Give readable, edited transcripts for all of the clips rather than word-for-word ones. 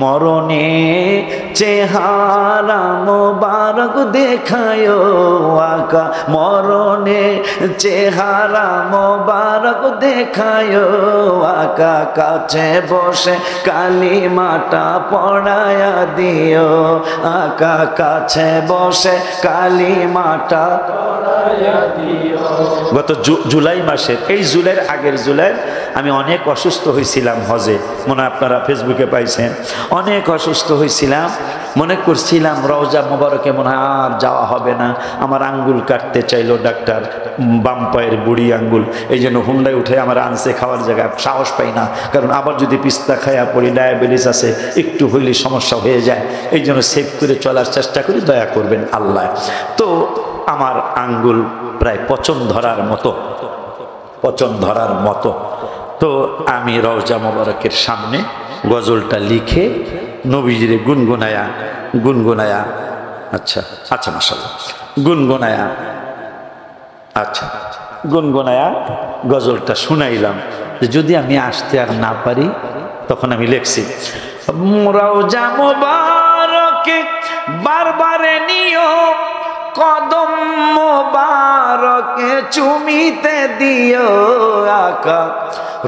মরণে চেহারা মোবারক দেখায়ো আকা, মরণে চেহারা মোবারক দেখায়ো আকা, কাছে বসে কালিমাটা পড়ায়া দিও আকা, কাছে বসে কালিমাটা পড়ায়া দিও। গত জুলাই মাসের, এই জুলাইয়ের আগের জুলাই আমি অনেক অসুস্থ হয়েছিলাম হজে, মনে হয় আপনারা ফেসবুকে পাইছেন। অনেক অসুস্থ হয়েছিলাম, মনে করছিলাম রওজা মোবারকে মনে হয় আর যাওয়া হবে না। আমার আঙ্গুল কাটতে চাইলো ডাক্তার, বাম পায়ের বুড়ি আঙ্গুল, এই জন্য হুন্ডায় উঠে আমার আনছে, খাওয়ার জায়গায় সাহস পাই না, কারণ আবার যদি পিস্তা খাইয়া পড়ি, ডায়াবেটিস আছে, একটু হইলে সমস্যা হয়ে যায়, এই জন্য সেভ করে চলার চেষ্টা করি, দয়া করবেন আল্লাহ। তো আমার আঙ্গুল প্রায় পচন ধরার মতো, পচন ধরার মতো। তো আমি রওজা মোবারকের সামনে গজলটা লিখে নবীজিরে গুনগুনায়া আচ্ছা আচ্ছা মাশাআল্লাহ, গুনগুনায়া গজলটা শুনাইলাম। যদি আমি আসতে আর না পারি, তখন আমি লিখছি, রওজা মোবারকে বারবারে নিও, কদম মোবারকে চুমিতে দিও আকা,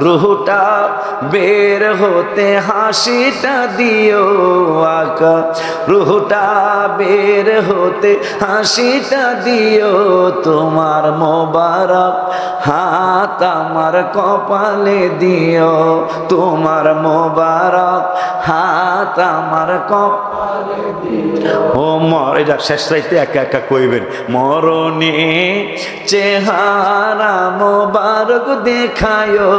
রুহটা বের হতে হাসিটা দিও আকা, রুহটা বের হতে হাসিটা দিও, তোমার মোবারক হাত আমার কপালে দিও, তোমার মোবারক হাত আমার কপালে দিও। ও মর, এটা শেষ রাইতে একা একা কইবেন, মরণে চেহারা মোবারক দেখায়ো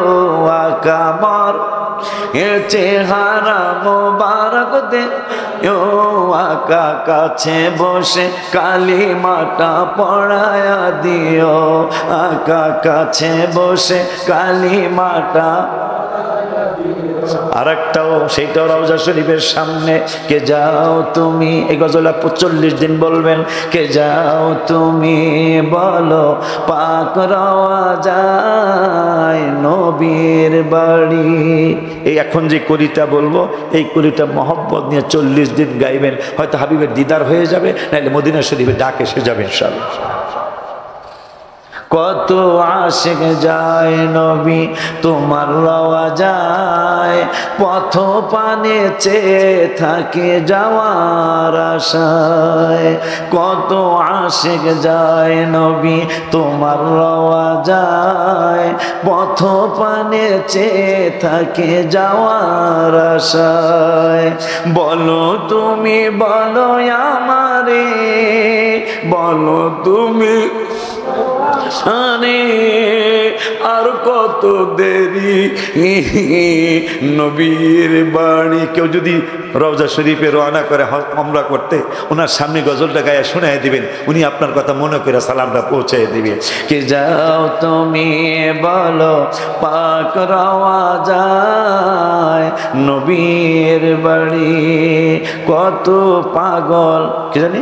আকা, মর চেহারা মোবারক দেখায়ো আকা, কাছে বসে কালিমাটা পড়ায়া দিও আকা, কাছে বসে কালিমাটা। আর একটাও, সেইটাও রওজা শরীফের সামনে, কে যাও তুমি, এই গজলা 45 দিন বলবেন, কে যাও তুমি বলো পাক রওজায় নবীর বাড়ি। এই এখন যে কলিটা বলবো, এই কলিটা মহব্বত নিয়ে 40 দিন গাইবেন, হয়তো হাবিবের দিদার হয়ে যাবে, নাহলে মদিনা শরীফে ডাক এসে যাবে ইনশাআল্লাহ। কত আশিক যায় নবী তোমার রওজায়, পথ পানে চেয়ে থাকে যাওয়ার আশায়, কত আশিক যায় নবী তোমার রওজায়, পথ পানে চেয়ে থাকে যাওয়ার আশায়, বলো তুমি বলো আমারে, বলো তুমি আরে আর কত দেরি নবীর বাড়ি। কেউ যদি রওজা শরীফে রওনা করে উমরা করতে, ওনার সামনে গজলটা গায়ে শোনায় দিবেন, উনি আপনার কথা মনে করে সালামটা পৌঁছে দিবে। কে যাও তুমি বলো পাক রওজায় নবীর বাড়ি, কত পাগল, কি জানি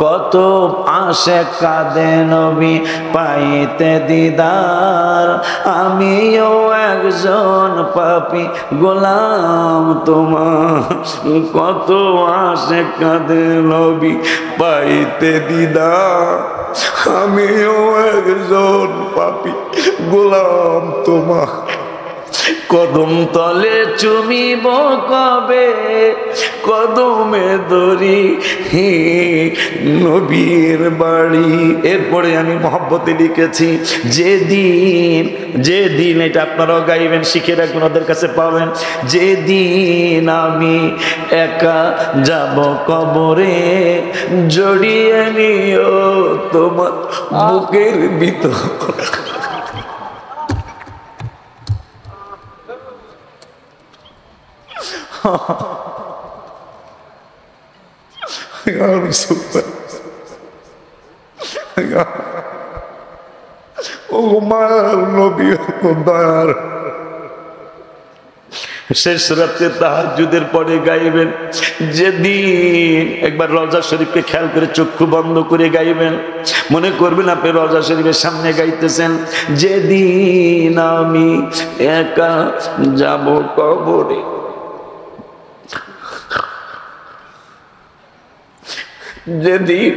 কত আশে কাঁদে নবী পাইতে দিদার, আমিও একজন পাপী গোলাম তোমার, কত আশে কাঁদে নবী পাইতে দিদার, আমিও একজন পাপী গোলাম তোমার, কদম তলে চুমিব কবে কদমে দড়ি নবীর বাড়ি। এরপরে আমি মহব্বতে লিখেছি, যেদিন এটা আপনারাও গাইবেন, শিখে রাখবেন, ওদের কাছে পাবেন, যেদিন আমি একা যাব কবরে, জড়িয়ে নিও তোমার বুকের ভিতর। ও মায়ার নবী, দয়ার শেষ রাতে তাহাজ্জুদের পরে গাইবেন। যেদিন একবার রওজা শরীফকে খেয়াল করে চক্ষু বন্ধ করে গাইবেন, মনে করবেন আপনি রওজা শরীফের সামনে গাইতেছেন, যেদিন আমি একা যাব কবরে, যেদিন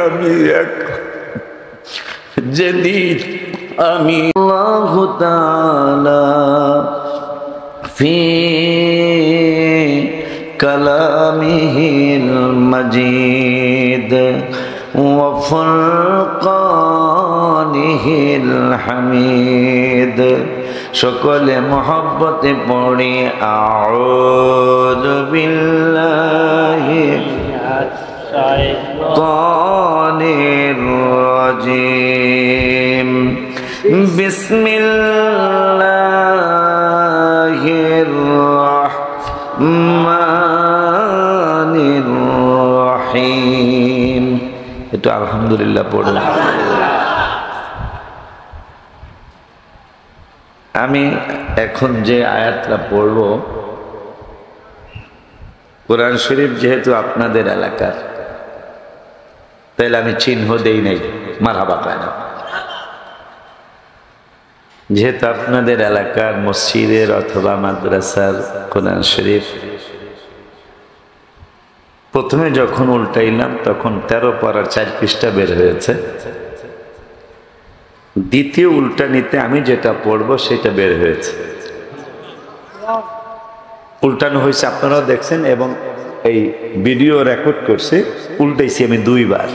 আমি একা, যেদিন আমি আল্লাহ তাআলা ফি কালামিহিল মাজিদ ওয়া ফুরকানিহিল হামিদ। সকলে মহব্বতে পড়ি আউযু বিল্লাহি শাইতানির রাজিম। বিসমিল্লাহির রহমানির রহিম। এটা আলহামদুলিল্লাহ পড়ুন। আমি এখন যে আয়াতটা পড়ব, কোরআন শরীফ যেহেতু আপনাদের এলাকার, তাইলে আমি চিহ্ন দেই নাই, মারহাবা পায় না। যেহেতু আপনাদের এলাকার মসজিদের অথবা মাদ্রাসার কোরআন শরীফ, প্রথমে যখন উল্টাইলাম তখন 13 পারার 4 পৃষ্ঠা বের হয়েছে। দ্বিতীয় উল্টা নিতে আমি যেটা পড়বো সেটা বের হয়েছে, উল্টানো হয়েছে, আপনারাও দেখছেন এবং এই ভিডিও রেকর্ড করছে। উল্টাইছি আমি দুইবার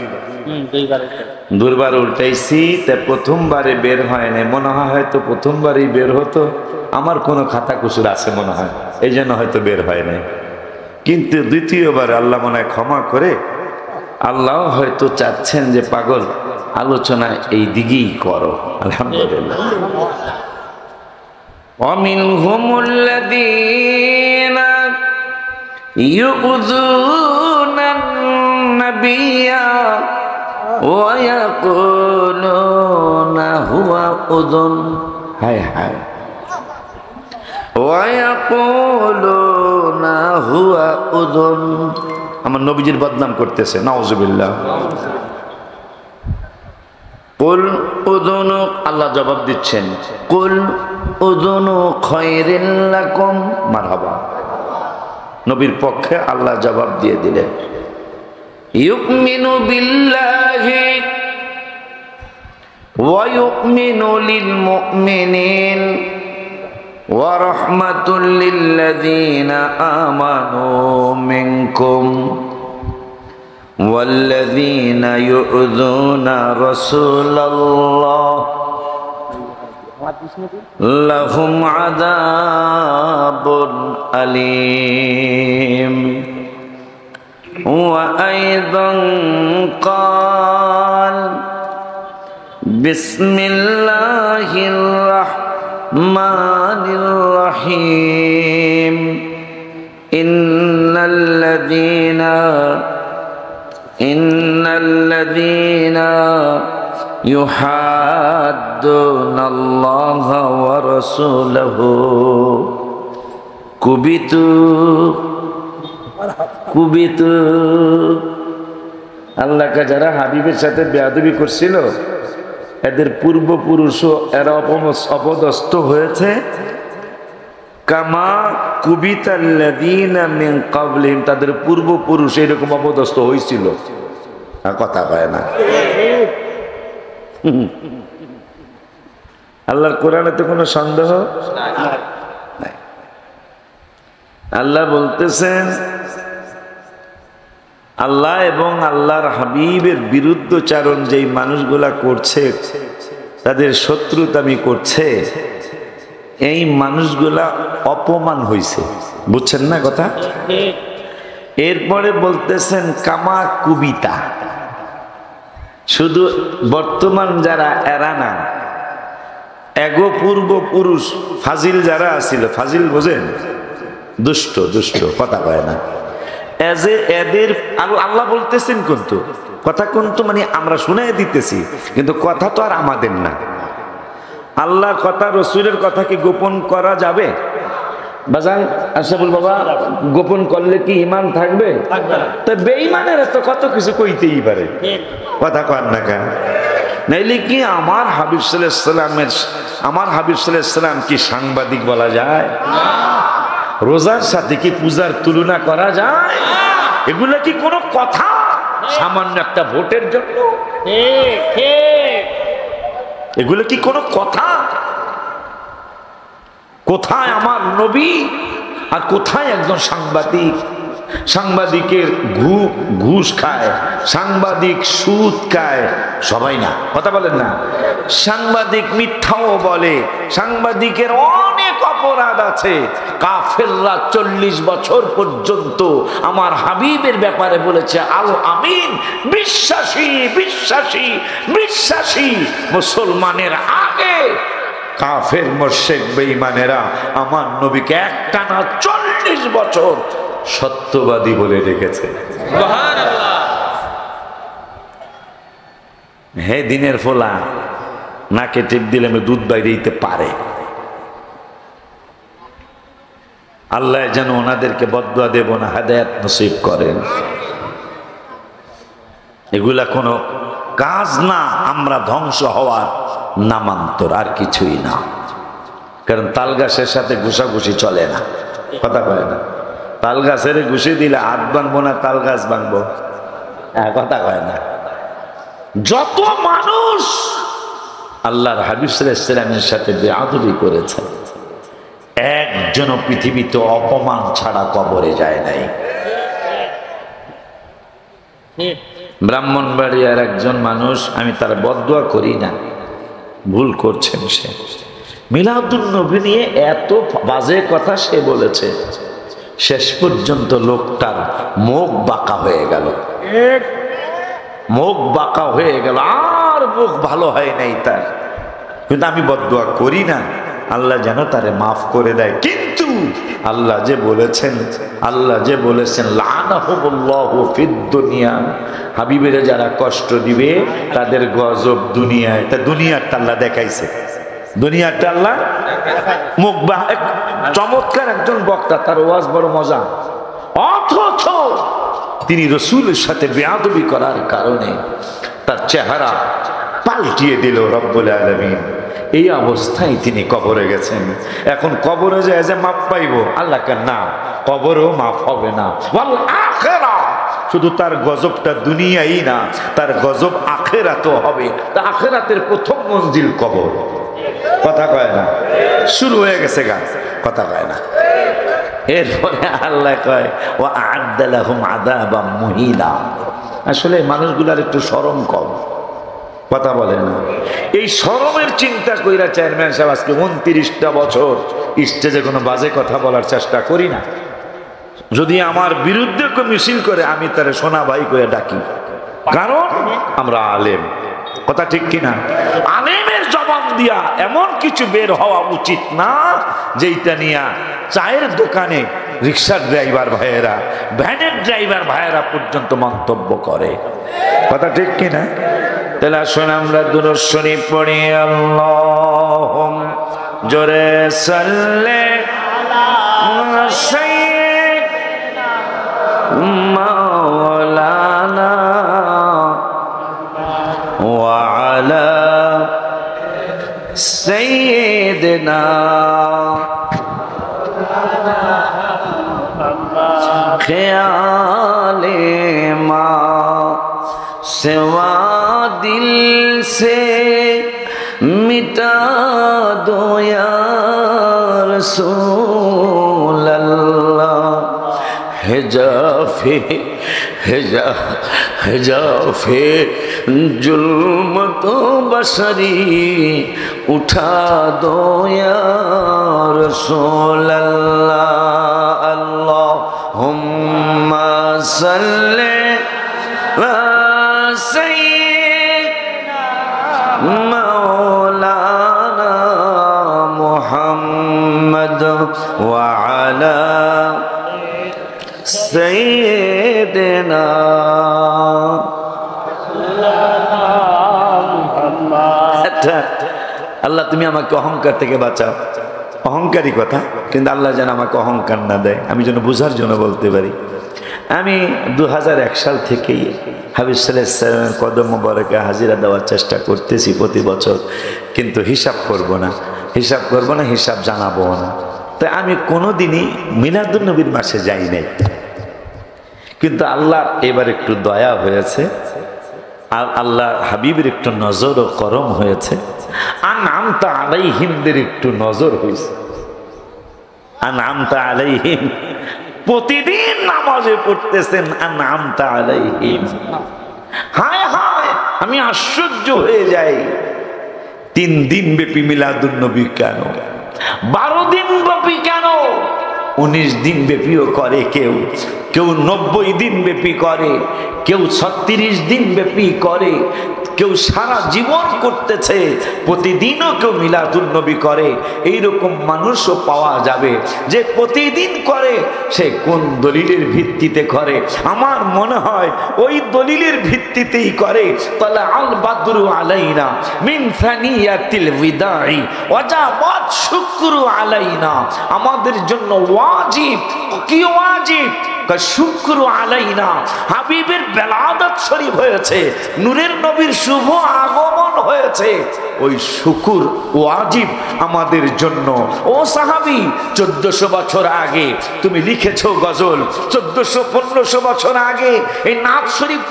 উল্টাইছি। তা প্রথমবারে বের হয় না, মনে হয় হয়তো প্রথমবারই বের হতো, আমার কোনো খাতা কুসুর আছে মনে হয়, এই জন্য হয়তো বের হয় না। কিন্তু দ্বিতীয়বার আল্লাহ মনে হয় ক্ষমা করে, আল্লাহ হয়তো চাচ্ছেন যে পাগল আলোচনা এই দিকেই করো। আলহামদুলিল্লাহ। ওয়ামিনহুমুল্লাযীনা ইউযুনান নাবিয়্যা ওয়া ইয়াকুলুনা হুয়া উযুন, হায় হায়, ওয়া ইয়াকুলুনা হুয়া উযুন। আমার নবীজির বদনাম করতেছে, নাউযুবিল্লাহ। কুল উযুনু, আল্লাহ জবাব দিচ্ছেন, কুল উযুনু খায়রিল লাকুম, মারহাবা। নবীর পক্ষে আল্লাহ জবাব দিয়ে দিলেন, ইউমিনু বিল্লাহি ওয়া ইউমিনু লিল মুমিনিন ওয়া রাহমাতুল লিল্লাযীনা আমানু মিনকুম والذين يؤذون رسول الله لهم عذاب أليم. وأيضا قال بسم الله الرحمن الرحيم إن الذين يحادون الله ورسوله কুবিতু। আল্লাহকে যারা হাবিবের সাথে বেয়াদবি করছিল, এদের পূর্বপুরুষও এরা অপদস্থ হয়েছে। কামা কুবিতাল্লাযীনা মিন ক্বাবলিহিম, তাদের পূর্বপুরুষ এরকম অপদস্থ হয়েছিল। কথা কয় না। আল্লাহর কোরআনে তো কোনো সন্দেহ নাই। আল্লাহ বলতেছেন, আল্লাহ এবং আল্লাহর হাবিবের বিরুদ্ধচারণ যেই মানুষগুলা করছে, তাদের শত্রুতামি করছে, এই মানুষগুলা অপমান হইছে। বুঝছেন না কথা? এরপরে বলতেছেন কামা কুবিতা, শুধু বর্তমান যারা এরা না, এগো পূর্বপুরুষ ফাজিল যারা আছিল, ফাজিল বোঝেন, দুষ্ট দুষ্ট, কথা কয় না, এদের আল্লাহ বলতেছেন কিন্তু কথা, কিন্তু মানে আমরা শুনে দিতেছি, কিন্তু কথা তো আর আমাদের না। আল্লাহর কথা রসুলের কথা কি গোপন করা যাবে বাজান আশরাফুল বাবা? গোপন করলে কি ঈমান থাকবে? তো বেঈমানের তো কত কিছু কইতেই পারে, কথা কর না কেন? নাইলে কি আমার হাবিব সাল্লাল্লাহু আলাইহি সাল্লাম কি সাংবাদিক বলা যায়? রোজার সাথে কি পূজার তুলনা করা যায়? এগুলো কি কোনো কথা? সামান্য একটা ভোটের জন্য এগুলো কি কোনো কথা? কোথায় আমার নবী আর কোথায় একজন সাংবাদিক? সাংবাদিকের ঘুষ খায়, সাংবাদিক সুদ খায়, সবাই না, কথা বলেন না। সাংবাদিক মিথ্যাও বলে, সাংবাদিকের অনেক অপরাধ আছে। কাফেররা 40 বছর পর্যন্ত আমার হাবিবের ব্যাপারে বলেছে আল আমিন, বিশ্বাসী বিশ্বাসী বিশ্বাসী। মুসলমানের আগে কাফের মুশরিক বেঈমানেরা আমার নবীকে একটানা 40 বছর সত্যবাদী বলে রেখেছে। সুবহানাল্লাহ। হে দিনের ফোলা, নাকে টিপ দিলে দুধ বাইরে দিতে পারে। আল্লাহ যেন ওনাদেরকে বদদুয়া দেব না, হেদায়েত নসিব করেন। এগুলা কোনো কাজ না, আমরা ধ্বংস হওয়ার নামান্তর, আর কিছুই না। কারণ তাল গাছের সাথে ঘুষাঘুষি চলে না, কথা কয় না। তাল গাছের ঘুষি দিলে হাত ভাঙবো না, তাল গাছ ভাঙবো, কথা কয় না। যত মানুষ আল্লাহর হাবিব সাল্লাল্লাহু আলাইহি ওয়াসাল্লামের সাথে বেয়াদবি করেছে, একজন পৃথিবীতে অপমান ছাড়া কবরে যায় নাই। ব্রাহ্মণবাড়িয়ার একজন মানুষ, আমি তার বদদুয়া করি না, ভুল করছেন সে, মিলাদুন নবী নিয়ে এত বাজে কথা সে বলেছে, শেষ পর্যন্ত লোকটার মুখ বাঁকা হয়ে গেল, মুখ বাঁকা হয়ে গেল, আর মুখ ভালো হয় নাই তার। কিন্তু আমি বদদুয়া করি না, আল্লাহ যেন তারে মাফ করে দেয়। কিন্তু আল্লাহ যে বলেছেন লানাহুল্লাহু ফিদ দুনিয়া, হাবিবের যারা কষ্ট দিবে তাদের গজব দুনিয়ায়। তা দুনিয়ারটা আল্লাহ দেখাইছে, দুনিয়ারটা আল্লাহ মুখ চমৎকার একজন বক্তা, তার ওয়াজ বড় মজা, অথচ তিনি রসুলের সাথে বেয়াদবি করার কারণে তার চেহারা পাল্টিয়ে দিল রব্বুল আলামিন। এই অবস্থায় তিনি কবরে গেছেন। এখন কবরে যায় যে মাপ পাইব, আল্লাহ কেন না, কবরেও মাফ হবে না। ওয়াল আখিরা, শুধু তার গজবটা দুনিয়াই না, তার গজব আখিরাতেও হবে। তা আখিরাতের প্রথম মঞ্জিল কবর, কথা কয় না। শুরু হয়ে গেছে গান, কথা কয় না। এরপরে আল্লাহ কয় ওয়া আ'আদ্দা লাহুম আযাবাম মুহিনা। আসলে মানুষগুলার একটু শরম কম, কথা বলে না। এই শরমের চিন্তা কইরা চেয়ারম্যান সাহেব আজকে 29টা বছর স্টেজে কোনো বাজে কথা বলার চেষ্টা করি না। যদি আমার বিরুদ্ধে কেউ মিছিল করে, আমি তারে সোনা ভাই করে ডাকি, কারণ আমরা আলেম, কথা ঠিক কিনা? আলেমের জবাব দিয়া এমন কিছু বের হওয়া উচিত না যেটা নিয়া চায়ের দোকানে রিক্সার ড্রাইভার ভাইয়েরা, ভ্যানের ড্রাইভার ভাইয়েরা পর্যন্ত মন্তব্য করে, কথা ঠিক কিনা? তাহলে আসুন আমরা দুরূদ শরীফ পড়ি। আল্লাহুম্মা জোরে সাল্লি আলা সাইয়্যিদিনা মাওলানা ওয়া আলা সাইয়্যিদিনা ख्याले मा सिवा दिल से मिटा दो या रसूल अल्लाह। हिजाफे जुल्म तो बसरी उठा दो या रसूल अल्लाह। अल्लाहुम्मा सल्ले ला सय्यिदिना मौलाना मुहम्मद व अला सय्यिदिना আল্লাহ তুমি আমাকে অহংকার থেকে বাঁচাও। অহংকারী কথা, কিন্তু আল্লাহ যেন আমাকে অহংকার না দেয়, আমি যেন বোঝার জন্য বলতে পারি। আমি 2001 সাল থেকেই হাবিব সাল্লাল্লাহু আলাইহি ওয়াসাল্লামের কদম মোবারকে হাজিরা দেওয়ার চেষ্টা করতেছি প্রতি বছর, কিন্তু হিসাব করব না, হিসাব জানাবো না। তাই আমি কোনোদিনই মিলাদুন নবীর মাসে যাই নাই, কিন্তু আল্লাহ এবার একটু দয়া হয়েছে, আর আল্লাহ হাবিবের একটু নজর ও করম হয়েছে, আনআমতা আলাইহিমদের একটু নজর হয়েছে। আনআমতা আলাইহিম, প্রতিদিন নামাজে পড়তেছেন আনআমতা আলাইহিম। হায় হায়, আমি আশ্চর্য হয়ে যাই, 3 দিন ব্যাপী মিলাদুন নবী কেন, 12 দিন ব্যাপী কেন, 19 দিন ব্যাপীও করে, কেউ 90 দিন ব্যাপী করে, কেউ 36 দিন ব্যাপী করে, কেউ সারা জীবন করতেছে, প্রতিদিনও কেউ মিলাদুন নবী করে। এইরকম মানুষও পাওয়া যাবে যে প্রতিদিন করে, সে কোন দলিলের ভিত্তিতে করে? আমার মনে হয় ওই দলিলের ভিত্তিতেই করে। তালা আল বাদরু আলাইনা মিন সানিয়াতিল বিদাই ওয়াজাবাত শুকরু আলাইনা, আমাদের জন্য ওয়াজিব। কি ওয়াজিব? শুকরু আলাইনা, হাবিবের বেলাদত শরীফ হয়েছে, নূরের নবীর শুভ আগমন হয়েছে, ওই শুকুর ওয়াজিব আমাদের জন্য। ও সাহাবী, 1400 বছর আগে তুমি লিখেছো গজল, 1400-1500 বছর আগে এই নাত শরীফ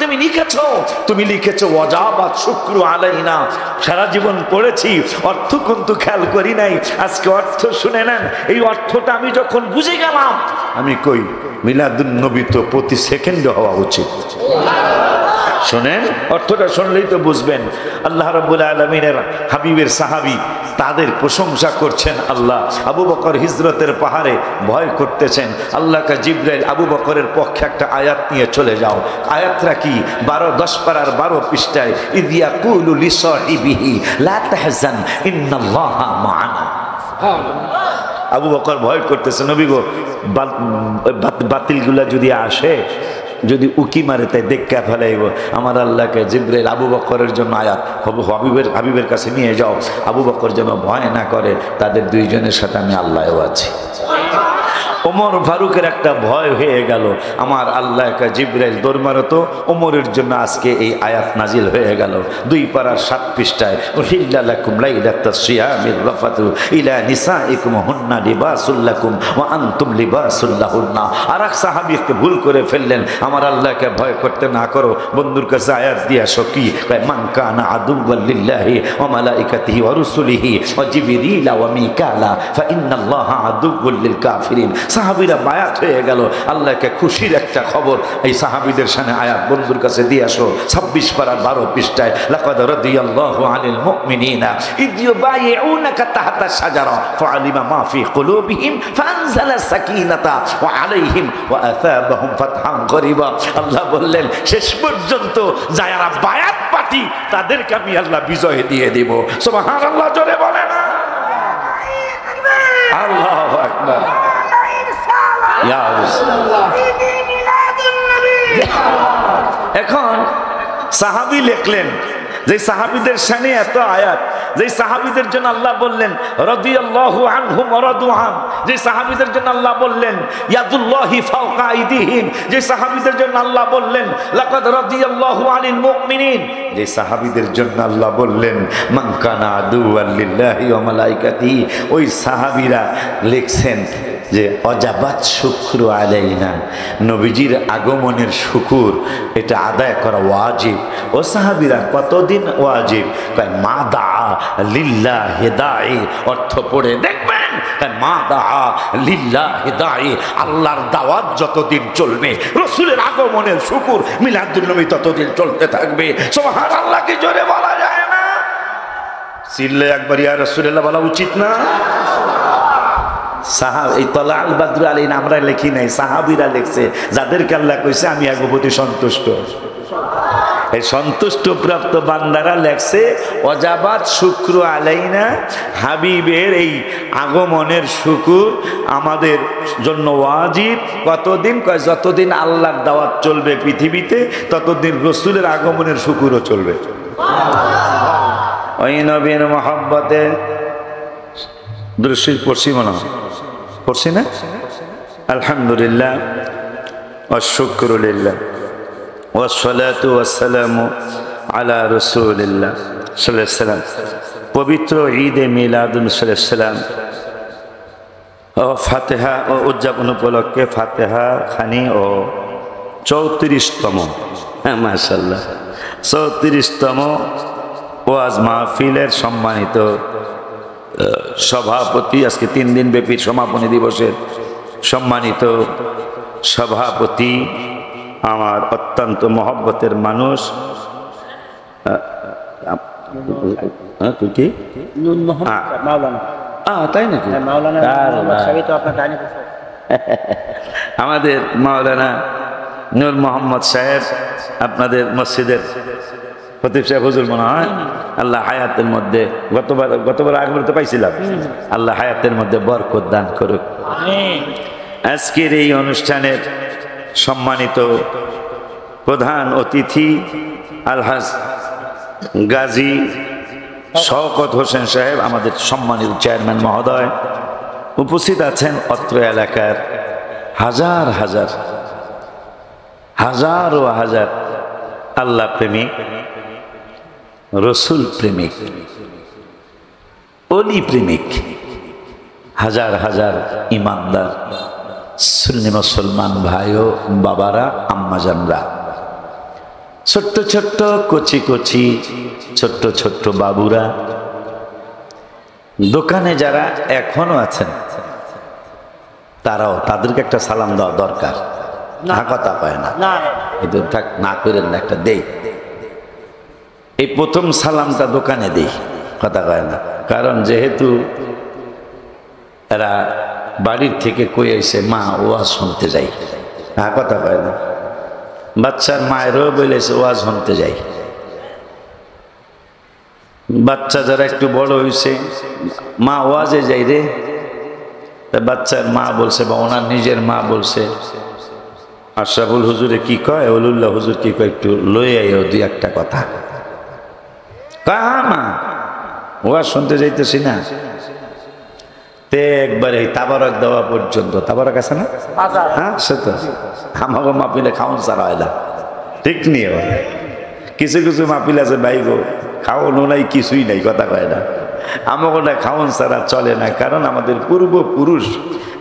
তুমি লিখেছো ওয়াজাবাত শুকরু আলাইনা। সারা জীবন পড়েছি, অর্থ কিন্তু খেয়াল করি নাই, আজকে অর্থ শুনে নেন। এই অর্থটা আমি যখন বুঝে গেলাম, আমি কই মিলাদুন নবী তো প্রতি সেকেন্ডে হওয়া উচিত। শোনেন, অর্থটা শুনলেই তো বুঝবেন। আল্লাহ রাব্বুল আলামিনের হাবিবের সাহাবী, তাদের প্রশংসা করছেন আল্লাহ। আবু বকর হিজরতের পাহাড়ে ভয় করতেছেন, আল্লাহকে জিবরাইল আবু বকরের পক্ষে একটা আয়াত নিয়ে চলে যাও। আয়াতটা কি? 10 পারার 12 পৃষ্ঠায়, ইয ইয়াকুলু লিসাহিবিহি লা তাহজান ইন্নাল্লাহা মা'ানা। আবু বকর ভয় করতেছে, নবী গো, বাতিলগুলা যদি আসে, যদি উকি মারে, তাই দেখা ফেলাইব। আমার আল্লাহকে জিবরাইল আবু বকরের জন্য আয়াত হাবিবের কাছে নিয়ে যাও, আবু বকর যেন ভয় না করে, তাদের 2 জনের সাথে আমি আল্লাহও আছি। ওমর ফারুকের একটা ভয় হয়ে গেল, আমার আল্লাহকে জিবরাইল দরমারত, ওমরের জন্য আজকে এই আয়াত নাজিল হয়ে গেল। 2 পারার 7 পৃষ্ঠায়, উহিল্লা লাকুম লাইলাতাস সিয়ামির রাফাতু ইলা নিসাইকুম হুন্না লিবাসুল লাকুম ওয়া আনতুম লিবাসুল লাহুন্না। আরেক সাহাবীকে ভুল করে ফেললেন, আমার আল্লাহকে ভয় করতে না করো, বন্ধুর কাছে আয়াত দিয়া সকি কয় মান কানা আদুওয়াল লিল্লাহি ওয়া মালাইকাতিহি ওয়া রুসুলিহি ওয়া জিবরিল ওয়া মিকালা ফা ইন্নাল্লাহা আদুওয়াল লিল কাফিরিন। সাহাবীরা বায়াত হয়ে গেল। আল্লাহকে খুশির একটা খবর, এই সাহাবীদের সামনে আয়াত বন্ধুর কাছে দিয়ে আসো। 26 পারা 12 পৃষ্ঠায়, লাকাদ রাদিয়াল্লাহু আনিল মুমিনিনা ইয ইউবাইউনাকা তাহতা শাজারা ফাআলিমা মা ফি কুলুবিহিম ফাআনজালা সাকিনাতা ওয়া আলাইহিম ওয়া আসাবাহুম ফাতহান করিবা। আল্লাহ বললেন, শেষ পর্যন্ত যারা বায়াত পাটি, তাদেরকে আমি আল্লাহ বিজয় দিয়ে দেব। সুবহানাল্লাহ, জোরে বলেন আল্লাহু আকবার। এখন সাহাবী লিখলেন, যে সাহাবীদের শানে এত আয়াত, যে সাহাবীদের জন্য আল্লাহ বললেন রাদিয়াল্লাহু আনহুম ওয়া রাদু আন, যে সাহাবীদের জন্য আল্লাহ বললেন ইয়াদুল্লাহি ফাওকা আইদিহিম, যে সাহাবীদের জন্য আল্লাহ বললেন লাকাদ রাদিয়াল্লাহু আনিল মুমিনিন, যে সাহাবীদের জন্য আল্লাহ বললেন মান কানা আদুওয়াল লিল্লাহি ওয়া মালাইকাতিহি, ওই সাহাবীরা লিখছেন যে অজাবাত শুকরু আলাইনা, নবীজির আগমনের শুকুর এটা আদায় করা ওয়াজিব। ও সাহাবীরা, কতদিন ওয়াজিব? মা দা লিল্লাহি দাঈ, অর্থ পড়ে দেখবেন, মা দা লিল্লাহি দাঈ, আল্লাহর দাওয়াত যতদিন চলবে, রাসূলের আগমনের শুকুর মিলাদুন নবী ততদিন চলতে থাকবে। সুবহানাল্লাহ, কি জোরে বলা যায় না? চিল্লে একবার ইয়া রাসূলুল্লাহ বলা উচিত না? এই তলা আল বাদরু আলাইনা আমরা লিখি নাই, সাহাবীরা লিখছে, যাদেরকে আল্লাহ কইছে আমি এর প্রতি সন্তুষ্ট। এই সন্তুষ্ট প্রাপ্ত বান্দারা লেখছে অজাবাত শুকরু আলাইনা, হাবিবের এই আগমনের শুকুর আমাদের জন্য ওয়াজিব। কতদিন? কয় যতদিন আল্লাহর দাওয়াত চলবে পৃথিবীতে, ততদিন রাসূলের আগমনের শুকুরও চলবে। ওই নবীর মহব্বতে দুরূদ পড়ছি মনে হয়, পড়ছি না? আলহামদুলিল্লাহ ওয়াস শুকরু লিল্লাহ ওয়াস সালাতু ওয়াস সালামু আলা রাসূলিল্লাহ সাল্লাল্লাহু আলাইহি ওয়াসাল্লাম। পবিত্র ঈদে মিলাদুন সালাম ও ফাতেহা ও উদযাপন উপলক্ষে ফাতেহা খানি ও 34তম, হ্যাঁ মাশাআল্লাহ, 34তম ওয়াজ মাহফিলের সম্মানিত সভাপতি, আজকে 3 দিন ব্যাপী সমাপনী দিবসের সম্মানিত সভাপতি, আমার অত্যন্ত মহব্বতের মানুষ, তাই নাকি? আমাদের মাওলানা নূর মোহাম্মদ সাহেব, আপনাদের মসজিদের খতিব সাহেব হুজুর মনে হয়, আল্লাহ হায়াতের মধ্যে, গতবার আগের তো পাইছিলাম, আল্লাহ হায়াতের মধ্যে বরকত দান করুক। আজকের এই অনুষ্ঠানের সম্মানিত প্রধান অতিথি আলহাজ গাজী শওকত হোসেন সাহেব, আমাদের সম্মানিত চেয়ারম্যান মহোদয়, উপস্থিত আছেন অত্র এলাকার হাজার হাজার হাজার ও হাজার আল্লাহ প্রেমিক, রসুল প্রেমিক, অলি প্রেমিক, হাজার হাজার ইমানদার সুন্নি মুসলমান ভাই ও বাবারা, আম্মাজানরা, ছোট্ট ছোট্ট কচি কচি ছোট্ট ছোট্ট বাবুরা, দোকানে যারা এখনো আছেন তারাও, তাদেরকে একটা সালাম দেওয়া দরকার। না কথা পায় না, থাক না করেন না, একটা দেই। এই প্রথম সালামটা দোকানে দেই, কথা কয় না, কারণ যেহেতু এরা বাড়ির থেকে কই এসে মা ওয়াজ শুনতে যাই, না কথা কয় না, বাচ্চার মায়েরও বলেছে ওয়াজ শুনতে যাই। বাচ্চা যারা একটু বড় হয়েছে, মা ওয়াজে যাই রে, বাচ্চার মা বলছে বা ওনার নিজের মা বলছে, আশরাফুল হুজুরে কি কয়, ওলুল্লাহ হুজুর কি কয়, একটু লয়ে আইও 2-1টা কথা। মা ওয়াজ শুনতে যাইতেছি না, তে একবারে তাবারক দেওয়া পর্যন্ত, তাবারক আছে না? হ্যাঁ, সে তো আমাকে মাপিলে খাওয়ান ছাড়া হয় না, ঠিক নিয়ে। কিছু কিছু মাপিল আছে ভাই গো, খাওয়ানো নাই, কিছুই নাই, কথা কয় না। আমাকে না খাওয়ান ছাড়া চলে না, কারণ আমাদের পূর্বপুরুষ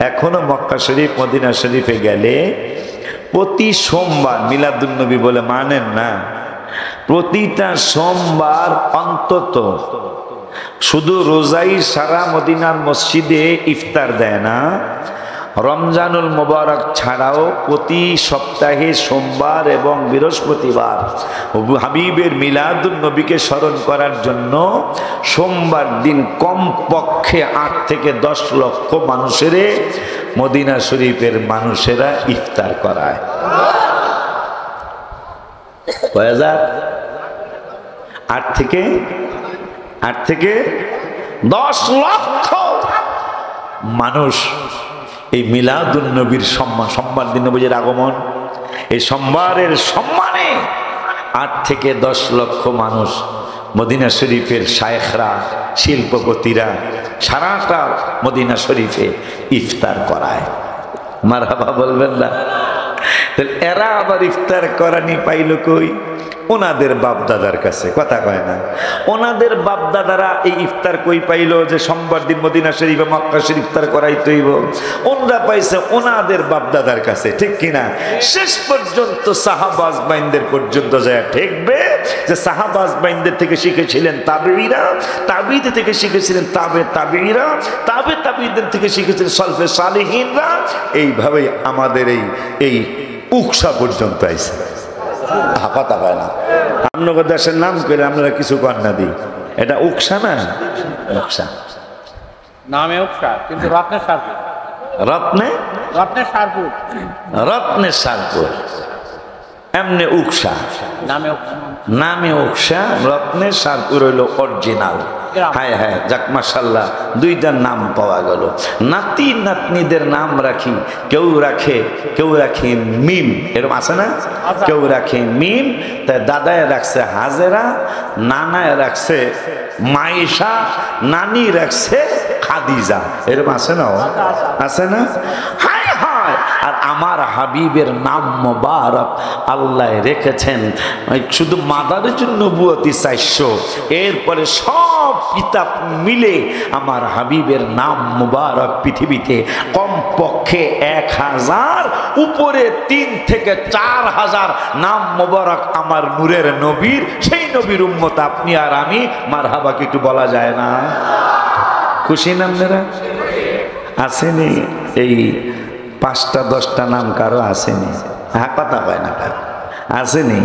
এখনো মক্কা শরীফ মদিনা শরীফে গেলে প্রতি সোমবার, মিলাদুন্নবী বলে মানেন না, প্রতিটা সোমবার অন্তত শুধু রোজাই সারা মদিনার মসজিদে ইফতার দেয় না, রমজানুল মোবারক ছাড়াও প্রতি সপ্তাহে সোমবার এবং বৃহস্পতিবার হাবিবের মিলাদুন নবীকে স্মরণ করার জন্য সোমবার দিন কমপক্ষে 8 থেকে 10 লক্ষ মানুষের মদিনা শরীফের মানুষেরা ইফতার করায়। 8 থেকে 10 লক্ষ মানুষ এই মিলাদুন নবীর সম্মান, সোমবার দিন নবীর আগমন, এই সোমবারের সম্মানে 8 থেকে 10 লক্ষ মানুষ মদিনা শরীফের শায়েখরা, শিল্পপতিরা সারাটা মদিনা শরীফে ইফতার করায়। মারহাবা বলবেন না? এরা আবার ইফতার করানি পাইল কই? ওনাদের বাপদাদার কাছে, কথা কয় না। ওনাদের বাপদাদারা এই ইফতার কই পাইল যে সোমবার দিন মদিনা শরীফে মক্কা শরীফ ইফতার করাইতে হইব? ওনরা পাইছে ওনাদের বাপদাদার কাছে, ঠিক কিনা? শেষ পর্যন্ত সাহাবা আজমাইনদের পর্যন্ত যায় ঠেকবে যে সাহাবা আজমাইনদের থেকে শিখেছিলেন তাবেঈরা, তাবেঈদের থেকে শিখেছিলেন তাবেঈরা, তাবেঈদের থেকে শিখেছিলেন সলফে সালেহিনরা। এইভাবে আমাদের এই উকসা পর্যন্ত আইছে। কথা পায় না। আপনার দেশের নাম করে আপনারা কিছু কন্যা দিই, এটা উকসা না? উকসা নামে উকসা, কিন্তু রত্নের সারপুর, রত্নের সারপুর এমনি উকসা, নামে উকসা, রত্নের সারপুর হইল অরিজিনাল। হ্যাঁ হ্যাঁ, যাক মাশাআল্লাহ, 2টার নাম পাওয়া গেল। নাতি নাতনিদের নাম রাখি, কেউ রাখে মিম, এরকম আছে না? কেউ রাখে মিম, তাই দাদায় রাখছে হাজেরা, নানায় রাখছে মাইশা, নানি রাখছে খাদিজা, এরকম আছে না? আছে না? হায় হায়! আর আমার হাবিবের নাম মোবারক আল্লাহ রেখেছেন শুধু মাদারের নবুয়তি 400, এরপরে সব কিতাব মিলে আমার হাবিবের নাম মোবারক পৃথিবীতে কমপক্ষে 1000, উপরে 3 থেকে 4000 নাম মোবারক আমার নূরের নবীর। সেই নবীর উম্মত আপনি আর আমি, মারহাবা কি একটু বলা যায় না? খুশি না আপনারা? আসেনি এই 5টা 10টা নাম কারো আসেনি? হ্যাঁ, কথা হয় না কারো আসেনি।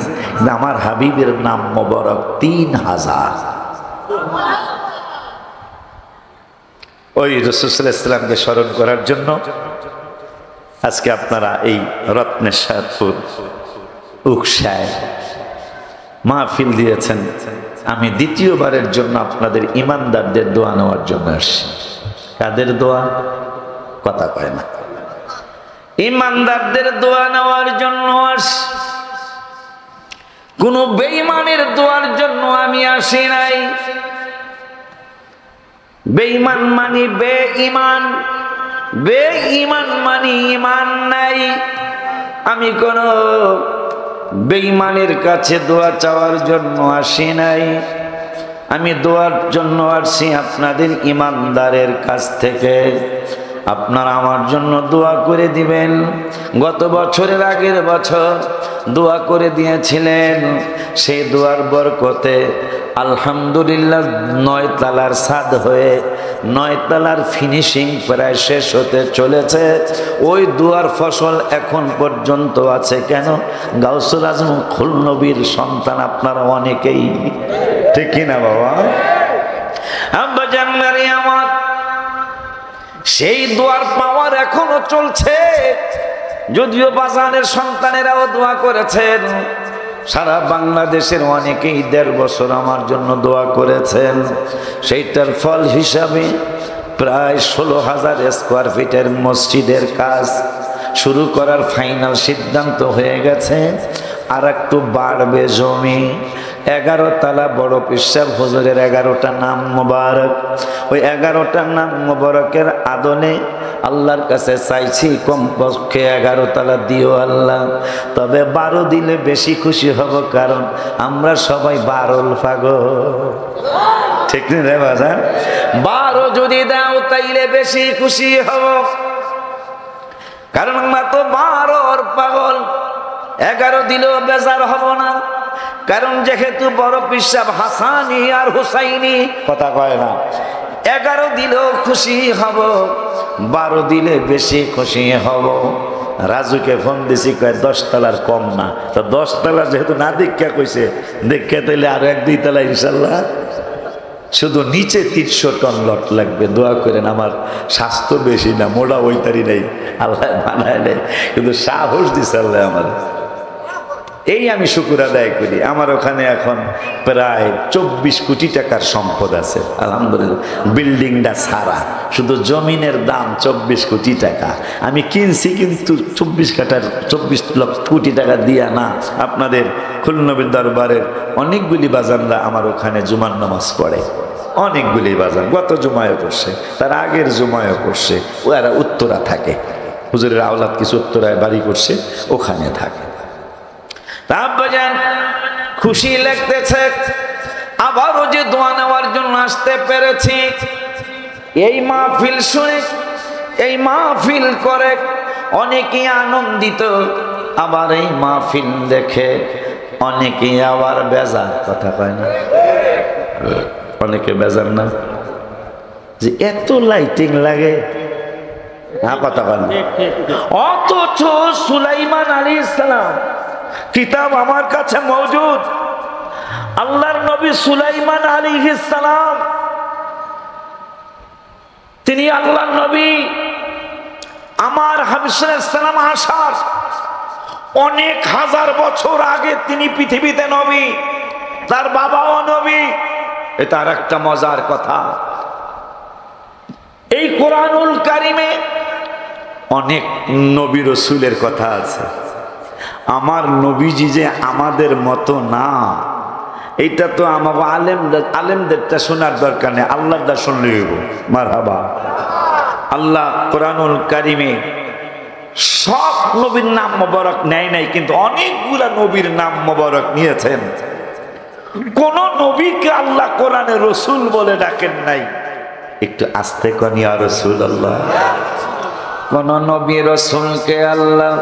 আমার হাবিবের নাম মোবারক 3000। ওই রাসূল সাল্লাল্লাহু আলাইহি ওয়াসাল্লামকে স্মরণ করার জন্য আজকে আপনারা এই রত্নেশ্বরপুর উকসায় মাহফিল দিয়েছেন। আমি দ্বিতীয়বারের জন্য আপনাদের ইমানদারদের দোয়া নেওয়ার জন্য আসছি। কাদের দোয়া? কথা কয় না। ইমানদারদের দোয়া নেওয়ার জন্য আসছি, কোন বেঈমানের দোয়ার জন্য আমি আসি নাই। বেঈমান মানি বেঈমান, বেঈমান মানি ঈমান নাই। আমি কোন বেঈমানের কাছে দোয়া চাওয়ার জন্য আসি নাই। আমি দোয়ার জন্য আসছি আপনাদের ইমানদারের কাছ থেকে। আপনারা আমার জন্য দোয়া করে দিবেন। গত বছরের আগের বছর দোয়া করে দিয়েছিলেন, সেই দোয়ার বরকতে আলহামদুলিল্লাহ 9 তালার ছাদ হয়ে 9 তালার ফিনিশিং প্রায় শেষ হতে চলেছে। ওই দোয়ার ফসল এখন পর্যন্ত আছে। কেন? গাউসুল আজম খুল নবীর সন্তান আপনারা অনেকেই, ঠিক কিনা বাবা? আব্বা জানগারি আমার সেই দোয়ার পাওয়ার এখনো চলছে। যদিও বাজানের সন্তানেরাও দোয়া করেছেন, সারা বাংলাদেশের অনেকেই 1.5 বছর আমার জন্য দোয়া করেছেন। সেইটার ফল হিসাবে প্রায় 16,000 স্কোয়ার ফিটের মসজিদের কাজ শুরু করার ফাইনাল সিদ্ধান্ত হয়ে গেছে। আর একটু বাড়বে জমি। 11 তালা বড় পিসাব হুজুরের 11টা নাম মোবারক। ওই 11টা নাম মোবারকের আদলে আল্লাহর কাছে চাইছি কমপক্ষে 11 তালা দিও আল্লাহ। তবে 12 দিলে বেশি খুশি হব, কারণ আমরা সবাই 12 পাগল, ঠিক না রে বাজার? 12 যদি দাও তাইলে বেশি খুশি হব, কারণ আমরা তো 12 পাগল। 11 দিলেও বেজার হব না, কারণ যেহেতু বড় পিসাব হাসানি আর হুসাইনি, কথা কয় না। 11 দিলেও খুশি হব, 12 দিলে বেশি খুশি হব। রাজুকে ফোন দিছি, কয় 10 তালার কম না। তো 10 তালা যেহেতু না দীক্ষা কইছে, দীক্ষা তাইলে আরো 1-2 তালা ইনশাল্লাহ। শুধু নিচে 300 টন লট লাগবে। দোয়া করেন, আমার স্বাস্থ্য বেশি না, মোড়া ওইতারি নেই, আল্লাহ বানায় নেই, কিন্তু সাহস দিছে আল্লাহ আমার। এই আমি শুকুর আদায় করি। আমার ওখানে এখন প্রায় 24 কোটি টাকার সম্পদ আছে আলহামদুলিল্লাহ। বিল্ডিংটা ছাড়া শুধু জমিনের দাম 24 কোটি টাকা। আমি কিনছি কিন্তু 24 লক্ষ কোটি টাকা দিয়া না। আপনাদের খুলনবীর দরবারের অনেকগুলি বাজানরা আমার ওখানে জুমার নামাজ পড়ে, অনেকগুলি বাজান। গত জুমায়ও করছে, তার আগের জুমায়ও করছে। ওরা উত্তরা থাকে, হুজুরের আওলাদ কিছু উত্তরায় বাড়ি করছে, ওখানে থাকে। আব্বাজান খুশি লাগতেছে, আবারও যে দোয়া নেওয়ার জন্য আসতে পেরেছি। এই মাহফিল শুনে, এই মাহফিল করে অনেকেই আনন্দিত, আবার এই মাহফিল দেখে অনেকেই আবার বেজার, কথা কয় না? অনেকে বেজার না যে এত লাইটিং লাগে, হ্যাঁ কথা কয় না? অথচ সুলাইমান আলাইহিস সালাম কিতাব আমার কাছে মওজুদ। আল্লাহর নবী সুলাইমান আলাইহিস সালাম, তিনি আল্লাহর নবী। আমার হাবিব সাল্লাল্লাহু আলাইহি সাল্লাম আসার অনেক হাজার বছর আগে তিনি পৃথিবীতে নবী, তার বাবাও নবী। এটা আর একটা মজার কথা। এই কোরআনুল কারিমে অনেক নবী রাসূলের কথা আছে। আমার নবীজি যে আমাদের মতো না, এইটা তো আমাকে আলেমদেরটা শোনার দরকার নেই, আল্লাহটা শুনলে হইব। মারহাবা। আল্লাহ কোরআনুল কারিমে সব নবীর নাম মোবারক নেয় নাই, কিন্তু অনেকগুলা নবীর নাম মোবারক নিয়েছেন। কোন নবীকে আল্লাহ কোরআনে রসুল বলে ডাকেন নাই। একটু আস্তে কনি, আর রসুল আল্লাহ। কোন নবী রসুলকে আল্লাহ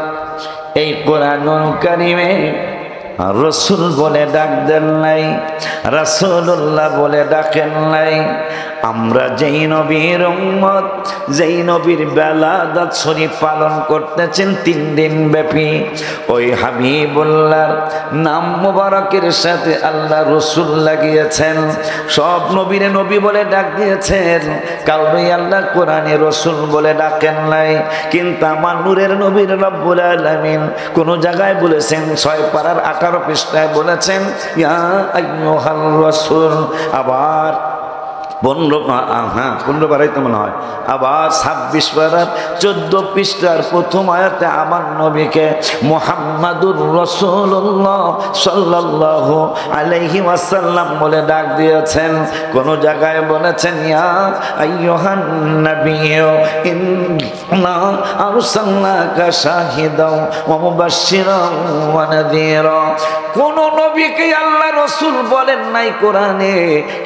এই কোরআনুল কারিমে রসুল বলে ডাক দেন নাই, রাসূলুল্লাহ বলে ডাকেন নাই। আমরা যেই নবীর উম্মত, যেই নবীর বেলাদাত শরীফ পালন করতেছেন 3 দিন ব্যাপী, ওই হাবিবুল্লাহর নাম মোবারকের সাথে আল্লাহ রসুল লাগিয়েছেন। সব নবীরে নবী বলে ডাক দিয়েছেন, কাউরেই আল্লাহ কোরআনে রসুল বলে ডাকেন নাই। কিন্তু আমার নূরের নবীর রব্বুল আলামিন কোন জায়গায় বলেছেন, 6 পারার 18 পৃষ্ঠায় বলেছেন ইয়া আইয়ুহার রাসূল। আবার 15 বারাইতে মনে হয়, আবার 26 পারার 14 পৃষ্ঠার প্রথম আয়াতে আমার নবীকে মুহাম্মাদুর রাসূলুল্লাহ সাল্লাল্লাহু আলাইহি ওয়াসাল্লাম বলে ডাক দিয়েছেন। কোন জায়গায় বলেছেন ইয়া আইয়ুহান নাবিয়্যু ইন্না আরসালনাকা শাহিদাও ওয়া মুবাশশিরাও ওয়া নাযীরা। কোন নবীকে আল্লাহ রসুল বলেন নাই কোরআনে,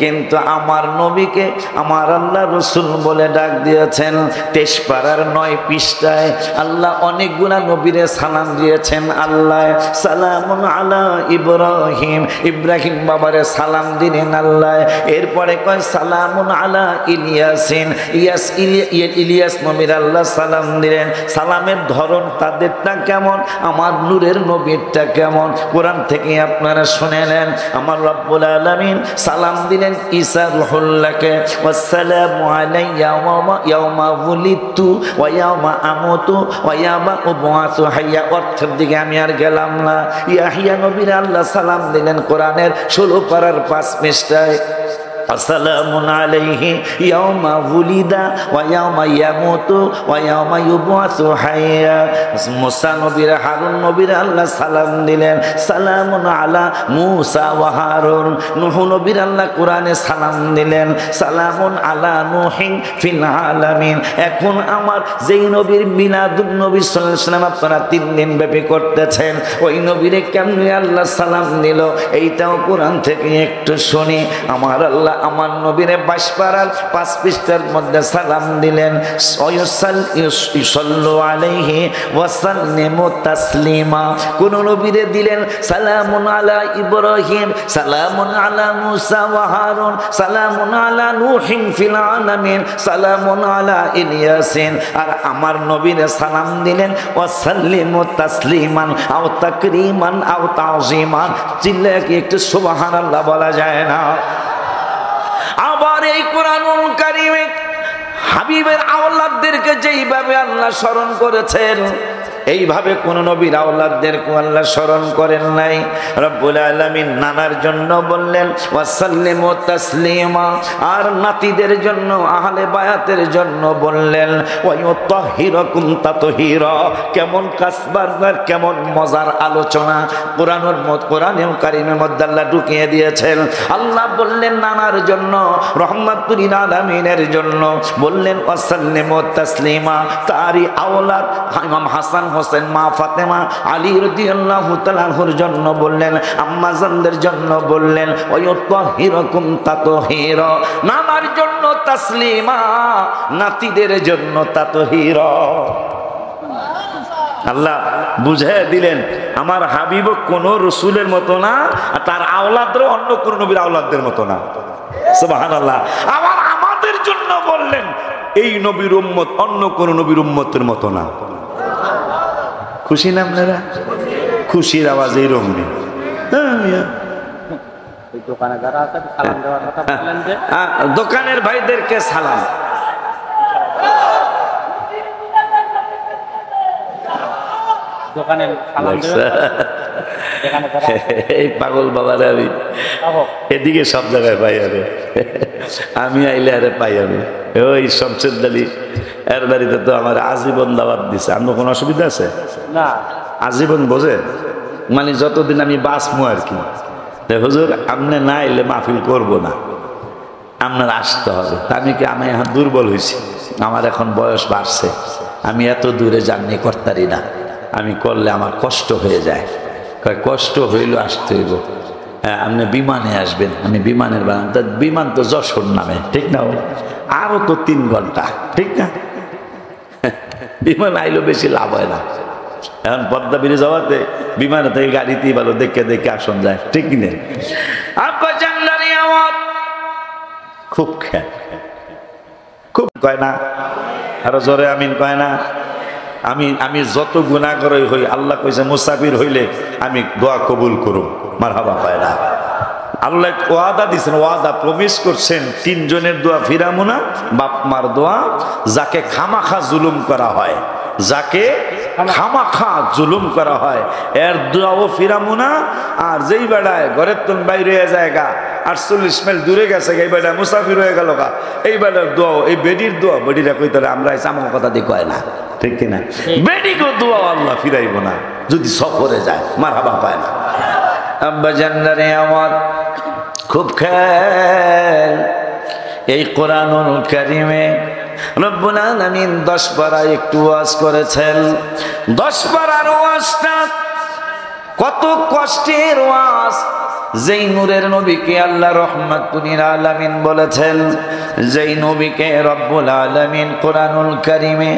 কিন্তু আমার নবীকে আমার আল্লাহ রসুল বলে ডাক দিয়েছেন। 23 পারার 9 পৃষ্ঠায় আল্লাহ অনেকগুলা নবীরে সালাম দিয়েছেন। আল্লাহ সালামুন আলা ইব্রাহিম, ইব্রাহিম বাবারে সালাম দিলেন আল্লাহ। এরপরে কয় সালামুন আলা ইলিয়াসিন, ইলিয়াস নবীর আল্লাহ সালাম দিলেন। সালামের ধরন তাদেরটা কেমন, আমার নূরের নবীরটা কেমন, কোরআন থেকে আপনারা শুনে নেন। আমার রব্বুল আলামিন সালাম দিলেন ঈসা রূহুল্লাহকে, ওয়াসসালামু আলাইয়া ইয়াওমা উলিদতু ওয়া ইয়াওমা আমুতু ওয়া ইয়াওমা উবআসু হাইয়া। অর্থের দিকে আমি আর গেলাম না। ইয়াহইয়া নবীর আল্লাহ সালাম দিলেন কোরআনের 16 পারার 5 পৃষ্ঠায়, আসসালামুন আলাইহি ইয়াওমা উলিদা ওয়া ইয়াওমা ইয়ামুতু ওয়া ইয়াওমা ইউবআসু হাইয়া। মুসা নবীর, হারুন নবীর আল্লাহ সালাম দিলেন, সালামুন আলা মুসা ওয়া হারুন। নূহ নবীর আল্লাহ কোরআনে সালাম দিলেন, সালামুন আলা নূহিন ফিল আলামিন। এখন আমার যেই নবীর মিলাদুন নবী সাল্লাল্লাহু আলাইহি ওয়াসাল্লাম আপনারা 3 দিন ব্যাপী করতেছেন, ওই নবীরে কেমনে আল্লাহ সালাম দিল এইটাও কোরআন থেকে একটু শুনি। আমার আল্লাহ আমার নবীরে 22 পারার 5 পৃষ্ঠার মধ্যে সালাম দিলেন, ইউসাল্লু আলাইহি ওয়া সাল্লিমু তাসলিমা। কোন নবীরে দিলেন সালামুন আলা ইব্রাহিম, সালামুন আলা মুসা ওয়া হারুন, সালামুন আলা নূহিন ফিল আলামিন, সালামুন আলা ইলিয়াসিন। আর আমার নবীরে সালাম দিলেন ওয়া সাল্লিমু তাসলিমান আও তাকরিমান আও তাযীমান। চিল্লায় কি একটু সুবহানাল্লাহ বলা যায় না? আবার এই কোরআনুল কারীমে হাবিবের আওলাদদেরকে যেইভাবে আল্লাহ স্মরণ করেছেন, এইভাবে কোন নবীর আওলাদদেরকে আল্লাহ স্মরণ করেন নাই। রব্বুল আলামিন নানার জন্য বললেন ওয়াসাল্লিমু তাসলিমা, আর নাতিদের জন্য আহলে বায়াতের জন্য বললেন ওয়ায়ুতাহহিরাকুম তাতহীরা। কেমন কাসবার, কেমন মজার আলোচনা কোরআনুল কারীমের মধ্যে আল্লাহ ঢুকিয়ে দিয়েছেন। আল্লাহ বললেন নানার জন্য, রহমাতুল লিল আলামিনের জন্য বললেন ওয়াসাল্লিমু তাসলিমা। তারই আওলাদ ইমাম হাসান হোসেন, মা ফাতেমা, আলী রাদিয়াল্লাহু তাআলা আনহুর জন্য বললেন, আম্মা জানদের জন্য বললেন ওয়ায়ুতাহহিরাকুম তাতহীরা। নানার জন্য তাসলিমা, নাতিদের জন্য তাতহীরা। আল্লাহ বুঝাইয়া দিলেন আমার হাবিব কোন রসুলের মতো না, আর তার আওলাদরা অন্য কোন নবীর আওলাদদের মতো না। সুবহানাল্লাহ। আবার আমাদের জন্য বললেন এই নবীর উম্মত অন্য কোন নবীর উম্মতের মতো না। খুশি না আপনারা? খুশির আওয়াজ এইরকম নেই। দোকানের ভাইদেরকে সালাম। এই পাগল বাবারে আমি এদিকে সব জায়গায় পাই, আরে আমি আইলে আরে পাই। আমি ওই শমশেদ আলী এর বাড়িতে তো আমার আজীবন দাওয়াত দিছে। আমার কোনো অসুবিধা আছে না? আজীবন বোঝে মানে যতদিন আমি বাঁচবো আর কি। হুজুর আপনি না এলে মাহফিল করব না, আপনার আসতে হবে। আমি এখন দুর্বল হয়েছি, আমার এখন বয়স বাড়ছে, আমি এত দূরে জার্নি করতারি না, আমি করলে আমার কষ্ট হয়ে যায়। কষ্ট হইল আসতে হইব, হ্যাঁ আপনি বিমানে আসবেন। আমি বিমানের বানান, বিমান তো যশোর নামে, ঠিক না? আরো তো 3 ঘন্টা, ঠিক না? বিমান আইলেও বেশি লাভ হয় না। এখন পদ্মা ব্রিজ হওয়াতে বিমানে থেকে গাড়িতেই ভালো দেখে দেখে আসন যায়, ঠিক কিনে? খুব খেয়াল, খুব কয় না, আরো জোরে আমিন কয় না? আমি যত গুনাহগার হই, আল্লাহ কইছে মুসাফির হইলে আমি দোয়া কবুল করুম, মারহাবা কয় না? আল্লাহ ওয়াদা দিচ্ছেন, ওয়াদা প্রমিস করছেন, 3 জনের দোয়া ফিরামু না, বাপ মার দোয়া, যাকে খামাখা জুলুম করা হয়, যাকে খামাখা জুলুম করা হয় এর দোয়াও ফিরামু না। আর যেই বেড়ায় ঘরের তুন বাইরে জায়গা 48 মাইল দূরে গেছে, এই বেড়া মুসাফির হয়ে গেল গা, এই বেড়ার দোয়া, এই বেডির দোয়া, বেডিরা কইতে আমরা আমার কথা দিয়ে কয় না, ঠিক কিনা? বেডিকে দোয়া আল্লাহ ফিরাইব না যদি সফরে যায়, মারহাবা পায় না। আব্বা জান্নারে আমার খুব খেয়াল, এই কোরআনুল কারীমে রব্বুল আলামিন 10 পারা একটু ওয়াজ করেছেন। 10 পারার ওয়াজটা কত কষ্টের ওয়াজ, যেই নূরের নবীকে আল্লাহ রাহমাতুল লিল আলামিন বলেছেন, যেই নবীকে রব্বুল আলামিন কোরআনুল কারীমে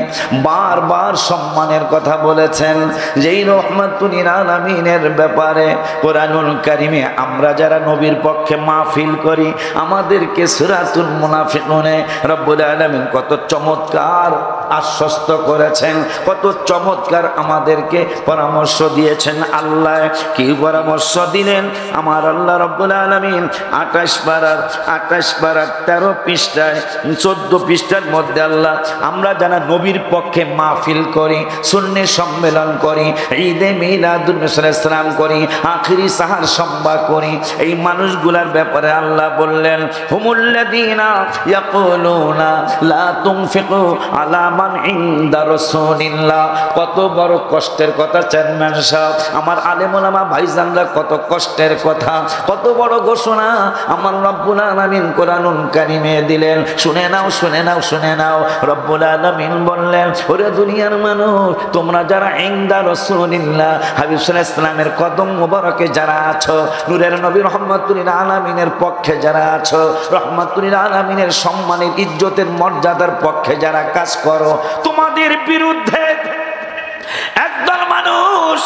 বারবার সম্মানের কথা বলেছেন, যেই রাহমাতুল লিল আলামিনের ব্যাপারে কোরআনুল কারীমে আমরা যারা নবীর পক্ষে মাহফিল করি, আমাদেরকে সূরাতুল মুনাফিকুনে রব্বুল আলামিন কত চমৎকার আশ্বস্ত করেছেন, কত চমৎকার আমাদেরকে পরামর্শ দিয়েছেন। আল্লাহ কি পরামর্শ দিলেন? আমার আল্লাহ রব্বুল আলামিন 28 পারার 13 পৃষ্ঠায় 14 পৃষ্ঠার মধ্যে আল্লাহ আমরা যারা নবীর পক্ষে মাহফিল করি, সুন্নি সম্মেলন করি, ঈদে মিলাদুন নবী সাল্লাল্লাহু আলাইহি ওয়াসাল্লাম করি, আখিরি সাহার সম্ভা করি, এই মানুষগুলার ব্যাপারে আল্লাহ বললেন, হুমুল্লাযীনা ইয়াকুলুনা লা তুনফিকু আলা মান ইনদা রাসূলিল্লাহ। কত বড় কষ্টের কথা চেয়ারম্যান সাহেব, আমার আলেম ওলামা ভাইজানরা, কত কষ্টের কথা, কত বড় ঘোষণা আমার রব্বুল আলামিন কোরআনুল কারীমে দিলেন। শুনে নাও, শুনে নাও, শুনে নাও। রব্বুল আলামিন বললেন, ওরে দুনিয়ার মানুষ, তোমরা যারা ইনদা রাসূলিল্লাহ হাবিব সাল্লাল্লাহু আলাইহি ওয়াসাল্লামের কদম মোবারকে যারা আছো, নূরের নবী রাহমাতুল লিল আলামিনের পক্ষে যারা আছো, রাহমাতুল লিল আলামিনের সম্মানের ইজ্জতের মর্যাদার পক্ষে যারা কাজ করো, তোমাদের বিরুদ্ধে একদল মানুষ,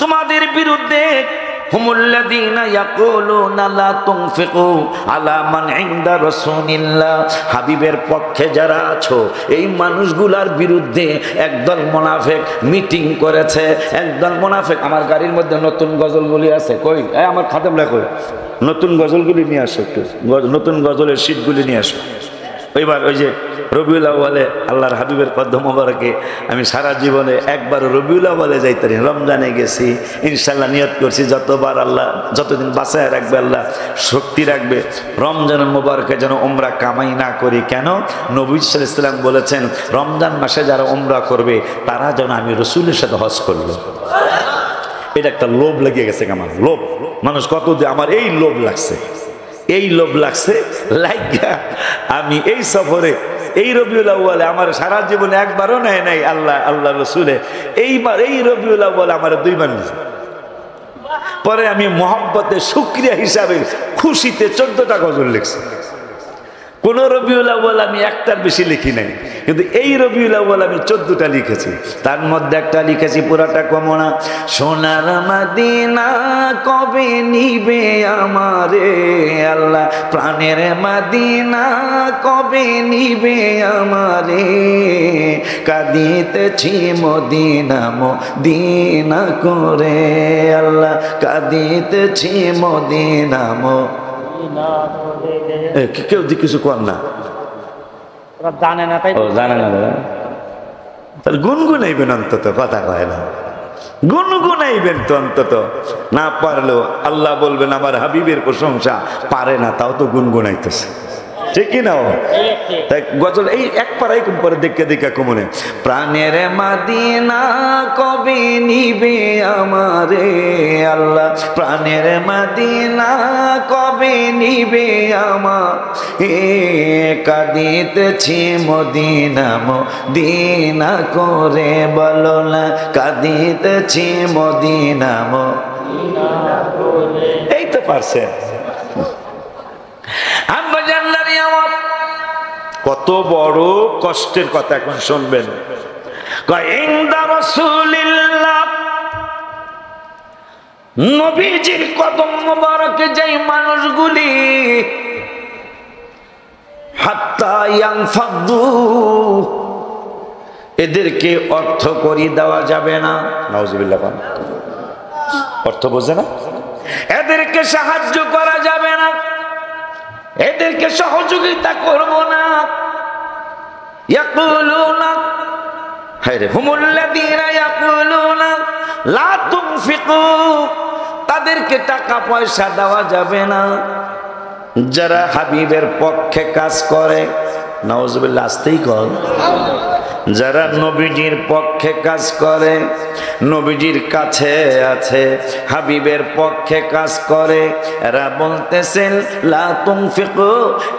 তোমাদের বিরুদ্ধে হুমুল্লাযীনা ইয়াকুলুনা লা তুনফিকু আলা মান ইনদা রাসূলিল্লাহ, হাবিবের পক্ষে যারা আছো, এই মানুষগুলার বিরুদ্ধে একদল মুনাফিক মিটিং করেছে। একদল মুনাফিক, আমার গাড়ির মধ্যে নতুন গজলগুলি আছে, কই আমার খাদেমরা কই, নতুন গজলগুলি নিয়ে আসো, একটু নতুন গজলের শীটগুলি নিয়ে আসো। এবার ওই যে রবিউল আউয়ালে আল্লাহর হাবিবের কদম মোবারকে আমি সারা জীবনে একবার রবিউল আউয়ালে যাইতারি, রমজানে গেছি, ইনশাল্লাহ নিয়ত করছি যতবার আল্লাহ যতদিন বাঁচায় রাখবে, আল্লাহ শক্তি রাখবে, রমজান মোবারকে যেন উমরা কামাই না করি। কেন? নবী সাল্লাল্লাহু আলাইহি ওয়াসাল্লাম বলেছেন, রমজান মাসে যারা উমরা করবে তারা যেন আমি রসুলের সাথে হজ করলো। এটা একটা লোভ লেগে গেছে আমার, লোভ। মানুষ কত দিয়ে আমার এই লোভ লাগছে, এই লোভ লাগছে লাইগা আমি এই সফরে, এই রবিউল আউয়ালে আমার সারা জীবনে একবারও নেয় নাই আল্লাহ রসুলে, এইবার এই রবিউল আউয়ালে আমার 2 বার নিয়েছে। পরে আমি মোহাম্মতে শুকরিয়া হিসাবে খুশিতে 14টা গজল লিখছি। কোন রবিউল আউয়াল আমি একটার বেশি লিখি নাই, কিন্তু এই রবিউল আউয়াল আমি 14টা লিখেছি। তার মধ্যে একটা লিখেছি পুরাটা কমনা, সোনার মদিনা কবে নিবে আমারে আল্লাহ, প্রাণের মদিনা কবে নিবে আমারে, কাঁদিতেছি মদিনা মদিনা করে আল্লাহ, কাঁদিতেছি মদিনা কেউ কিছু কর না, জানে না, তাই জানে না দাদা। তাহলে গুনগুনাইবেন অন্তত, কথা কয় না, গুনগুনাইবেন তো অন্তত। না পারলেও আল্লাহ বলবেন আমার হাবিবের প্রশংসা, পারে না তাও তো গুনগুনাইতেছে। ঠিক কি না? তাই গজল এই এক পারাই কোন পরে দেখে দেখে কমনে প্রাণের মাদিনা কবে নিবে আমারে আল্লাহ, প্রাণের মাদিনা কবে নিবে আমার কাঁদিতেছি মদিনা মদিনা করে বলো না, কাঁদিতেছি মদিনা মদিনা করে। এই তো পারছেন। কত বড় কষ্টের কথা এখন শুনবেন। নবীজির কদম মোবারকে যেই মানুষগুলি হাত্তা ইয়ানফাদু, এদেরকে অর্থ করি দেওয়া যাবে না। নাউজুবিল্লাহ, অর্থ বোঝে না, এদেরকে সাহায্য করা যাবে না, এদেরকে সহযোগিতা করব না। ইয়াকুলুনা হায়রে হুমুল্লাযীনা ইয়াকুলুনা লা তুনফিকু, তাদেরকে টাকা পয়সা দেওয়া যাবে না। যারা হাবিবের পক্ষে কাজ করে, নাউজুবিল্লাহ, আসতেই কর, যারা নবীজির পক্ষে কাজ করে, নবীজির কাছে আছে, হাবিবের পক্ষে কাজ করে, এরা বলতেছেন লা তুনফিকু,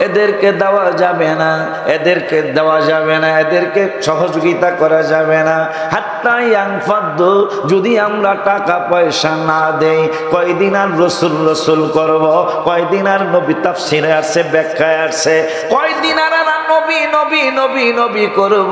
এদেরকে দেওয়া যাবে না, এদেরকে দেওয়া যাবে না, এদেরকে সহযোগিতা করা যাবে না। হাত্তা ইয়ানফাদু, যদি আমরা টাকা পয়সা না দেই, কয়দিন আর রসুল রসুল করব, কয়দিন আর নবী তাফসিরে আছে, ব্যাখ্যায় আছে, কয়দিন আর নবী নবী নবী নবী করব,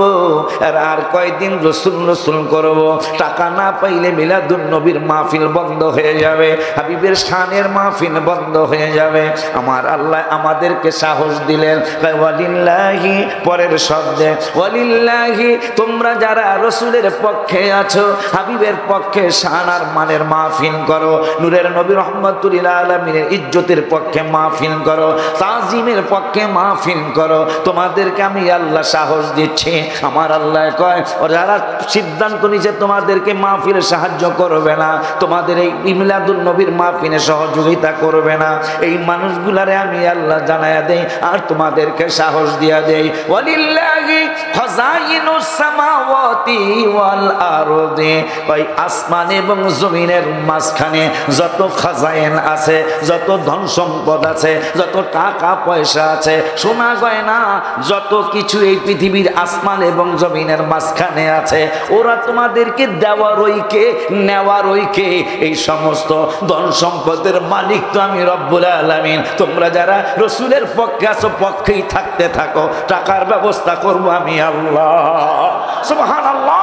আর কয়দিন রসুল রসুল করব। টাকা না পাইলে মিলাদুন নবীর মাহফিল বন্ধ হয়ে যাবে, হাবিবের শানের মাহফিল বন্ধ হয়ে যাবে। আমার আল্লাহ আমাদেরকে সাহস দিলেন, ওয়ালিল্লাহি, পরের শব্দে ওয়ালিল্লাহি, তোমরা যারা রসুলের পক্ষে আছো, হাবিবের পক্ষে শান আর মানের মাহফিল করো, নূরের নবী রহমাতুল আলামিনের ইজ্জতের পক্ষে মাহফিল করো, তাজিমের পক্ষে মাহফিল করো, তোমাদেরকে আমি আল্লাহ সাহস দিচ্ছি। আমার আল্লাহ কয়, যারা সিদ্ধান্ত নিচ্ছে তোমাদেরকে মাহফিলে সাহায্য করবে না, তোমাদের এই মিলাদুন নবীর মাহফিলে সহযোগিতা করবে না, এই মানুষগুলারে আমি আল্লাহ জানায়া দেই আর তোমাদেরকে সাহস দিয়া দেই। ওয়ালিল্লাহি খাযাইনুস সামাওয়াতি ওয়াল আরদি, ওই আসমান এবং জমিনের মাঝখানে যত খাজাইন আছে, যত ধন সম্পদ আছে, যত টাকা পয়সা আছে, সোনা গয়না, যত কিছু এই পৃথিবীর আসমান এবং জমিনের মাঝখানে আছে, ওরা তোমাদেরকে দেওয়ারই কে, নেওয়ারই কে? এই সমস্ত ধন সম্পদের মালিক তো আমি রব্বুল আলামিন। তোমরা যারা রসুলের পক্ষে আছো, পক্ষেই থাকতে থাকো, টাকার ব্যবস্থা করব আমি আল্লাহ। সুবহানাল্লাহ,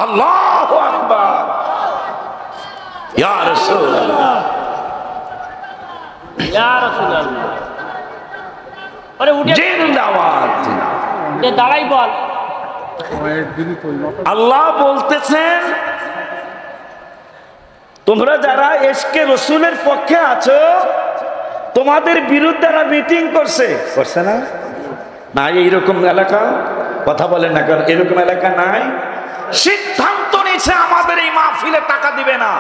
আল্লাহু আকবার, ইয়া রাসূলুল্লাহ, ইয়া রাসূলুল্লাহ। আরে উঠে জিন্দাবাদ, দাঁড়াই বল। আল্লাহ বলতেছেন, তোমরা যারা এসকে রসুলের পক্ষে আছো, তোমাদের বিরুদ্ধে মিটিং করছে, করছে না? নাই এইরকম এলাকা, কথা বলেন না, কারণ এরকম এলাকা নাই। সিদ্ধান্ত নিয়েছে আমাদের এই মাহফিলে টাকা দিবে না,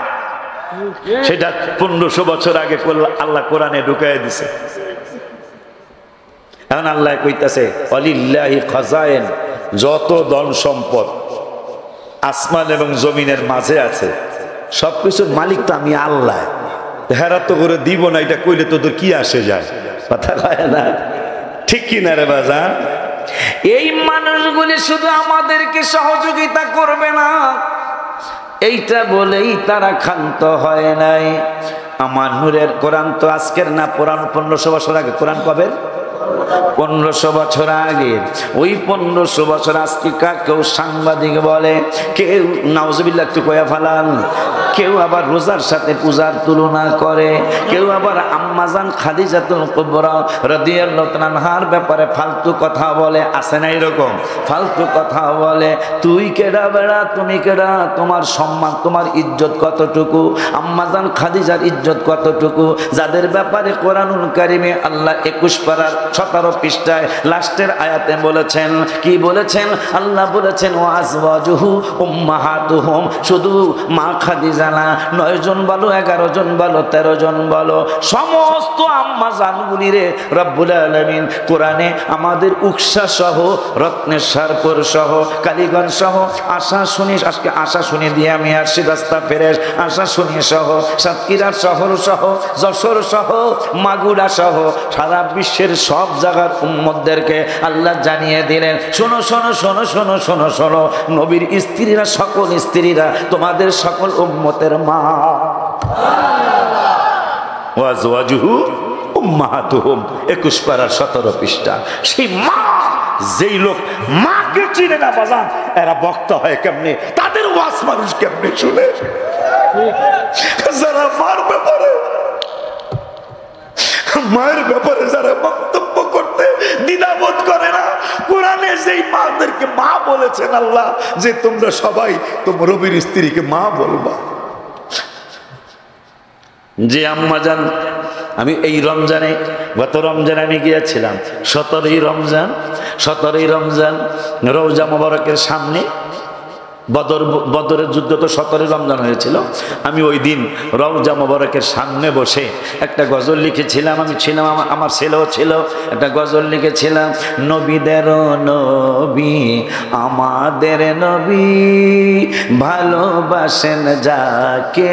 সেটা 1500 বছর আগে আল্লাহ কোরআনে ঢুকাই দিছে। এখন আল্লাহ কইতাছে, ওয়ালিল্লাহি খাযাইন, যত ধন সম্পদ আসমান এবং জমিনের মাঝে আছে, সবকিছুর মালিক তো আমি আল্লাহ। হেরাত করে দিব না, এটা কইলে তোদের কি আসে যায়? কথা কয় না, ঠিক কিনা রে বাজান? এই মানুষগুলি শুধু আমাদেরকে সহযোগিতা করবে না, এইটা বলেই তারা ক্ষান্ত হয় নাই। আমার নূরের কোরআন তো আজকের না, পুরাণ 1500 বছর আগে। কোরআন কবে? 1500 বছর আগে। ওই 1500 বছর আজকে কেউ সাংবাদিক বলে, কেউ নাউজুবিল্লাহ একটু কয়া ফালান, কেউ আবার রোজার সাথে পূজার তুলনা করে, কেউ আবার আম্মাজান খাদিজাতুল কুবরা রাদিয়াল্লাহু তাআলা আনহার ব্যাপারে ফালতু কথা বলে। আছে না এরকম? ফালতু কথা বলে, তুই কেডা বেড়া, তুমি কেডা, তোমার সম্মান, তোমার ইজ্জত কতটুকু, আম্মাজান খাদিজার ইজ্জত কতটুকু, যাদের ব্যাপারে কোরআনুল কারিমে আল্লাহ 21 পারার 17 পৃষ্ঠায় লাস্টের আয়াতে বলেছেন, কি বলেছেন? আল্লাহ বলেছেন, ওয়া আজওয়াজুহু উম্মাহাতুহুম, শুধু মা খাদিজা জানা, 9 জন বলো, 11 জন বলো, 13 জন বলো, সমস্ত আম্মা জানগুলিরে রব্বুল আলামিন কোরআনে আমাদের উকসা সহ, রত্নেশ্বরপুর সহ, কালীগঞ্জ সহ, আশা শুনি, আজকে আশা শুনি দিয়ে আমি আসছি রাস্তা ফেরেশ, আশা শুনি সহ, সাতক্ষীরা শহর সহ, যশোর সহ, মাগুরা সহ, সারা বিশ্বের সব জায়গার উম্মতদেরকে আল্লাহ জানিয়ে দিলেন, শোনো শোনো শোনো শোনো শোনো শোনো, নবীর স্ত্রীরা, সকল স্ত্রীরা তোমাদের সকল উম্মতের মা। ওয়াজওয়াজুহু উম্মাহাতুহুম, 21 পারার 17 পৃষ্ঠা। সেই মা, যেই লোক মাকে চিনে না বাজান, এরা বক্তা হয় কেমনে, তাদের ওয়াজ মানুষ কেমনে শুনে? যারা মায়ের ব্যাপারে যারা বক্তব্য করতে দ্বিধাবোধ করে না, কোরআনে যেই মাদেরকে মা বলেছেন আল্লাহ, যে তোমরা সবাই তোমার নবীর স্ত্রীকে মা বলবা। যে আম্মা জান, আমি এই রমজানে, গত রমজানে আমি গিয়েছিলাম, 17ই রমজান রওজা মোবারকের সামনে, বদরের যুদ্ধ তো 17 রমজান হয়েছিল। আমি ওই দিন রওজা মোবারকের সামনে বসে একটা গজল লিখেছিলাম। আমি ছিলাম, আমার ছেলেও ছিল, একটা গজল লিখেছিলাম, নবীদের নবী আমাদের নবী, ভালোবাসেন যাকে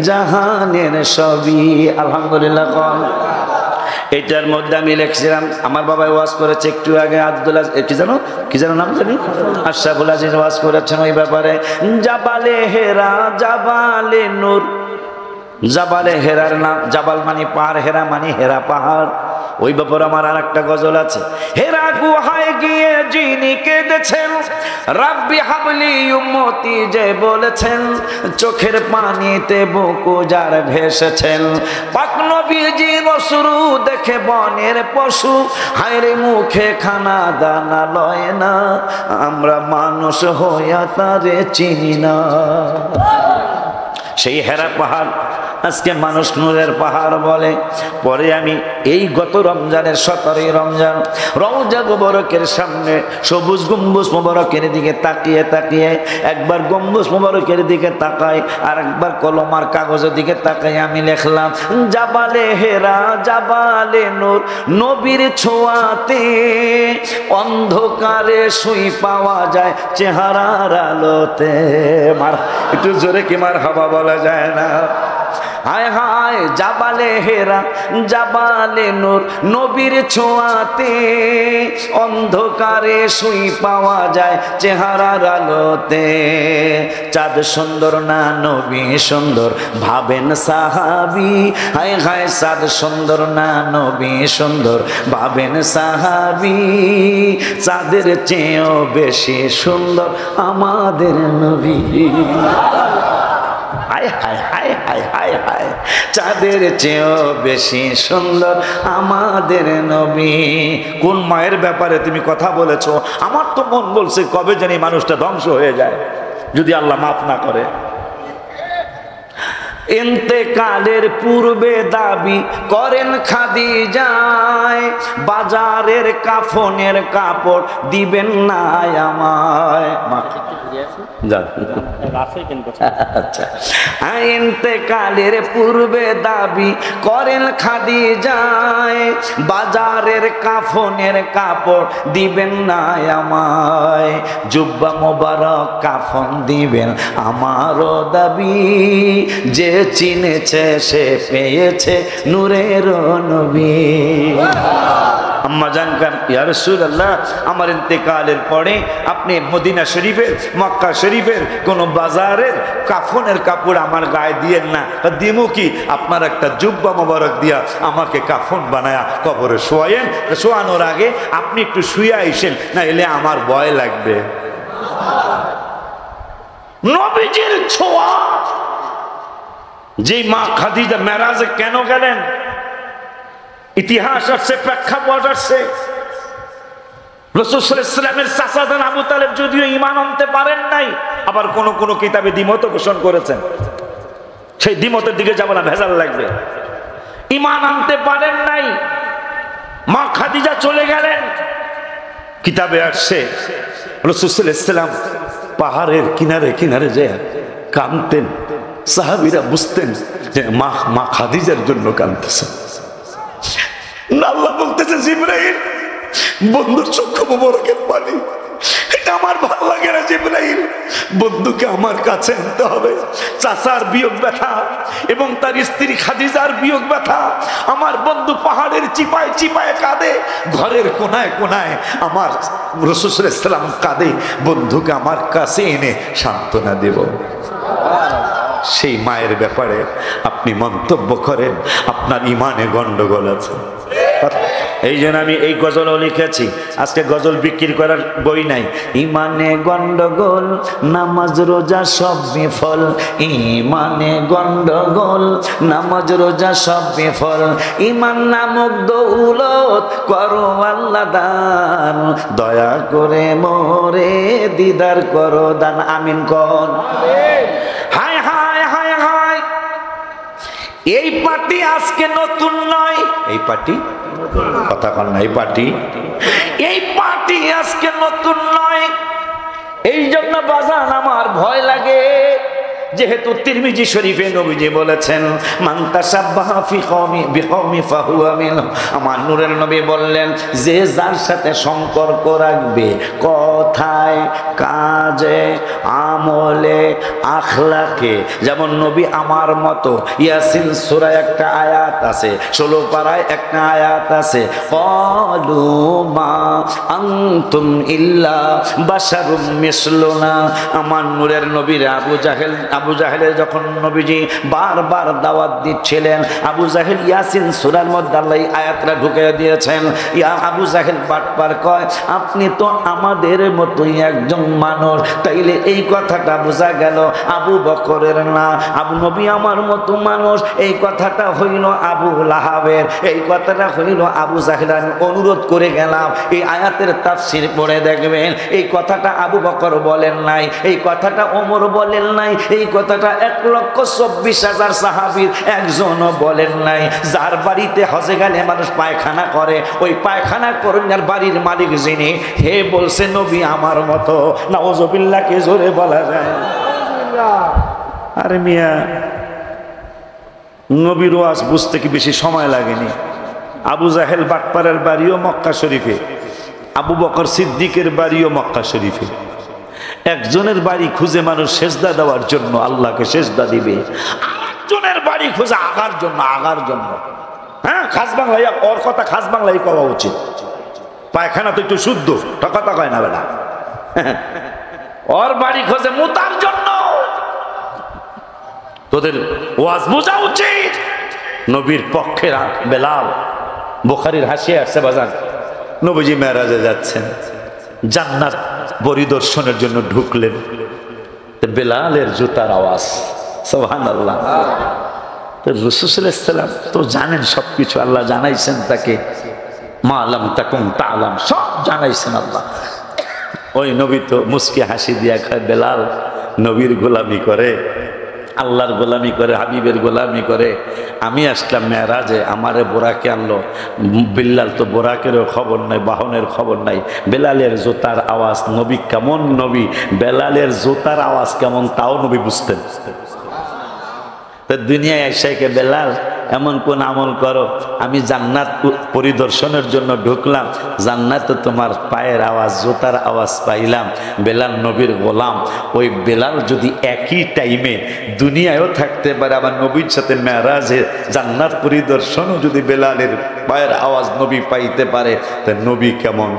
জাহানের সবই। আলহামদুলিল্লাহ। এটার মধ্যে আমি লিখছিলাম, আমার বাবা ওয়াজ করেছে একটু আগে, আব্দুল্লাহ কি জানো নাম জানি, আশরাফুল আজিজ ওয়াজ করেছেন ওই ব্যাপারে, জাবালে হেরা জাবালে নূর। জাবালে হেরার নাম, জাবাল মানে পাহাড়, হেরা মানে হেরা পাহাড়। ওই ব্যাপারে আমার আর একটা গজল আছে, হেরা গুহায় গিয়ে যিনি কেঁদেছেন, রাব্বি হাবলি উম্মতি যে বলেছেন, চোখের পানিতে বুকু যার ভেসেছেন, পাক নবীজির অশ্রু দেখে বনের পশু, হায়রে মুখে খানা দানা লয় না, আমরা মানুষ হইয়া তারে চিনি না। সেই হেরা পাহাড় আজকে মানুষ নূরের পাহাড় বলে। পরে আমি এই গত রমজানের 17ই রমজান রওজা মোবারকের সামনে সবুজ গম্বুজ মোবারকের দিকে তাকিয়ে তাকিয়ে, একবার গম্বুজ মোবারকের দিকে তাকাই, আর একবার কলমার কাগজের দিকে তাকাই, আমি লিখলাম, জাবালে হেরা জাবালে নূর, নবীর ছোঁয়াতে অন্ধকারে সুই পাওয়া যায় চেহারার আলোতে। মার একটু জোরে কি মার হাবা বলা যায় না? হায় হায় জাবালে হেরা জাবালে নূর, নবীর ছোঁয়াতে অন্ধকারে সুই পাওয়া যায় চেহারার আলোতে। চাঁদ সুন্দর না নবী সুন্দর ভাবেন সাহাবী, হায় হায় চাঁদ সুন্দর না নবী সুন্দর ভাবেন সাহাবী, চাঁদের চেয়েও বেশি সুন্দর আমাদের নবী। হায় হায় হায় হায় হায় হায়, চাঁদের চেয়েও বেশি সুন্দর আমাদের নবী। কোন মায়ের ব্যাপারে তুমি কথা বলেছো? আমার তো মন বলছে কবে জানি মানুষটা ধ্বংস হয়ে যায়, যদি আল্লাহ মাফ না করে। ইন্তেকালের পূর্বে দাবি করেন খাদিজায়, বাজারের কাফনের কাপড় দিবেন না আমায়। আচ্ছা, ইন্তেকালের পূর্বে দাবি করেন খাদিজায়, বাজারের কাফনের কাপড় দিবেন না আমায়, জুব্বা মোবারক কাফন দিবেন আমারও দাবি, যে চিনেছে সে পেয়েছে নূরের নবী। আম্মা জানকান ইয়া রাসূলুল্লাহ, আমার ইন্তেকালের পরে আপনি মদিনা শরীফের, মক্কা শরীফের কোন বাজারের কাফনের কাপড় আমার গায়ে দিয়েন না। দিমু কি? আপনার একটা জুব্বা মোবারক দিয়া আমাকে কাফন বানায়া কবরে শোয়ায়েন, শোয়ানোর আগে আপনি একটু শুয়ে আইসেন, না এলে আমার ভয় লাগবে। নবীজির ছোঁয়া। যে মা খাদিজা মেরাজে কেন গেলেন, ইতিহাস আসছে, প্রেক্ষাপট আসছে। রাসূল সাল্লাল্লাহু আলাইহি ওয়াসাল্লামের চাচা যান আবু তালেব যদিও ঈমান আনতে পারেন নাই, আবার কোন কোন কিতাবে দ্বিমত পোষণ করেছেন। সেই দ্বিমতের দিকে যাব না, ভেজাল লাগবে। ঈমান আনতে পারেন নাই, মা খাদিজা চলে গেলেন। কিতাবে আসছে রাসূল সাল্লাল্লাহু আলাইহি ওয়াসাল্লাম পাহাড়ের কিনারে কিনারে যে কাঁদতেন, সাহাবীরা বুঝতেন যে মা খাদিজার জন্য কাঁদতেছে। আল্লাহ বলতেছে জিবরাইল, বন্ধুর চক্ষু মোবারকের পানি, এটা আমার ভালো লাগে না জিবরাইল, বন্ধুকে আমার কাছে আনতে হবে। চাচার বিয়োগ ব্যথা এবং তার স্ত্রী খাদিজার বিয়োগ ব্যথা, আমার বন্ধু পাহাড়ের চিপায় চিপায় কাঁদে, ঘরের কোনায় কোনায় আমার রাসূল সাল্লাল্লাহু আলাইহি ওয়াসাল্লাম কাঁদে, বন্ধুকে আমার কাছে এনে সান্ত্বনা দেব। সেই মায়ের ব্যাপারে আপনি মন্তব্য করেন, আপনার ইমানে গন্ডগোল আছে। এই জন্য আমি এই গজলও লিখেছি। আজকে গজল বিক্রি করার বই নাই। ইমানে গন্ডগোল, নামাজ রোজা সব বিফল, ইমানে গন্ডগোল, নামাজ রোজা সব বিফল, ইমান নামক দৌলত করো আল্লাহ দান, দয়া করে মোরে দিদার করো দান। আমিন কোন? হায় হায় হায় হায়, এই পার্টি আজকে নতুন নয়। এই পার্টি কথা কন না, এই পার্টি আজকে নতুন নয়। এই জন্য বাজান আমার ভয় লাগে, যেহেতু তিরমিজি শরীফে নবীজি বলেছেন মান তাশাব্বাহা ফি কওমি বিকওমি ফাহুয়া মিনহুম। আমার নূরের নবী বললেন, যে যার সাথে সম্পর্ক রাখবে কথায়, কাজে, আমলে, আখলাকে, যেমন নবী আমার মতো। ইয়াসিন সূরা একটা আয়াত আছে, 16 পারায় একটা আয়াত আছে, ক্বালু মা আনতুম ইল্লা বাশারুম মিসলুনা। আমার নূরের নবীর আবু জাহেলের যখন নবীজি বারবার দাওয়াত দিচ্ছিলেন, আবু জাহেল ইয়াসিন সূরার মধ্যে আল্লাহ আয়াতটা ঢুকিয়ে দিয়েছেন। আবু জাহেল বাটপার কয়, আপনি তো আমাদের মতোই একজন মানুষ, তাইলে এই কথাটা বোঝা গেল আবু বকরের না। আবু নবী আমার মতো মানুষ, এই কথাটা হইল আবু লাহাবের, এই কথাটা হইল আবু জাহেল। আমি অনুরোধ করে গেলাম, এই আয়াতের তাফসীর পড়ে দেখবেন, এই কথাটা আবু বকর বলেন নাই, এই কথাটা ওমর বলেন নাই, এই কথাটা 1,24,000 সাহাবীর একজনও বলেন নাই। যার বাড়িতে হজে গেলে মানুষ পায়খানা করে, ওই পায়খানা করার বাড়ির মালিক যিনি, হে বলছে নবী আমার মতো। নাউজুবিল্লাহ কে জোরে বলা যায়? আরে মিয়া, নবীর ওয়াজ বুঝতে কি বেশি সময় লাগেনি? আবু জাহেল বাটপারের বাড়িও মক্কা শরীফে, আবু বকর সিদ্দিকের বাড়িও মক্কা শরীফে। একজনের বাড়ি খুঁজে মানুষ সেজদা দেওয়ার জন্য আল্লাহকে সেজদা দিবে, আরেকজনের বাড়ি খুঁজে আগার জন্য। হ্যাঁ, খাস বাংলায় ওর কথা খাস বাংলায় কওয়া উচিত। পায়খানা তো একটু শুদ্ধ, কথা কয় না বেটা। ওর বাড়ি খোঁজে মুতার জন্য। তোদের ওয়াজ বোঝা উচিত। নবীর পক্ষে বেলাল, বুখারীর হাসিয়ে আসছে বাজান, নবীজি মেরাজে যাচ্ছেন, জান্নাত পরিদর্শনের জন্য ঢুকলেন, বেলালের জুতার আওয়াজ, সুবহানাল্লাহ। তো রাসূল সাল্লাল্লাহু আলাইহি ওয়াসাল্লাম তো জানেন সবকিছু, আল্লাহ জানাইছেন তাকে, মা লাম তাকুন তা'লাম, সব জানাইছেন আল্লাহ। ওই নবী তো মুস্কি হাসি দিয়া খায়, বেলাল নবীর গোলামি করে, আল্লাহর গোলামি করে, হাবিবের গোলামি করে। আমি আসলাম মেরাজে, আমারে বোরাকে আনলো। বিল্লাল তো বোরাকেরও খবর নাই, বাহনের খবর নাই। বেলালের জুতার আওয়াজ, নবী কেমন নবী, বেলালের জুতার আওয়াজ কেমন তাও নবী বুঝতেন। তো দুনিয়ায় আইসাইকে বেলাল এমন কোন আমল করো, আমি জান্নাত পরিদর্শনের জন্য ঢুকলাম, জান্নাতে তোমার পায়ের আওয়াজ, জুতার আওয়াজ পাইলাম। বেলাল নবীর গোলাম। ওই বেলাল যদি একই টাইমে দুনিয়ায়ও থাকতে পারে, আবার নবীর সাথে মেরাজে জান্নাত পরিদর্শনও যদি বেলালের পায়ের আওয়াজ নবী পাইতে পারে, তা নবী কেমন?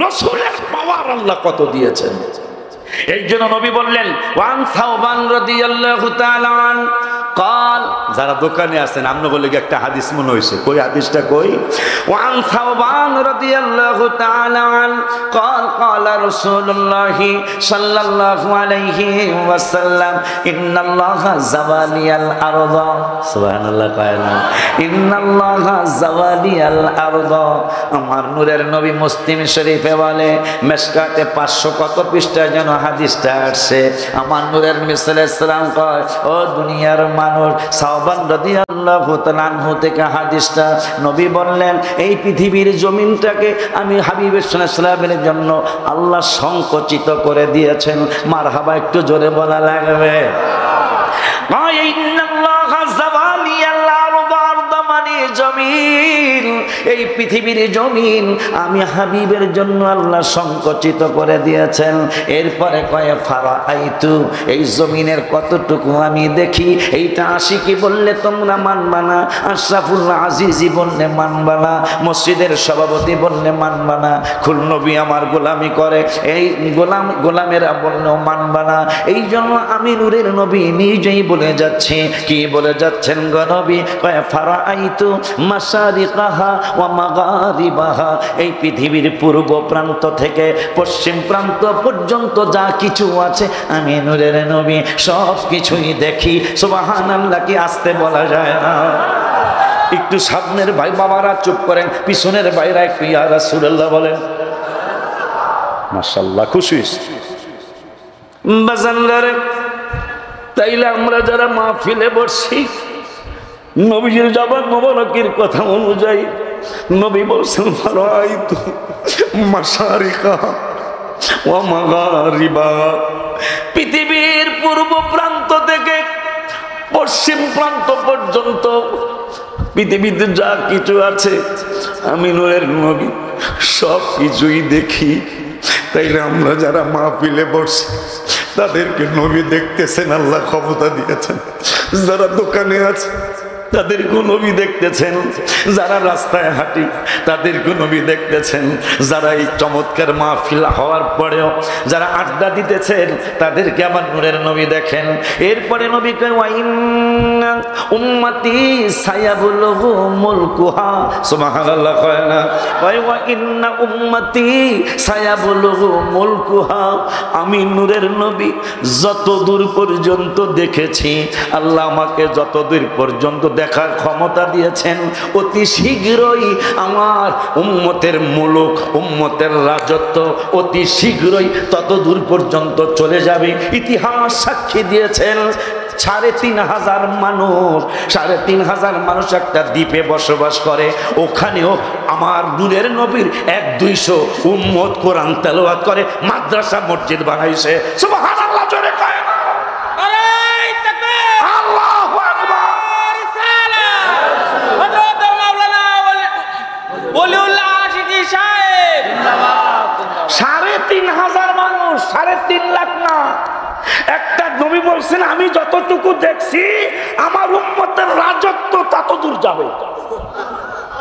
রাসূলের পাওয়ার আল্লাহ কত দিয়েছেন। এই জন্য নবী বললেন, ওয়ান সাওবান রাদিয়াল্লাহু তাআলা আন قال, যারা দোকানে আছেন আমরা বলে একটা হাদিস মনে হয়েছে, কই হাদিসটা কই? ওয়ান সাওবান রাদিয়াল্লাহু তাআলা আন قال قال رسول الله صلى الله عليه وسلم ان الله زوالي الارض, সুবহানাল্লাহ কায়না, ان الله زوالي الارض। আমার নূরের নবী মুসলিম শরীফে বলে, মিশকাতে 500 কত পৃষ্ঠা যেন হাদিসটা আসছে। আমার নূরের নবী সাল্লাল্লাহু আলাইহি ওয়াসাল্লাম কয়, ও দুনিয়ার মানুষ। সাওবান রাদিয়াল্লাহু তাআলা আনহু থেকে হাদিসটা, নবী বললেন এই পৃথিবীর জমিনটাকে আমি হাবিবের সাল্লাল্লাহু আলাইহি ওয়াসাল্লামের জন্য আল্লাহ সংকুচিত করে দিয়েছেন। মারহাবা একটু জোরে বলা লাগবে। জমিন, এই পৃথিবীর জমিন আমি হাবিবের জন্য আল্লাহ সংকুচিত করে দিয়েছেন। এরপরে কয়ে ফারাআইতু, এই জমিনের কতটুকু আমি দেখি। এইটা আশিকি বললে তোমরা মানবা না, আশরাফুল আজিজি বললে মানবা না, মসজিদের সভাপতি বললে মানবা না, খুল নবী আমার গোলামি করে এই গোলামেরা বললেও মানবা না। এই জন্য আমি নূরের নবী নিজেই বলে যাচ্ছি। কি বলে যাচ্ছেন গো নবী? কয়ে ফারাআইতু মাশারিকাহা ওয়া মাগারিবাহা, এই পৃথিবীর পূর্ব প্রান্ত থেকে পশ্চিম প্রান্ত পর্যন্ত যা কিছু আছে আমি নূরের নবী সব কিছুই দেখি। সুবহানাল্লাহ কি আস্তে বলা যায় না? একটু সামনের ভাই বাবারা চুপ করেন, পিছনের ভাইরা একটু ইয়া রাসূলুল্লাহ বলেন। মাশাআল্লাহ, খুশি বাজানদারে। তাইলে আমরা যারা মাহফিলে বসছি, নবীজির জবান মোবারকের কথা অনুযায়ী নবী বলছেন ফারাআইতু মাশারিকাহা ওয়া মাগারিবাহা, পৃথিবীর পূর্ব প্রান্ত থেকে পশ্চিম প্রান্ত পর্যন্ত পৃথিবীতে যা কিছু আছে আমি নূরের নবী সব কিছুই দেখি। তাইলে আমরা যারা মাহফিলে বসছি তাদেরকে নবী দেখতেছেন, আল্লাহ ক্ষমতা দিয়েছেন। যারা দোকানে আছে তাদেরকে নবী দেখতেছেন, যারা রাস্তায় হাঁটি তাদেরকে নবী দেখতেছেন, যারা এই চমৎকার মাহফিল হওয়ার পরেও যারা আড্ডা দিতেছেন তাদেরকে আমার নূরের নবী দেখেন। এরপরে নবী কয় ওয়াইন্না উম্মতি সায়াবুলুগু মুলকুহা, সুবহানাল্লাহ কয় না? কয় ওয়াইন্না উম্মতি সায়াবুলুগু মুলকুহা, আমি নূরের নবী যতদূর পর্যন্ত দেখেছি, আল্লাহ আমাকে যতদূর পর্যন্ত দেখার ক্ষমতা দিয়েছেন, অতি শীঘ্রই আমার উম্মতের মুলুক, উম্মতের রাজত্ব অতি শীঘ্রই ততদূর পর্যন্ত চলে যাবে। ইতিহাস সাক্ষী দিয়েছেন ৩,৫০০ মানুষ, ৩,৫০০ মানুষ একটা দ্বীপে বসবাস করে। ওখানেও আমার নূরের নবীর ১-২০০ উম্মত কোরআন তেলাওয়াত করে, মাদ্রাসা মসজিদ বানাইছে। সুবহানাল্লাহ জোরে কয় না? আল্লাহু আকবার। ৩,৫০০ মানুষ, ৩.৫ লাখ না। একটা নবী বলছেন আমি যতটুকু দেখছি আমার উম্মতের রাজত্ব ততদূর যাবে।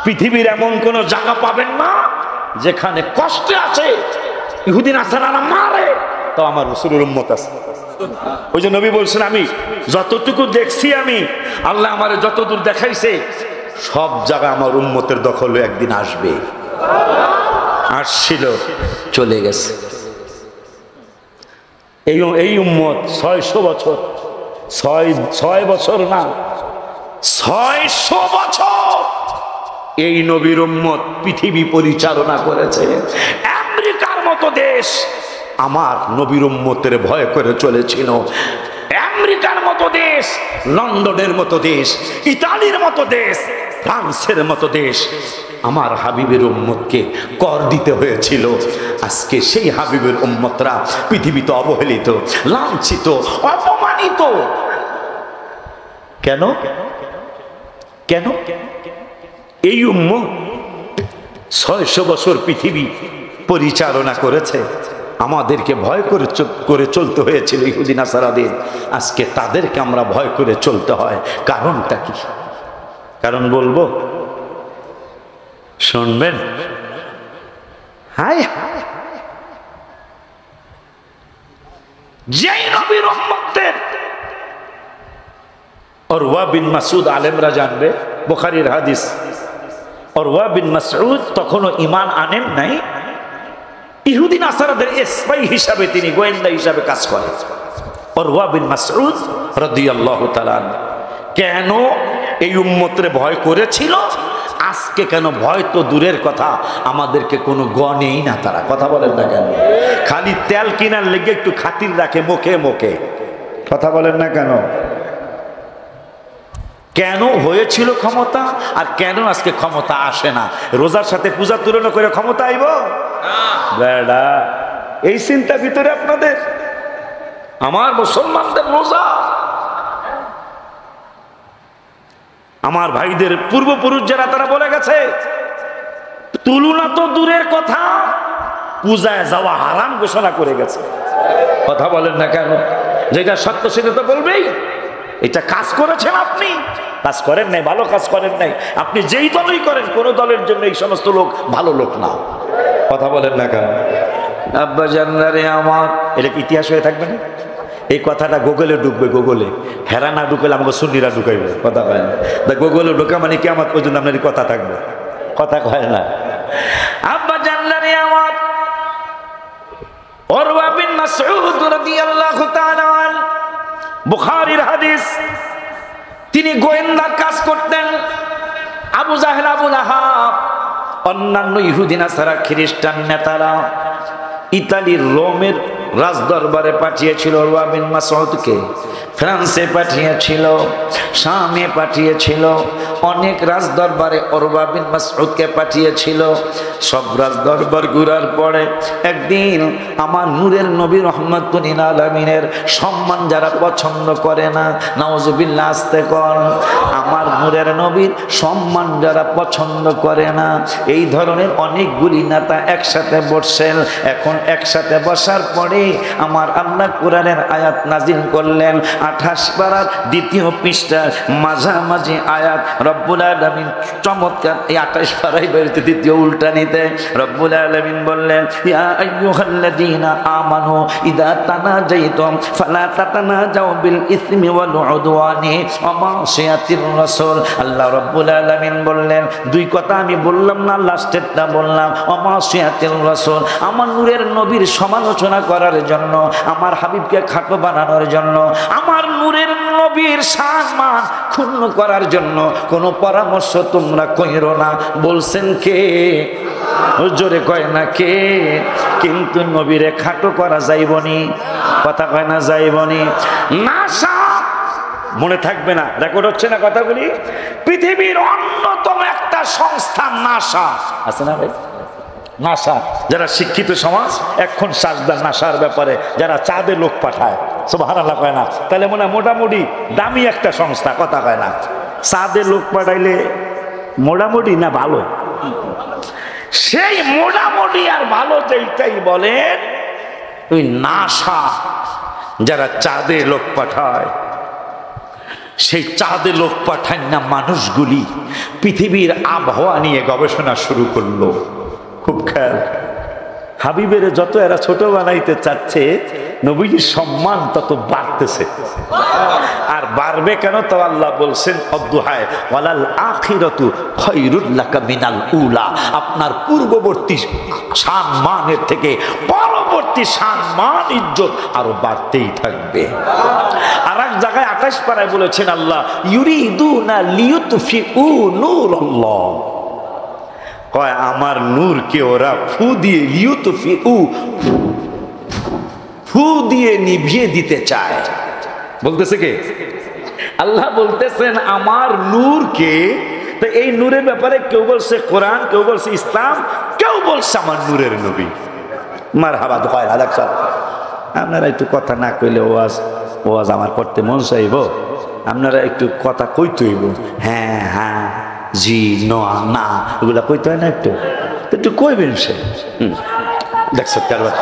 পৃথিবীর এমন কোন জায়গা পাবেন না যেখানে কষ্টে আছে ইহুদি নাসারারা মারে তো আমার রাসূলের উম্মত আছে। ওই যে নবী বলছেন আমি যতটুকু দেখছি, আমি আল্লাহ আমারে যতদূর দেখাইছে সব জায়গা আমার উম্মতের দখলে একদিন আসবে। আসছিল, চলে গেছে। এই উম্মত ৬০০ বছর, ৬ বছর না ৬০০ বছর এই নবীর উম্মত পৃথিবী পরিচালনা করেছে। আমেরিকার মতো দেশ আমার নবীর উম্মতের ভয় করে চলেছিল। আমেরিকার মতো দেশ, লন্ডনের মতো দেশ, ইতালির মতো দেশ, ফ্রান্সের মতো দেশ আমার হাবিবের উম্মতকে কর দিতে হয়েছিল। আজকে সেই হাবিবের উম্মতরা পৃথিবীতে অবহেলিত, লাঞ্ছিত, অপমানিত। কেন? কেন? এই উম্মত ৬০০ বছর পৃথিবী পরিচালনা করেছে, আমাদেরকে ভয় করে চলতে হয়েছিল ইহুদি নাসারাদের। আজকে তাদেরকে আমরা ভয় করে চলতে হয়। কারণটা কি? কারণ বলবো, শুনবেন? হায় যেই নবীর উম্মতের উরওয়া বিন মাসউদ, আলেমরা জানবে, বুখারীর হাদিস। উরওয়া বিন মাসউদ তখনও ঈমান আনেন নাই, ইহুদি নাসারাদের স্পাই হিসাবে তিনি গোয়েন্দা হিসাবে কাজ করেন। উরওয়া বিন মাসউদ রাদিয়াল্লাহু তাআলা কেন এই উম্মতের ভয় করেছিল? আজকে কেন ভয় তো দূরের কথা, আমাদেরকে কোনো গণেই না তারা। কথা বলেন না কেন? খালি তেল কিনার লেগে একটু খাতির রাখে মুখে মুখে। কথা বলেন না কেন? কেন হয়েছিল ক্ষমতা আর কেন আজকে ক্ষমতা আসে না? রোজার সাথে পূজার তুলনা করে ক্ষমতা আইব বেড়া? এই চিন্তা ভিতরে আপনাদের? আমার মুসলমানদের রোজা, আমার ভাইদের পূর্বপুরুষ যারা তারা বলে গেছে, তুলনা তো দূরের কথা, পূজায় যাওয়া হারাম ঘোষণা করে গেছে। কথা বলেন না কেন? যেটা সত্য সেটা তো বলবেই। এটা কাজ করেছেন আপনি, কাজ করেন নাই, ভালো কাজ করেন নাই। আপনি যেই দলই করেন, কোন দলের জন্য এই সমস্ত লোক ভালো লোক না। কথা বলেন না কেন? আব্বা জানলারে আমার, এটা কি ইতিহাস হয়ে থাকবে না? এই কথাটা গুগলে ঢুকবে, গুগলে। হেরা না ঢুকলে আমাকে সুন্নিরা ঢুকাইবে। কথা কয় না, গুগলে ঢুকা মানে কি আমার পর্যন্ত আপনার কথা থাকবে। কথা কয় না। আব্বা জানলারে আমার, উরওয়া বিন মাসউদ রাদিয়াল্লাহু তাআলা আন, বুখারীর হাদিস। তিনি গোয়েন্দা কাজ করতেন। আবু জাহেল, আবু লাহাব, অন্যান্য ইহুদি নাসারা খ্রিস্টান নেতারা ইতালির রোমের রাজদরবারে পাঠিয়েছিল উরওয়া বিন মাসউদকে। ফ্রান্সে পাঠিয়েছিল, শামে পাঠিয়েছিল, অনেক রাজদরবারে উরওয়া বিন মাসউদকে পাঠিয়েছিল। সব রাজদরবার ঘুরার পরে একদিন আমার নূরের নবী রহমাতুল লিল আলামিনের সম্মান যারা পছন্দ করে না, নাউজুবিল্লাহ, আস্তে কর, আমার নূরের নবীর সম্মান যারা পছন্দ করে না, এই ধরনের অনেকগুলি নেতা একসাথে বসছেন। এখন একসাথে বসার পরে আমার আল্লাহ কোরআনের আয়াত নাজিল করলেন। 28 পারার 2য় পৃষ্ঠার মাঝামাঝি আয়াত। রব্বুল আলামিন চমৎকার এই 28 পারায় বেরোতে 2য় উল্টানিতে রব্বুল আলামিন বললেন, ইয়া আইয়ুহাল্লাযীনা আমানু ইযা তানাজাইতুম ফালা তাতানাজাউ বিল ইসমি ওয়াল উদওয়ানি ওয়া মাসিয়াতির রাসূল। আল্লাহ রব্বুল আলামিন বললেন, দুই কথা আমি বললাম না, লাস্টেরটা বললাম, ওয়া মাসিয়াতির রাসূল। আমার নূরের নবীর সমালোচনা করার জন্য, আমার হাবিবকে খাটো বানানোর জন্য, আমার নূরের নবীর সম্মান ক্ষুণ্ণ করার জন্য কোনো পরামর্শ তোমরা কইরো না। বলছেন কে? জোরে কয় না কে? কিন্তু নবীরে খাটো করা যাইবনি। কথা কয় না যাইবনি? নাসা, মনে থাকবে না, রেকর্ড হচ্ছে না কথাগুলি? পৃথিবীর অন্যতম একটা সংস্থা নাসা আছে না ভাই? নাসা, যারা শিক্ষিত সমাজ এখন সাজদা নাসার ব্যাপারে যারা চাঁদে লোক পাঠায়, সুবহানাল্লাহ কয় না? তাহলে মনে হয় মোটামুটি দামি একটা সংস্থা। কথা কয় না? চাঁদে লোক পাঠাইলে মোটামুটি না ভালো? সেই মোটামুটি আর ভালো যেটাই বলেন, ওই নাসা যারা চাঁদে লোক পাঠায়, সেই চাঁদে লোক পাঠায় না মানুষগুলি পৃথিবীর আবহাওয়া নিয়ে গবেষণা শুরু করলো। খুব খেয়াল, হাবিবের যত এরা ছোট বানাইতে চাচ্ছে, নবীজির সম্মান তত বাড়তেছে। আর বাড়বে কেন? তো আল্লাহ বলছেন অদ্দুহায়, ওয়ালাল আখিরাতু খায়রুল লাকা মিনাল উলা। আপনার পূর্ববর্তী সম্মানের থেকে পরবর্তী সম্মান ইজ্জত আরো বাড়তেই থাকবে। আর এক জায়গায় 28 পারায় বলেছেন আল্লাহ, ইউরিদুনা লিয়ুতফিউ নূরাল্লাহ, কয় আমার নূরকে ওরা ফু দিয়ে, লিয়ুতফিউ, ফু দিয়ে নিভিয়ে দিতে চায়। বলতেছে কে? আল্লাহ বলতেছেন আমার নূরকে। তো এই নূরের ব্যাপারে কেউ বলছে কোরআন, কেউ বলছে ইসলাম, কেউ বলছে আমার নূরের নবী। মারহাবা, হয় আলাদা। আপনারা একটু কথা না কইলে ওয়াজ ওয়াজ আমার করতে মন চাইব। আপনারা একটু কথা কইতে হইব, হ্যাঁ হ্যাঁ, জি, না, এগুলা কইতে হয় না? একটু একটু কইবেন। সে দেখছ কারবার,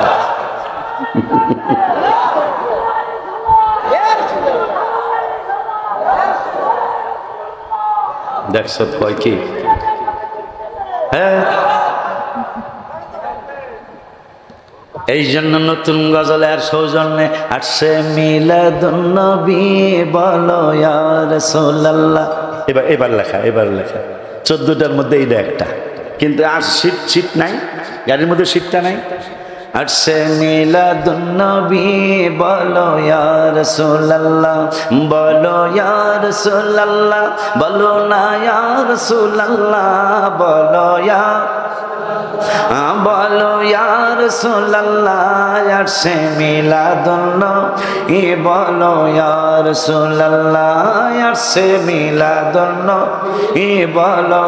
দেখছ কয় কি? হ্যাঁ, এই জন্য নতুন গজলের সৌজন্যে আসছে মিলাদুন নবী, বলো ইয়া রাসূলুল্লাহ। এবার লেখা 14টার মধ্যে এইটা একটা, কিন্তু আর সিট নাই, গাড়ির মধ্যে সিটটা নাই। আসছে মিলাদুন নবী, বলো ইয়া রাসূলুল্লাহ, বলো ইয়া রাসূলুল্লাহ, বলো না ইয়া রাসূলুল্লাহ, বলো ইয়া বলো ইয়া রাসূলুল্লাহ আরশে মিলাদুন্নবী বলো ইয়া রাসূলুল্লাহ আরশে মিলাদুন্নবী বলো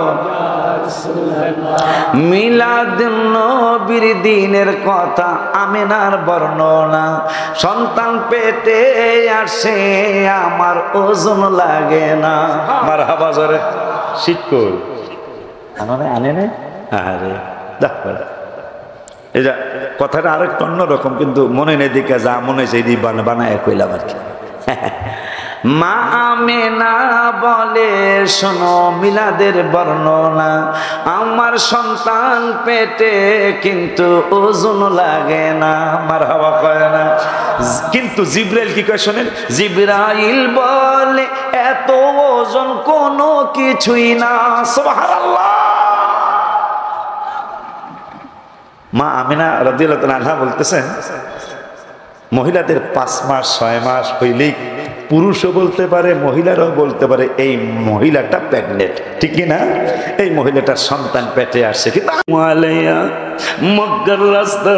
মিলাদুন্নবীর দিনের কথা আমিনার বর্ণনা সন্তান পেটে আসে আমার ওজন লাগে না মারহাবা জোরে শিক্ষক আনে না আরে এটা কথাটা আরেকটু অন্যরকম কিন্তু মনে নেই দিকে যা মনে হয়েছে এই বানায় কইলাম আর কি মা আমেনা বলে শোনো মিলাদের বর্ণনা আমার সন্তান পেটে কিন্তু ওজন লাগে না মারহাবা কয় না কিন্তু জিবরাইল কি কয় শোনেন জিবরাইল বলে এত ওজন কোনো কিছুই না সুবহানাল্লাহ মা আমিনা রাদিয়াল্লাহু তাআলা আনহা বলতেছেন মহিলাদের 5 মাস 6 মাস হইলেই পুরুষও বলতে পারে মহিলারাও বলতে পারে এই মহিলাটা প্রেগনেন্ট ঠিক কি না এই মহিলাটার সন্তান পেটে আসছে কিন্তু মালায়া মক্কার রাস্তা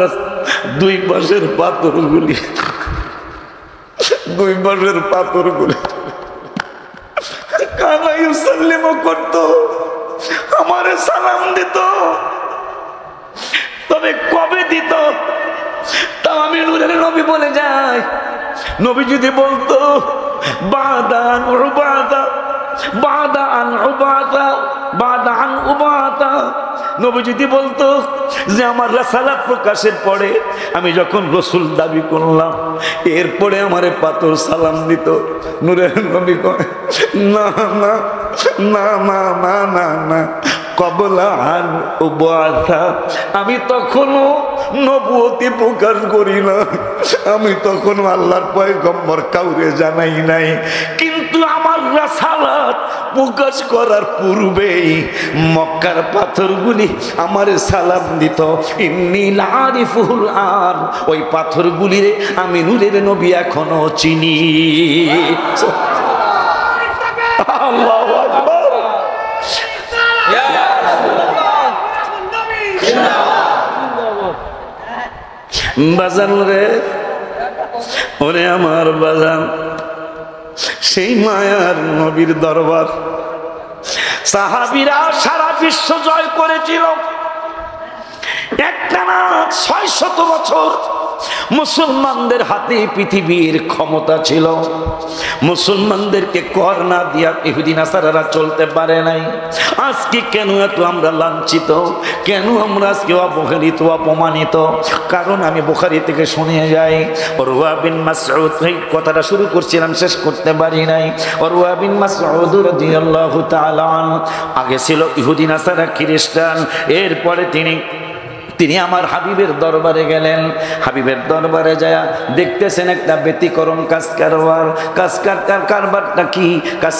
2 পাশের পাথরগুলি কানা ইউসাল্লিমও করতো আমারে সালাম দিত তবে কবে দিত তাও আমি নূরের নবী বলে যাই নবী যদি বলতো বাদান উবাদা বাদান উবাদা বাদান উবাদা নবী যদি বলতো যে আমার রাসালাত প্রকাশের পরে আমি যখন রসুল দাবি করলাম এরপরে আমারে পাথর সালাম দিত নূরের নবী কয় না না না না না না না কবলা আন উবাদা আমি তখনও নবুয়তি প্রকাশ করি না আমি তখন আল্লাহর পয়গম্বর কাউরে জানাই নাই কিন্তু আমার রাসালাত প্রকাশ করার পূর্বেই মক্কার পাথরগুলি আমার সালাম দিত ইন্নী লারিফুল আন ওই পাথরগুলিরে আমি নূরের নবী এখনো চিনি আল্লাহু আকবার বাজান রে ওরে আমার বাজান সেই মায়ার নবীর দরবার সাহাবীরা সারা বিশ্ব জয় করেছিল একটানা 600 বছর মুসলমানদের হাতে পৃথিবীর ক্ষমতা ছিল মুসলমানদেরকে কর না দিয়া ইহুদি নাসারারা চলতে পারে নাই আজকে কেন এত আমরা লাঞ্ছিত কেন আমরা আজকে অবহেলিত অপমানিত কারণ আমি বুখারী থেকে শুনে যাই উরওয়া বিন মাসউদ এই কথাটা শুরু করছিলাম শেষ করতে পারি নাই উরওয়া বিন মাসউদ রাদিয়াল্লাহু তাআলা আগে ছিল ইহুদি নাসারা খ্রিস্টান এরপরে তিনি আমার হাবিবের দরবারে গেলেন হাবিবের দরবারে যায় দেখতেছেন একটা ব্যতিক্রম কারবারটা কি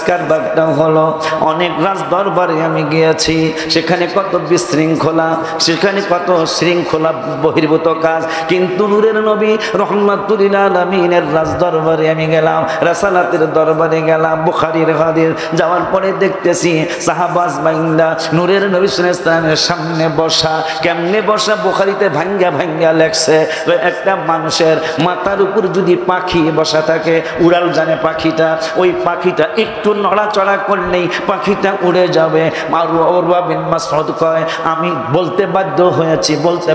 কারবারটা হলো অনেক রাজ দরবারে আমি গিয়েছি সেখানে কত বিশৃঙ্খলা সেখানে কত শৃঙ্খলা বহির্ভূত কাজ কিন্তু নূরের নবী রাহমাতুল লিল আলামিনের রাজ দরবারে আমি গেলাম রাসালাতের দরবারে গেলাম বুখারীর হাদিস যাওয়ার পরে দেখতেছি সাহাবাজ বাইন্দা নূরের নবী সাল্লাল্লাহু আলাইহি ওয়াসাল্লামের সামনে বসা কেমনে বসা বুখারীতে ভাঙ্গা লেখছে একটা মানুষের মাথার উপর যদি পাখি বসা থাকে উড়াল জানে পাখিটা ওই পাখিটা একটু নড়াচড়া করলেই পাখিটা উড়ে যাবে আর উরওয়া বিন মাসউদ কয় আমি বলতে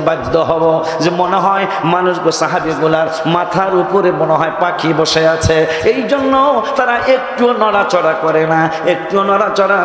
বাধ্য হব যে মনে হয় মানুষগুলো সাহাবীগুলার মাথার উপরে মনে হয় পাখি বসে আছে এই জন্য তারা একটু নড়াচড়া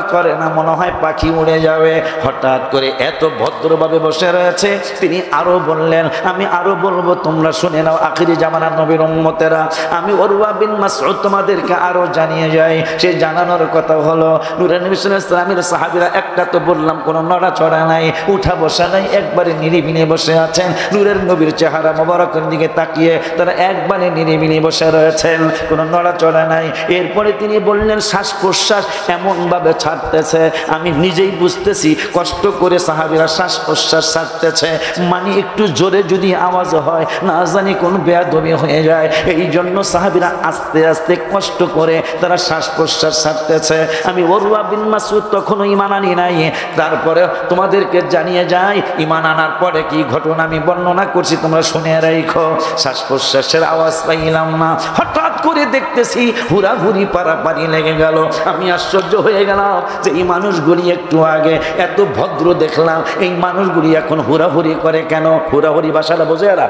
করে না মনে হয় পাখি উড়ে যাবে হঠাৎ করে এত ভদ্রভাবে বসে রয়েছে তিনি আরো বললেন আমি আরো বলবো তোমরা শুনে নাও আখিরি জামানার নবীর উম্মতেরা আমি উরওয়া বিন মাসউদ তোমাদেরকে আরো জানিয়ে যাই সেই জানানোর কথা হলো নূরের নবী সাল্লাল্লাহু আলাইহি ওয়াসাল্লামের সাহাবীরা একটা তো বললাম কোনো নড়াচড়া নাই উঠা বসা নাই একবারে নিরিবিলি বসে আছেন নূরের নবীর চেহারা মোবারকের দিকে তাকিয়ে তারা একবারে নিরিবিলি বসে রয়েছেন কোনো নড়াচড়া নাই এরপরে তিনি বললেন শ্বাস প্রশ্বাস এমন ভাবে ছাড়তেছে আমি নিজেই বুঝতেছি কষ্ট করে সাহাবীরা শ্বাস প্রশ্বাস ছাড়তেছে আসতেছে, মানে একটু জোরে যদি আওয়াজ হয় না জানি কোন বেয়াদবি হয়ে যায়। এই জন্য সাহাবীরা আস্তে আস্তে কষ্ট করে তারা শ্বাস প্রশ্বাস ছাড়তেছে। আমি উরওয়া বিন মাসউদ তখনও ঈমান আনি নাই, তারপরে তোমাদেরকে জানিয়ে যাই ঈমান আনার পরে কি ঘটনা আমি বর্ণনা করছি, তোমরা শুনে রাখো। শ্বাস প্রশ্বাসের আওয়াজ পাইলাম না, হঠাৎ করে দেখতেছি হুড়াহুড়ি পারাপারি লেগে গেল। আমি আশ্চর্য হয়ে গেলাম যে এই মানুষগুলি একটু আগে এত ভদ্র দেখলাম, এই মানুষগুলি এখন হুড়াহুড়ি করে কেন? হুড়াহুড়ি ভাষাটা বোঝে এরা?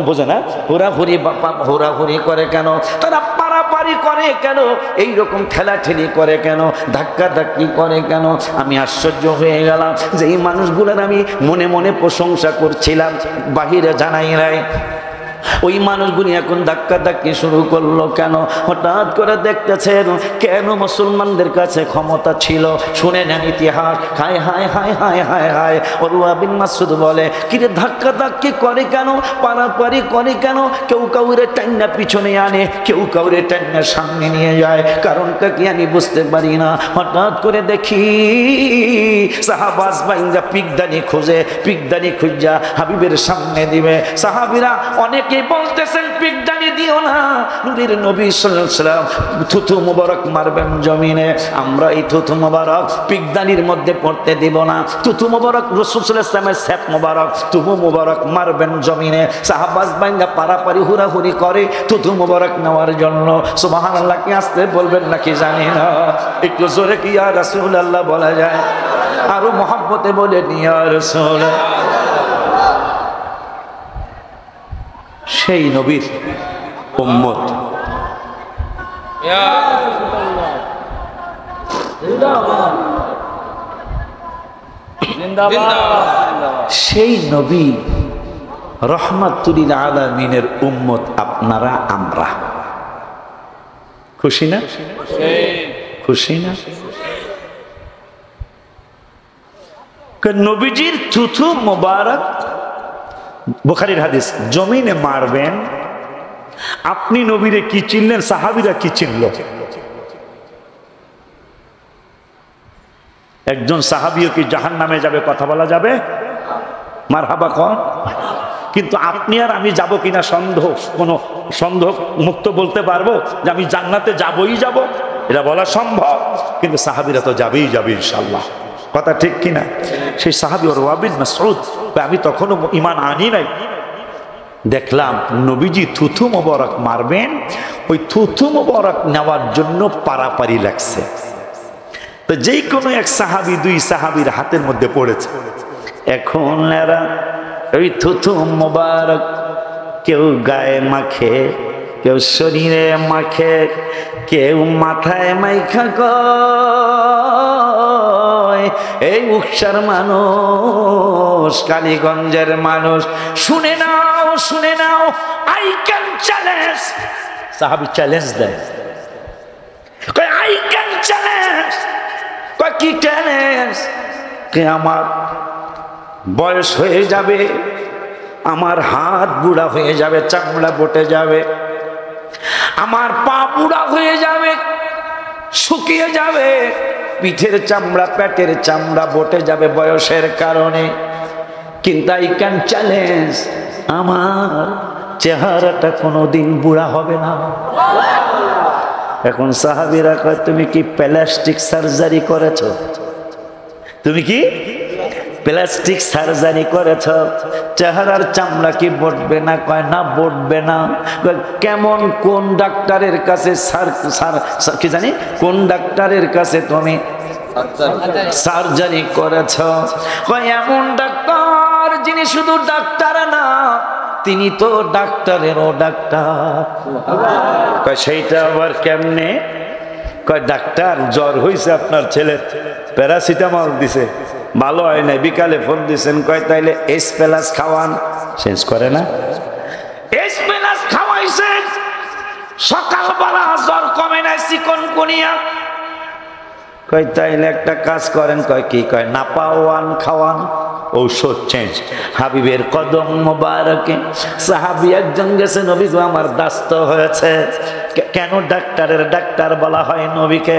বোঝে না? হুড়াহুড়ি করে কেন? তারা পারাপারি করে কেন? এইরকম ঠেলাঠেলি করে কেন? ধাক্কা ধাক্কি করে কেন? আমি আশ্চর্য হয়ে গেলাম যে এই মানুষগুলোর আমি মনে মনে প্রশংসা করছিলাম, বাহিরে জানাই নাই। ওই মানুষগুলি এখন ধাক্কা ধাক্কি শুরু করলো কেন? হঠাৎ করে দেখতেছেন কেন মুসলমানদের কাছে ক্ষমতা ছিল। শুনে নেন ইতিহাস। হায় হায় হায় হায় হায় হায়। উরওয়া বিন মাসউদ বলে, কিরে ধাক্কা ধাক্কি করে কেন, পারাপারি করে কেন? কেউ কাউরে টান্না পিছনে আনে, কেউ কাউরে টান্না সামনে নিয়ে যায়, কারণটা কি আমি বুঝতে পারি না। হঠাৎ করে দেখি সাহাবাস বাইন্দা পিকদানি খুঁজে, পিকদানি খুঁজা হাবিবের সামনে দিবে। সাহাবীরা অনেকে বলতেছেন পিকদানি দিও না, নূরের নবী সাল্লাল্লাহু আলাইহি সাল্লাম থুথু মুবারক মারবেন জমিনে, আমরা এই থুথু মুবারক পিকদানির মধ্যে পড়তে দিব না। থুথু মুবারক রাসূল সাল্লাল্লাহু আলাইহি সাল্লামের সেফ মুবারক, থুথু মুবারক মারবেন জমিনে। সাহাবাস বাইঙ্গা পারাপারি হুড়াহুড়ি করে থুথু মুবারক নেওয়ার জন্য। সুবহানাল্লাহ কি আসতে বলবেন নাকি জানি না, একটু জোরে কি ইয়া রাসূলুল্লাহ বলা যায়? আরো মহব্বতে বলেন ইয়া রাসূল। সেই নবীর উম্মত সেই নবী রহমাতুল আলামিনের উম্মত আপনারা আমরা। খুশি না? খুশি না? নবীজির থুথু মোবারক, বুখারীর হাদিস, জমিনে মারবেন। আপনি নবীরে কি চিনলেন? সাহাবীরা কি চিনল? একজন সাহাবীও কি জাহান্নামে যাবে? কথা বলা যাবে? মারহাবা কন। কিন্তু আপনি আর আমি যাব কিনা সন্দেহ, কোনো সন্দেহ মুক্ত বলতে পারবো যে আমি জান্নাতে যাবই যাব, এটা বলা সম্ভব। কিন্তু সাহাবীরা তো যাবেই যাবে ইনশাআল্লাহ। কথা ঠিক কিনা? সেই সাহাবী উরওয়া বিন মাসউদ, আমি তখনও ঈমান আনি নাই, দেখলাম নবীজি থুথু মোবারক মারবেন, ওই থুথু মোবারক নেওয়ার জন্য পারাপারি লাগছে। তো যেই কোনো এক সাহাবী দুই সাহাবীর হাতের মধ্যে পড়েছে। এখন এরা ওই থুথু মোবারক কেউ গায়ে মাখে, কেউ শরীরে মাখে, কেউ মাথায় মাইখা কয় এই উকসার মানুষ, কালীগঞ্জের মানুষ, শুনে নাও শুনে নাও, আই ক্যান চ্যালেঞ্জ। সাহাবী চ্যালেঞ্জ দেয়, কয় আই ক্যান চ্যালেঞ্জ। কয় কি চ্যালেঞ্জ? কে আমার বয়স হয়ে যাবে, আমার হাত বুড়া হয়ে যাবে, চামড়া বটে যাবে, আমার পা বুড়া হয়ে যাবে, শুকিয়ে যাবে, পিঠের চামড়া পেটের চামড়া বটে যাবে বয়সের কারণে, কিন্তু আই ক্যান চ্যালেঞ্জ, আমার চেহারাটা কোনোদিন বুড়া হবে না। এখন সাহাবীরা কয় তুমি কি প্লাস্টিক সার্জারি করেছো? তুমি কি প্লাস্টিক সার্জারি করেছ? চেহারার চামড়া কি বটবে না? কয় না বটবে না। কেমন কোন ডাক্তারের কাছে কি জানি কোন ডাক্তারের কাছে তুমি সার্জারি করেছ? কয় এমন ডাক্তার যিনি শুধু ডাক্তার না, তিনি তো ডাক্তারেরও ডাক্তার। কয় সেইটা আবার কেমনে? কয় ডাক্তার জ্বর হয়েছে আপনার ছেলের, প্যারাসিটামল দিছে, ভালো হয় না, বিকালে ফোন দিছেন, কয় তাইলে এস প্লাস খাওয়ান। চেঞ্জ করে না? এস প্লাস খাওয়াইছেন, সকালবেলা জ্বর কমে নাই, চিকনগুনিয়া। কয় তাইলে একটা কাজ করেন। কয় কি? কয় নাপাওয়ান খাওয়ান, ঔষধ চেঞ্জ। হাবিবের কদম মোবারকে সাহাবী একজন গেছে, নবী গো আমার দাস্ত হয়েছে, কেন ডাক্তার বলা হয় নবীকে?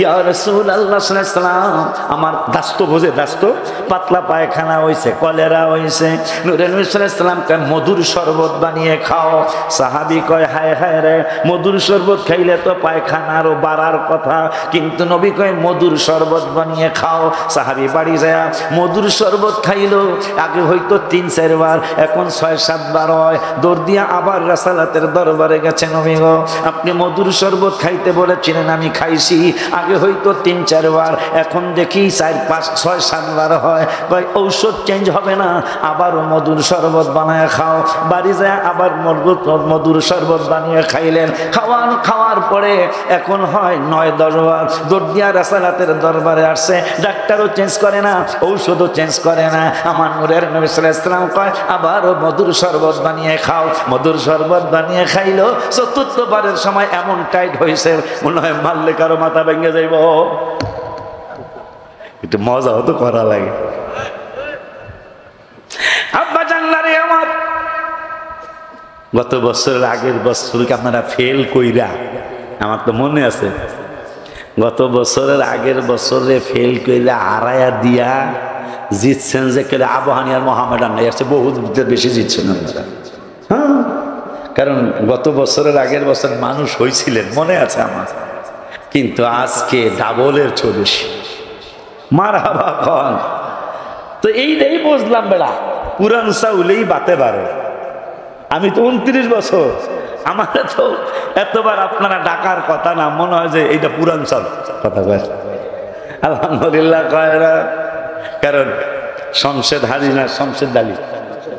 ইয়া রাসূলুল্লাহ সাল্লাল্লাহু আলাইহি ওয়াসাল্লাম, আমার দাস্ত বোঝে, দাস্ত পাতলা পায়খানা হইছে, কলেরা হইছে, নূরে নবী সাল্লাল্লাহু আলাইহি ওয়াসাল্লাম কয় মধুর শরবত বানিয়ে খাও। সাহাবী কয় হায় হায় রে, মধুর শরবত খাইলে তো পায়খানা আরো বাড়ার কথা, কিন্তু নবী কয় মধুর শরবত বানিয়ে খাও। সাহাবী বাড়ি যায় মধুর শরবত খাইলো। আগে হয়তো 3-4 বার, এখন 6-7 বার হয়। দৌড় দিয়া আবার রাসালাতের দরবারে গেছে, নবী গো আপনি মধুর শরবত খাইতে বলেছিলেন, আমি খাইছি। আগে হয়তো 3-4 বার, এখন দেখি 4-5-6-7 বার হয়। কয় ঔষধ চেঞ্জ হবে না, আবারও মধুর শরবত বানায় খাও। বাড়ি যায় আবার মধুর শরবত বানিয়ে খাইলেন। খাওয়ার পরে এখন হয় 9-10 বার। দৌড় দিয়া রাসালাতের দরবারে আসছে, ডাক্তারও চেঞ্জ করে না, ঔষধও চেঞ্জ করে না। আমার নূরের নবী সাল্লাল্লাহু আলাইহি ওয়াসাল্লাম কয় আবারও মধুর শরবত বানিয়ে খাও। মধুর শরবত বানিয়ে খাইলো। 4th বারের সময় এমন টাইট হয়েছে, মনে হয় মারলে কারো মাথা ভেঙে যাইব। একটু মজাও তো করা লাগে। আব্বা জানলারে আমার গত বছরের আগের বছরকে আপনারা ফেল কইরা, আমার তো মনে আছে, গত বছরের আগের বছরে ফেল কইরা হারায়া দিয়া জিতছেন যে কেলে আবহানী আর মোহামেডান নাই আসছে, বহুত বেশি জিতছেন আপনারা। হ্যাঁ, কারণ গত বছরের আগের বছর মানুষ হয়েছিলেন, মনে আছে আমার, কিন্তু আজকে ডাবলের বেশি। মারহাবা খান। তো এইটাই বুঝলাম বেড়া, পুরান চাউলেই বাতে পারে। আমি তো 29 বছর, আমার তো এতবার আপনারা ডাকার কথা না, মনে হয় যে এইটা পুরান চাল কথা কয়। আলহামদুলিল্লাহ কয় না, কারণ শমশেদ হাজিনা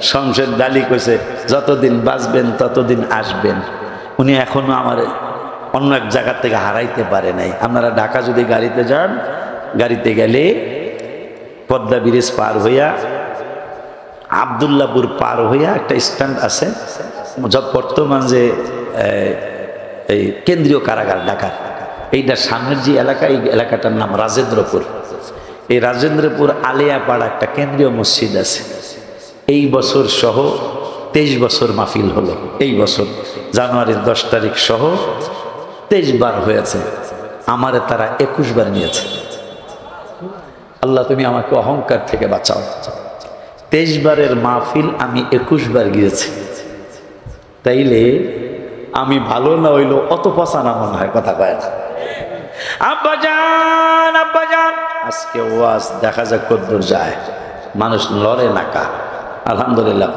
শমশেদ দালি কইছে যতদিন বাঁচবেন ততদিন আসবেন। উনি এখনো আমার অন্য এক জায়গার থেকে হারাইতে পারে নাই। আপনারা ঢাকা যদি গাড়িতে যান, গাড়িতে গেলে পদ্মা ব্রিজ পার হইয়া আবদুল্লাপুর পার হইয়া একটা স্ট্যান্ড আছে, বর্তমান যে এই কেন্দ্রীয় কারাগার ঢাকার, এইটার সামনের যে এলাকা, এই এলাকাটার নাম রাজেন্দ্রপুর। এই রাজেন্দ্রপুর আলিয়াপাড়া একটা কেন্দ্রীয় মসজিদ আছে। এই বছর সহ 23 বছর মাহফিল হলো। এই বছর জানুয়ারির 10 তারিখ সহ 23 বার হয়েছে। আমারে তারা 21 বার নিয়েছে। আল্লাহ তুমি আমাকে অহংকার থেকে বাঁচাও। 23 বারের মাহফিল আমি 21 বার গিয়েছি। তাইলে আমি ভালো না হইলো অত পচা না মনে হয়, কথা কয় না। আব্বাজান আজকে ওয়াজ দেখা যাক কতদূর যায়। মানুষ লড়ে না কা, আলহামদুলিল্লাহ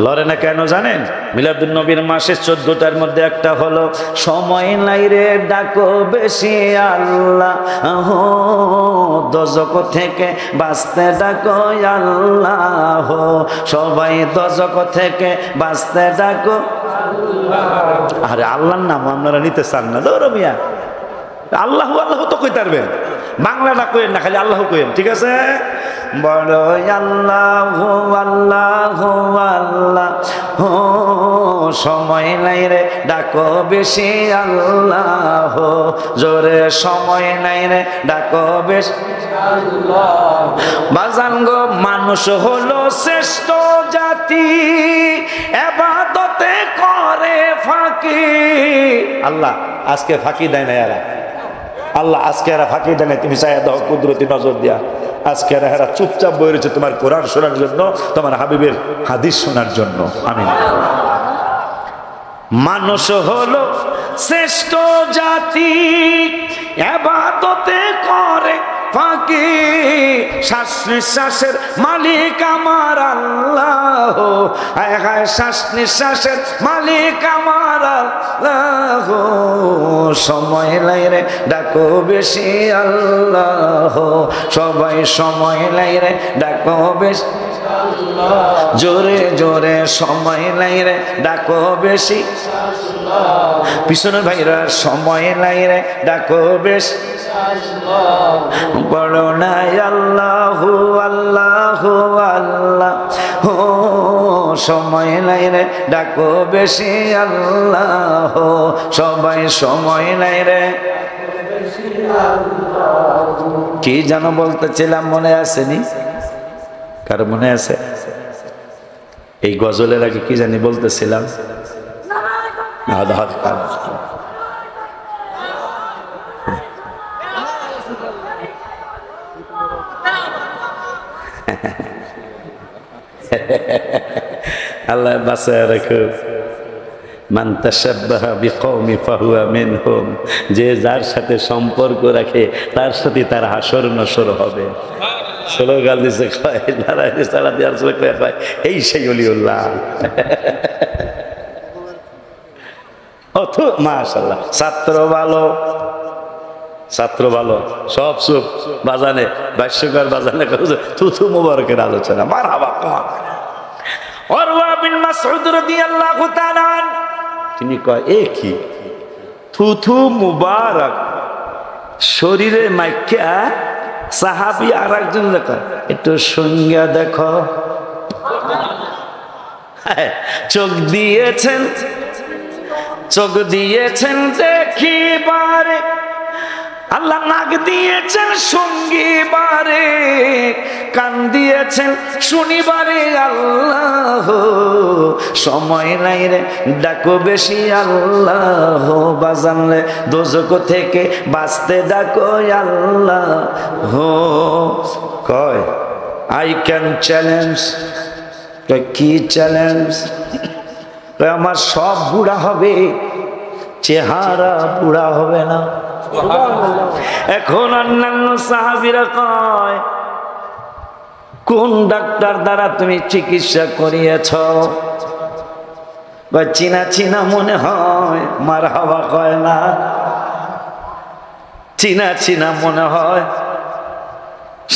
লড়ে না কেন জানেন? মিলাদুন নবীর মাসে 14টার মধ্যে একটা হলো সময় নাই রে ডাকো বেশি আল্লাহ, দজক থেকে বাঁচতে ডাকো আল্লাহ, সবাই দজক থেকে বাঁচতে ডাকো। আরে আল্লাহর নাম আপনারা নিতে চান না? দৌড় মিয়া, আল্লাহ আল্লাহ তো কইতে পারবেন, বাংলাটা কইেন না, খালি আল্লাহ কইেন, ঠিক আছে? বড় আল্লাহ আল্লাহ আল্লাহ, সময় নাই রে ডাকো বেশি আল্লাহ, জোরে সময় নাই রে ডাকো বেশি আল্লাহ। বাজান গো মানুষ হলো শ্রেষ্ঠ জাতি, ইবাদতে করে ফাঁকি। আল্লাহ আজকে ফাঁকি দেয় না এরা, আল্লাহ আজকে এরা ফাঁকি দেয় না। তুমি চাই দাও কুদরতি নজর দিয়া, আজকে এরা চুপচাপ বই রয়েছে তোমার কোরআন শোনার জন্য, তোমার হাবিবের হাদিস শোনার জন্য। আমিন। মানুষ হলো শ্রেষ্ঠ জাতি, ইবাদতে করে ফাঁকি, শ্বাস নিঃশ্বাসের মালিক আমার আল্লাহ, হায় হায় শ্বাস নিঃশ্বাসের মালিক আমার আল্লাহ, সময় নাই রে ডাকো বেশি আল্লাহ, সবাই সময় নাই রে ডাকো বেশি আল্লাহ, জোরে জোরে সময় নাই রে ডাকো বেশি আল্লাহ, পিছনে ভাইরা সময় নাই রে ডাকো বেশি বড় নাই আল্লাহ আল্লাহ আল্লাহ, সময় নাই রে ডাকো বেশি আল্লাহ, সবাই সময় নাই রে। কি যেন বলতেছিলাম মনে আসেনি? কারো মনে আছে? এই গজলের আগে কি জানি বলতেছিলাম? আল্লাহ বাঁচায় রাখো। মান তাশাব্বাহা বিকওমি ফাহুয়া মিনহুম, যে যার সাথে সম্পর্ক রাখে তার সাথে তার হাসর নসর হবে। স্লোগান দিছে কয় নারায়ণ সারা দেওয়ার কয় এই সেই ওলিউল্লাহ। মাশাআল্লাহ, ছাত্র ভালো, ছাত্র ভালো, সব চুপ। বাজানে ভাষ্যকার বাজানে থুথু মুবারকের আলোচনা। মারহাবা। উরওয়া বিন মাসউদ রাদিয়াল্লাহু তাআলা তিনি কয় এ কি থুথু মুবারক শরীরে মাইকা সাহাবী আর একজন লেখা একটু সঙ্গা দেখো। চোখ দিয়েছেন, চোখ দিয়েছেন দেখিবারে, আল্লাহ নাক দিয়েছেন সঙ্গীবারে, কান দিয়েছেন শুনিবারে। আল্লাহ সময় নাই রে ডাকো বেশি আল্লাহ, বাজানলে দোজখ থেকে বাঁচতে ডাকো আল্লাহ। কয় আই ক্যান চ্যালেঞ্জ। কি চ্যালেঞ্জ? আমার সব বুড়া হবে, চেহারা বুড়া হবে না। এখন অন্যান্য সাহাবীরা কয় কোন ডাক্তার দ্বারা তুমি চিকিৎসা করিয়েছ? চিনা চিনা মনে হয়। মারহাবা কয় না, চিনা চিনা মনে হয়।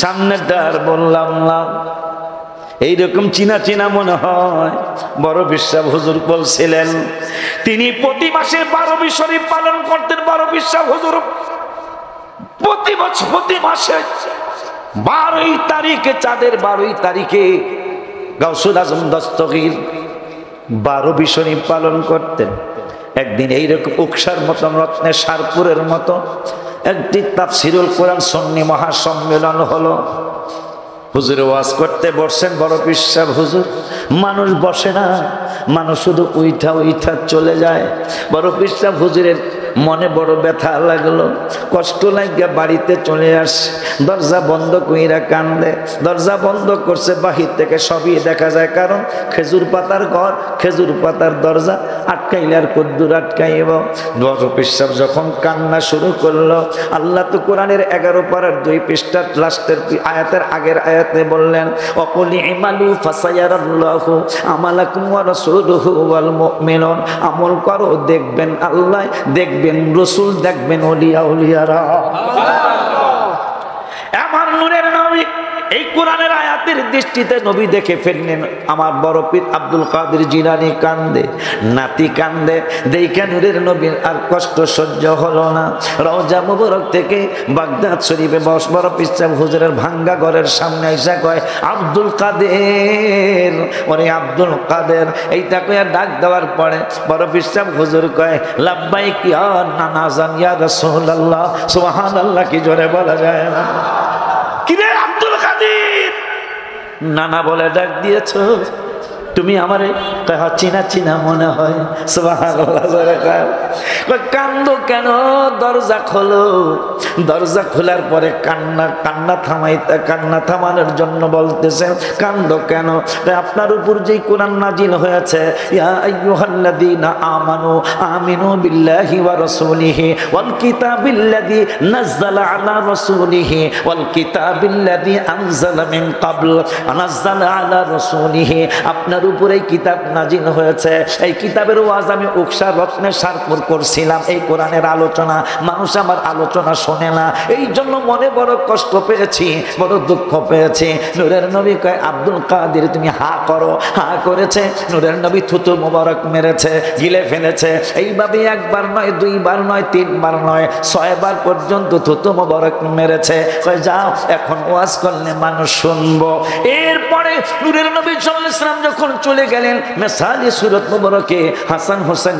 সামনেরটা আর বললাম না, এইরকম চিনা চিনা মনে হয়। বড় বিশ্বাস হুজুর বলছিলেন তিনি প্রতি মাসে 12 শরীফ পালন করতেন। বড় বিশ্বাস হুজুর প্রতি বছর প্রতি মাসে 12 তারিখে, চাঁদের 12 তারিখে গাউসুল আজম দস্তগীর 12 শরীফ পালন করতেন। একদিন এইরকম উকসার মতন রত্নের সারপুরের মতো একটি তাফসিরুল কোরআন সুন্নি মহাসম্মেলন হলো। হুজুর ওয়াজ করতে বসছেন। বড় বিশ্বাস হুজুর, মানুষ বসে না, মানুষ শুধু উইঠা উইঠা চলে যায়। বড় বিশ্বাস হুজুরের মনে বড় ব্যথা লাগলো, কষ্ট লাগিয়া বাড়িতে চলে আসে। দরজা বন্ধ কইরা কান্দে। দরজা বন্ধ করছে, বাহির থেকে সবই দেখা যায়, কারণ খেজুর পাতার ঘর, খেজুর পাতার দরজা আটকাইলে আর কদ্দুর আটকাইব। বড় বিশ্বাস যখন কান্না শুরু করলো, আল্লাহ তো কোরআনের 11 পারার 2 পৃষ্ঠার লাস্টের আয়াতের আগের আয়াতে বললেন অকুল ইমালু ফাসায়ারাল্লাহু আমালাকুম ওয়া রাসূলুহু ওয়াল মুমিনুন। আমল করো, দেখবেন আল্লাহ, দেখবেন রাসূল, দেখবেন ওলিয়া উলিয়ারা। আমার নূরের নবী এই কোরআনের আয়াতের দৃষ্টিতে নবী দেখে ফেললেন। আমার বড় পীর আব্দুল কাদের জিলানী কান্দে, নাতি কান্দে। দেখে নূরের নবীর আর কষ্ট সহ্য হলো না। রওজা মুবারক থেকে বাগদাদ শরীফে বড় পীর সাহেব হুজুরের ভাঙ্গা ঘরের সামনে আইসা কয় আব্দুল কাদের, ওরে আব্দুল কাদের। এইটা কয়ে ডাক দেওয়ার পরে বড় পীর সাহেব হুজুর কয় লাব্বাইক ইয়া নানা জান ইয়া রাসূলুল্লাহ। সুবহানাল্লাহ কি জোরে বলা যায় না? কিরে আব্দুল কাদের, নানা বলে ডাক দিয়েছ তুমি আমারে? চিনা চিনা মনে হয়। কান্দো কেন? দরজা খোলো। দরজা খোলার পরে কান্না থামানোর জন্য বলতেছেন কান্দো কেন? আপনার উপর যেই কোরআন নাজিল হয়েছে, ইয়া আইয়ুহাল্লাযীনা আমানু আমিনু বিল্লাহি ওয়া রাসূলিহি ওয়াল কিতাবিল্লাযী নাযালা আলা রাসূলিহি ওয়াল কিতাবিল্লাযী আনজালা মিন ক্বাবল নাযালা আলা রাসূলিহি। আপনার উপরে এই কিতাব নাজিল হয়েছে। এই কিতাবের ওয়াজ আমি উকসা রত্নের সারপুর করছিলাম। এই কোরআনের আলোচনা, মানুষ আমার আলোচনা শোনে না, এই জন্য মনে বড় কষ্ট পেয়েছি, বড় দুঃখ পেয়েছি। নূরের নবী কয় আব্দুল কাদের তুমি হা করো। হা করেছে। নূরের নবী থুতু মোবারক মেরেছে, গিলে ফেলেছে। এইভাবে 1 বার নয়, 2 বার নয়, 3 বার নয়, 6 বার পর্যন্ত থুতু মোবারক মেরেছে। কয় যাও, এখন ওয়াজ করলে মানুষ শুনবো। এরপরে নূরের নবী সাল্লাল্লাহু আলাইহি ওয়াসাল্লাম যখন চলে গেলেন, মেসালি সুরত মুবারকে হাসান হোসেন,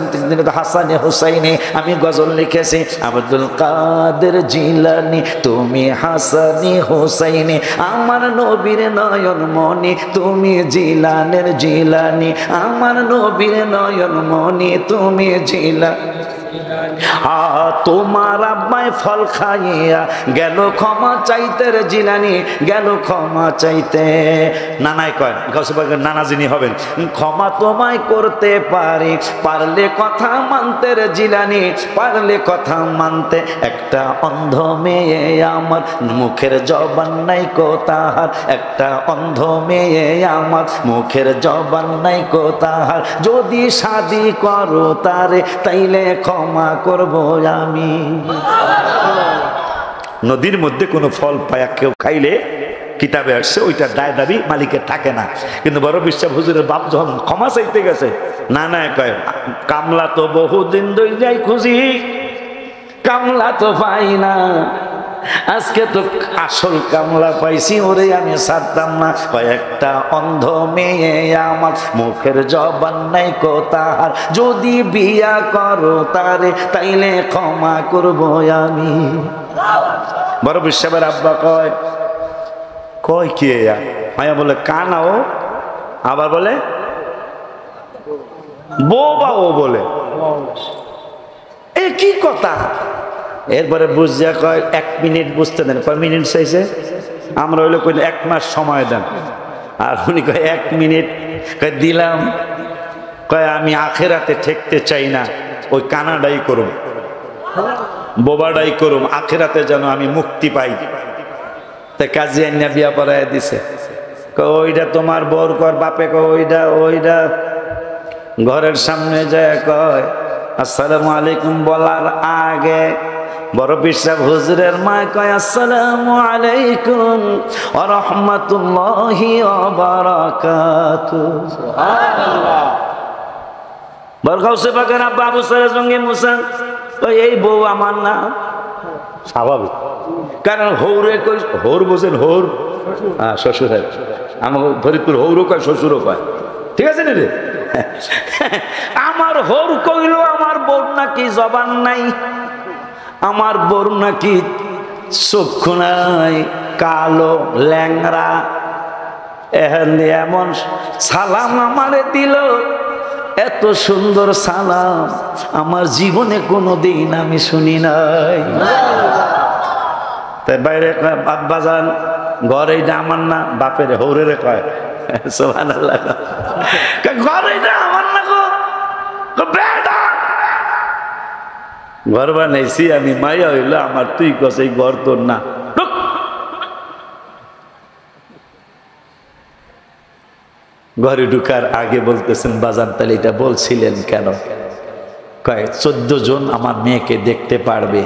হাসানে হুসাইনে আমি গজল লিখেছি আব্দুল কাদের জিলানী তুমি হাসানি হুসাইনে, আমার নবীর নয়ন মনি তুমি জিলানের জিলানী, আমার নবীর নয়ন মনি তুমি জিলানী। তোমার আব্বাই ফল খাইয়া গেল ক্ষমা চাইতে রে জিলানি, গেল ক্ষমা চাইতে। নানাই কয় গাউসে পাকের নানা যিনি হবেন, ক্ষমা তোমায় করতে পারি, পারলে কথা মানতে রে জিলানি, পারলে কথা মানতে। একটা অন্ধ মেয়ে আমার মুখের জবান নাই কো তাহার, একটা অন্ধ মেয়ে আমার মুখের জবান নাই কো তাহার, যদি শাদি করো তারে তাইলে ক্ষমা করব আমি। নদীর মধ্যে কোনো ফল পায়া কেউ খাইলে কিতাবে আসছে ওইটা দায় দাবি মালিকের থাকে না, কিন্তু বড় বিশ্বাস হুজুরের বাপ যখন ক্ষমা চাইতে গেছে, না না কয় কামলা তো বহুদিন ধরে যাই খুঁজি, কামলা তো পাই না, আজকে তো আসল কামলা পাইছি, ওরে আমি ছাড়তাম না। কয়েকটা অন্ধ মেয়ে আমার মুখের জবান নাই কো তাহার, যদি বিয়া করো তারে তাইলে ক্ষমা করব আমি। বড় বিশ্বাসের আব্বা কয় কয় কি মায়া বলে কানাও, আবার বলে বউ বলে এ কি কথা। এরপরে বুঝিয়া কয় 1 মিনিট বুঝতে দেন। কয় মিনিট চাইছে? আমরা হইলে কইলে 1 মাস সময় দেন। আর উনি কয় 1 মিনিট। কয় দিলাম। কয় আমি আখেরাতে ঠেকতে চাই না, ওই কানাডাই করুম, বোবাডাই করুম, আখেরাতে যেন আমি মুক্তি পাই। তাই কাজী আইনা বিয়া পড়ায় দিছে। কয় ওইটা তোমার বউর কর বাপে, কয় ওইটা ঘরের সামনে যায় কয় আসসালামু আলাইকুম বলার আগে বড় বিশ্বাস হুজুরের মা কয় আসসালামু আলাইকুম ওয়া রাহমাতুল্লাহি ওয়া বারাকাতুহু। সুবহানাল্লাহ। বড় গাউসে পাকের আব্বা আবু সালেহ জঙ্গি মুসা কয় এই বউ আমার না। স্বাভাবিক, কারণ হৌরে কই হৌর বোঝেন, হৌর শ্বশুর, আমার ফরিদপুর হৌরও কয় শ্বশুরও কয়, ঠিক আছে রে। আমার হৌর কইল আমার বোর নাকি জবান নাই, আমার বোর নাকি চক্ষু নাই, কালো ল্যাংরা, এমন সালাম আমারে দিল, এত সুন্দর সালাম আমার জীবনে কোনোদিন আমি শুনি নাই। তাই বাইরে কয় বাবা যান ঘর এইটা আমার না, বাপের হৌরে কয় সুবহানাল্লাহ, ঘর এইটা আমার না গো, ঘর বানাইছি আমি, মাইয়া হইল আমার, তুই কস এই ঘর তোর না। ঘরে ঢুকার আগে বলতেছেন বাজান তাহলে এটা বলছিলেন কেন? কয় 14 জন আমার মেয়েকে দেখতে পারবে,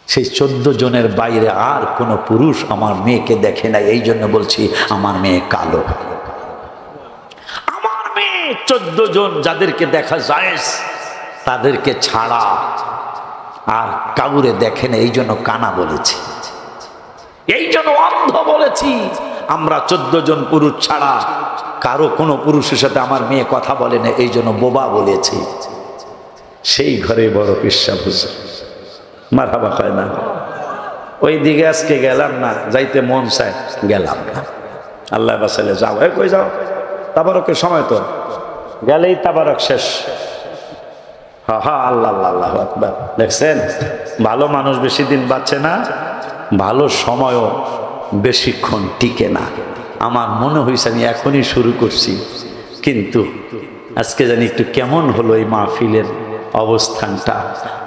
সেই 14 জনের বাইরে আর কোন পুরুষ আমার মেয়েকে দেখে নাই, এই জন্য বলছি আমার মেয়ে কালো। আমার মেয়ে 14 জন যাদেরকে দেখা যায় তাদেরকে ছাড়া আর কাউরে দেখে না, এই জন্য কানা বলেছি, এই জন্য অন্ধ বলেছি। আমরা 14 জন পুরুষ ছাড়া কারো কোনো পুরুষের সাথে আমার মেয়ে কথা বলে না, এই জন্য বোবা বলেছি। সেই ঘরে বড় পিসাব হুজুর মারহাবা কয় না। ওই দিকে আজকে গেলাম না, যাইতে মন চায় গেলাম না। আল্লাহ বাসালে যাও, কই যাও, তাবারকের সময় তো গেলেই তাবারক শেষ। হা আল্লাহ আল্লাহ আকবার। দেখছেন ভালো মানুষ বেশি দিন বাঁচে না, ভালো সময়ও বেশিক্ষণ টিকে না। আমার মনে হয়েছে আমি এখনই শুরু করছি, কিন্তু আজকে জানি একটু কেমন হলো এই মাহফিলের অবস্থানটা।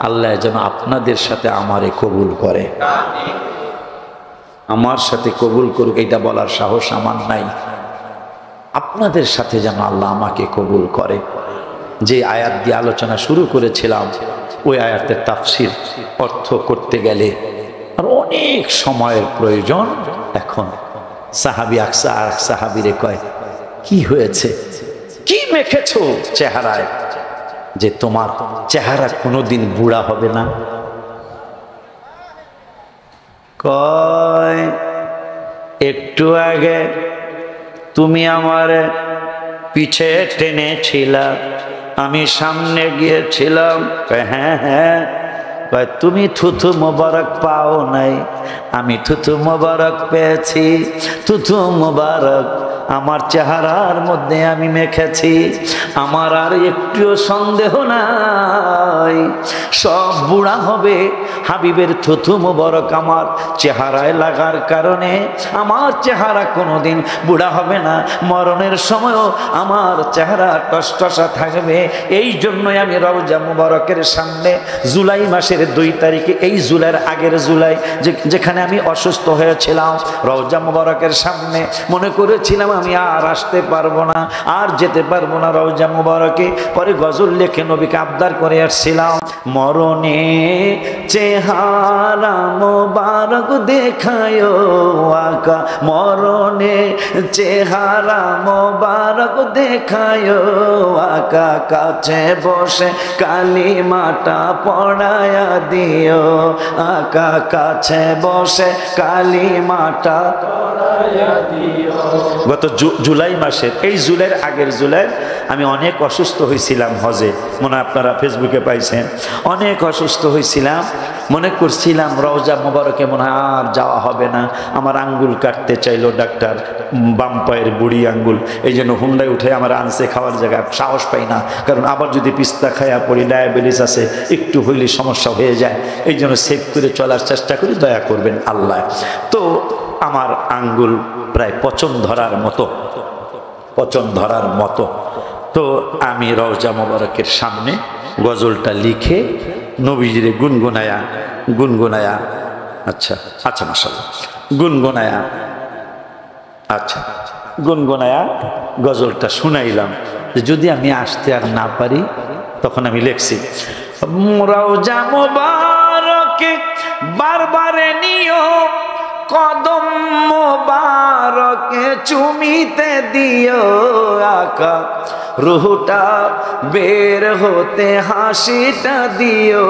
আল্লাহ যেন আপনাদের সাথে আমারে কবুল করে, আমার সাথে কবুল করুক, এটা বলার সাহস আমার নাই। আপনাদের সাথে যেন আল্লাহ আমাকে কবুল করে। যে আয়াত দিয়ে আলোচনা শুরু করেছিলাম, ওই আয়াতের তাফসির অর্থ করতে গেলে আর অনেক সময়ের প্রয়োজন। এখন সাহাবী সাহাবীরে কয় কি হয়েছে, কি মেখেছো চেহারায় যে তোমার চেহারা কোনোদিন বুড়া হবে না? কয় একটু আগে তুমি আমার পিছে টেনেছিলা, আমি সামনে গিয়েছিলাম। হ্যাঁ হ্যাঁ। তুমি থুথু মোবারক পাও নাই, আমি থুথু মোবারক পেয়েছি। থুথু মোবারক আমার চেহারার মধ্যে আমি মেখেছি, আমার আর একটুও সন্দেহ নাই সব বুড়া হবে। হাবিবের থুথু মোবারক আমার চেহারায় লাগার কারণে আমার চেহারা কোনোদিন বুড়া হবে না, মরণের সময়ও আমার চেহারা টসটসা থাকবে। এই জন্যই আমি রওজা মুবারকের সামনে জুলাই মাসের 2 তারিখে, এই জুলাইয়ের আগের জুলাই যেখানে আমি অসুস্থ হয়েছিলাম, রওজা মুবারকের সামনে মনে করেছিলাম আমি আর আসতে পারবো না, আর যেতে পারবো না রওজা মুবারকে। পরে গজল লিখে নবীকে আবদার করে আসছিলাম, মরণে চেহারা মোবারক দেখায় আকা, মরণে চেহারা মোবারক দেখায় আকা, কাছে বসে কালিমাটা পড়ায়া দিও আকা, কাছে বসে কালিমাটা পড়ায়া দিও। গত জুলাই মাসের, এই জুলাইয়ের আগের জুলাই আমি অনেক অসুস্থ হয়েছিলাম হজে, মনে আপনারা ফেসবুকে পাইছেন, অনেক অসুস্থ হয়েছিলাম। মনে করছিলাম রওজা মোবারকে মনে হয় আর যাওয়া হবে না। আমার আঙ্গুল কাটতে চাইলো ডাক্তার, বাম পায়ের বুড়ি আঙ্গুল, এই জন্য হুন্ডায় উঠে আমার আনছে, খাওয়ার জায়গায় সাহস পাই না, কারণ আবার যদি পিস্তা খাইয়া পড়ি, ডায়াবেটিস আছে, একটু হইলে সমস্যা হয়ে যায়, এই জন্য সেভ করে চলার চেষ্টা করি, দয়া করবেন আল্লাহ। তো আমার আঙ্গুল প্রায় পচন ধরার মতো, পচন ধরার মতো। তো আমি রওজা মোবারকের সামনে গজলটা লিখে নবীজিরে গুনগুনায়া আচ্ছা আচ্ছা মাশাআল্লাহ গুনগুনায়া গজলটা শুনাইলাম। যদি আমি আসতে আর না পারি তখন আমি লিখছি, রওজা মোবারকে বারবারে নিও, কদম মোবারকে চুমিতে দিও আকা, রুহটা বের হতে হাসিটা দিও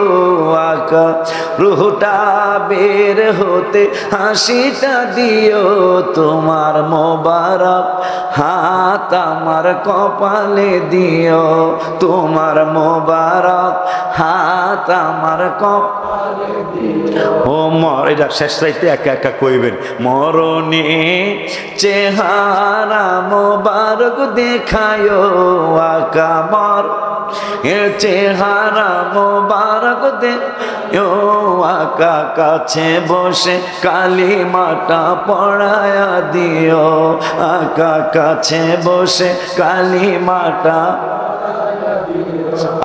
আকা, রুহটা বের হতে হাসিটা দিও, তোমার মোবারক হাত আমার কপালে দিও, তোমার মোবারক হাত আমার কপালে দিও। ও মর, এটা শেষ রাইতে একা একা কইবেন, মরণে চেহারা মোবারক দেখায় আকা, মর চেহারা মোবারক দেখায় আকা, কাছে বসে কালিমাটা পড়ায়া দিও আকা, কাছে বসে কালিমাটা।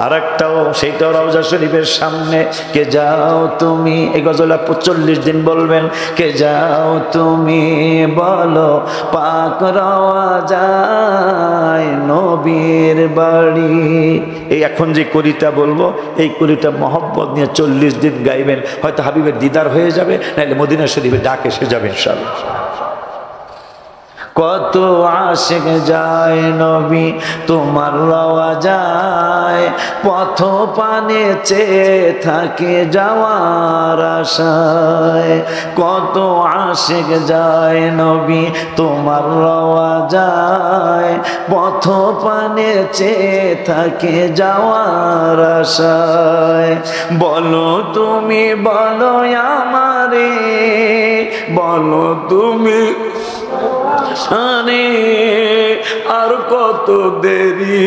আর একটাও, সেইটাও রওজা শরীফের সামনে, কে যাও তুমি, এই গজলা 40 দিন বলবেন, কে যাও তুমি বলো পাক রওজায় নবীর বাড়ি। এই এখন যে করিটা বলবো, এই করিটা মহব্বত নিয়ে 40 দিন গাইবেন, হয়তো হাবিবের দিদার হয়ে যাবে, নাহলে মদিনা শরীফে ডাক এসে যাবে ইনশাআল্লাহ। কত আশিক যায় নবী তোমার রওজায়, পথ পানে চেয়ে থাকে যাওয়ার আশায়, কত আশিক যায় নবী তোমার রওজায়, পথ পানে চেয়ে থাকে যাওয়ার আশায়, বলো তুমি বলো আমারে, বলো তুমি আরে আর কত দেরি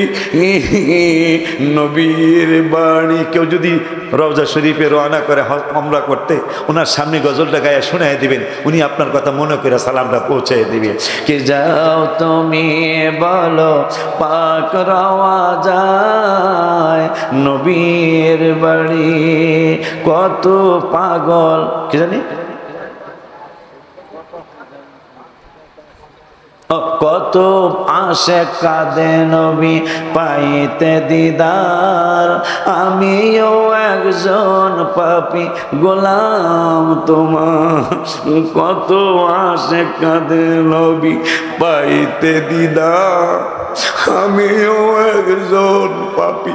নবীর বাড়ি। কেউ যদি রওজা শরীফে রওনা করে ওমরা করতে, ওনার সামনে গজলটা গায়ে শোনায় দিবেন, উনি আপনার কথা মনে করে সালামটা পৌঁছে দিবে। কে যাও তুমি বলো পাক রওজায় নবীর বাড়ি, কত পাগল, কি জানি কত আশে কাঁদে নবী পাইতে দিদার, আমিও একজন পাপী গোলাম তোমার, কত আশে কাঁদে নবী পাইতে দিদার, আমিও একজন পাপী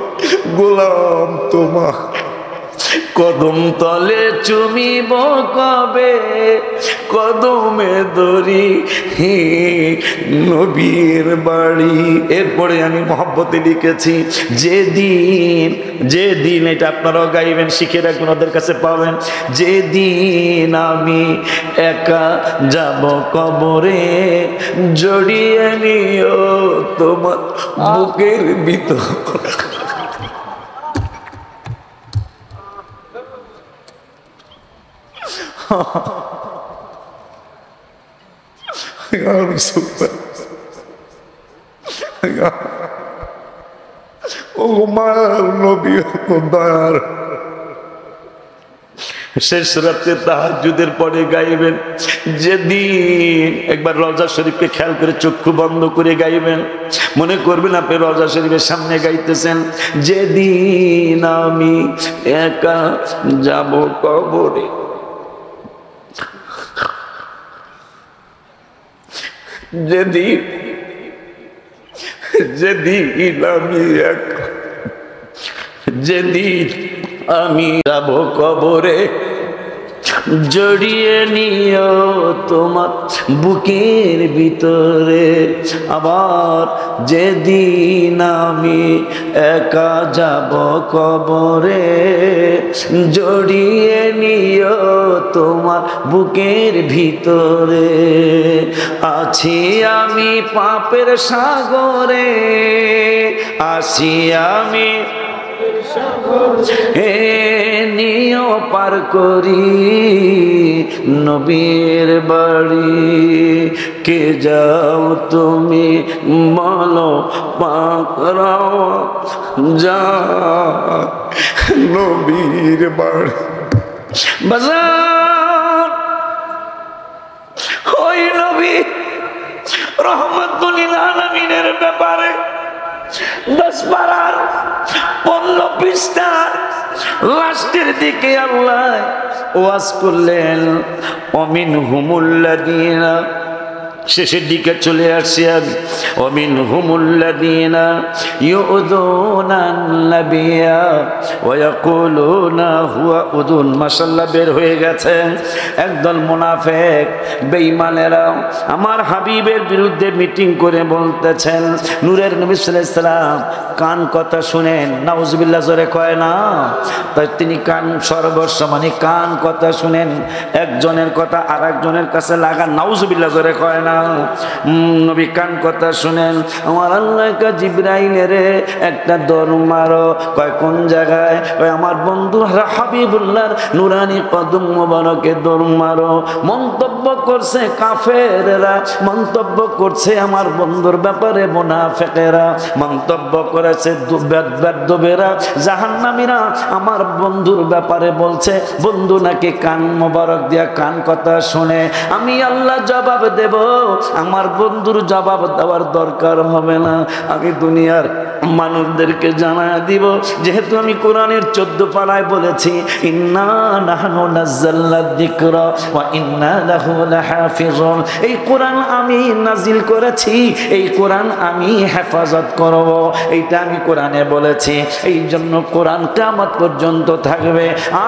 গোলাম তোমার, কদম তলে চুমিব কবে, কদমে দড়ি নবীর বাড়ি। এরপরে আমি মহব্বতে লিখেছি যেদিন, যেদিন, এটা আপনারাও গাইবেন, শিখে রাখবেন, ওদের কাছে পাবেন। যেদিন আমি একা যাব কবরে, জড়িয়ে নিও তোমার বুকের ভিতর। ও মার নবী, দয়ার শেষ রাতে তাহাজ্জুদের পরে গাইবেন যেদিন। একবার রওজা শরীফকে খেয়াল করে চক্ষু বন্ধ করে গাইবেন, মনে করবেন আপনি রওজা শরীফের সামনে গাইতেছেন। যেদিন আমি একা যাব কবরে, যেদিন, যেদিন আমি একা, যেদিন আমি যাব কবরে, জড়িয়ে নিও তোমার বুকের ভিতরে। আবার যেদিন আমি একা যাব কবরে, জড়িয়ে নিও তোমার বুকের ভিতরে। আছি আমি পাপের সাগরে, আছি আমি নিও পার করি নবীর বাড়ি। কে যাও তুমি বলো পাকড়াও যা নবীর বাড়ি। বাজার ওই নবী রহমাতুল আলামিনের ব্যাপারে 10 পারার 15 পৃষ্ঠার লাস্টের দিকে আল্লাহ ওয়াজ করলেন। অমিনহুমুল্লাযীনা, শেষের দিকে চলে আসছি আমি। অমিনহুমুল্লাযীনা ইউযুনান নাবিয়্যা ওয়া ইয়াকুলুনা হুয়া উযুন। মাশাআল্লাহ, বের হয়ে গেছে একদল মুনাফিক বেঈমানেরা আমার হাবিবের বিরুদ্ধে মিটিং করে বলতেছেন, নূরের নবী সাল্লাল্লাহু আলাইহি সাল্লাম কান কথা শুনেন। নাউজুবিল্লাহ জোরে কয় না? তাই তিনি কান সর্বস্ব, মানে কান কথা শুনেন, একজনের কথা আর একজনের কাছে লাগান। নাউজুবিল্লাহ জোরে কয় না? নবী কান কথা শুনেন। আমার আল্লাহ জিবরাইলের একটা দৌড় মারো। কয় কোন জায়গায়? কয় আমার বন্ধু হাবিবুল্লাহর নুরানি কদম মোবারকে দৌড় মারো। মন্তব্য করছে কাফেররা, মন্তব্য করছে আমার বন্ধুর ব্যাপারে মুনাফিকেরা, মন্তব্য করেছে বেদবেরা, জাহান্নামীরা আমার বন্ধুর ব্যাপারে বলছে বন্ধু নাকি কান মোবারক দিয়া কান কথা শুনে। আমি আল্লাহ জবাব দেব, আমার বন্ধুর জবাব দেওয়ার দরকার হবে না। আমি দুনিয়ার মানুষদেরকে জানায় দিব, যেহেতু আমি কোরআনের 14 পারায় বলেছি ইন্না নাহনু নাযালনা যিকরা ওয়া ইন্না লাহু লাহাফিজুন। এই কোরআন আমি নাজিল করেছি, এই কোরআন আমি হেফাজত করব, এইটা আমি কোরআনে বলেছি। এই জন্য কোরআন কিয়ামত পর্যন্ত থাকবে।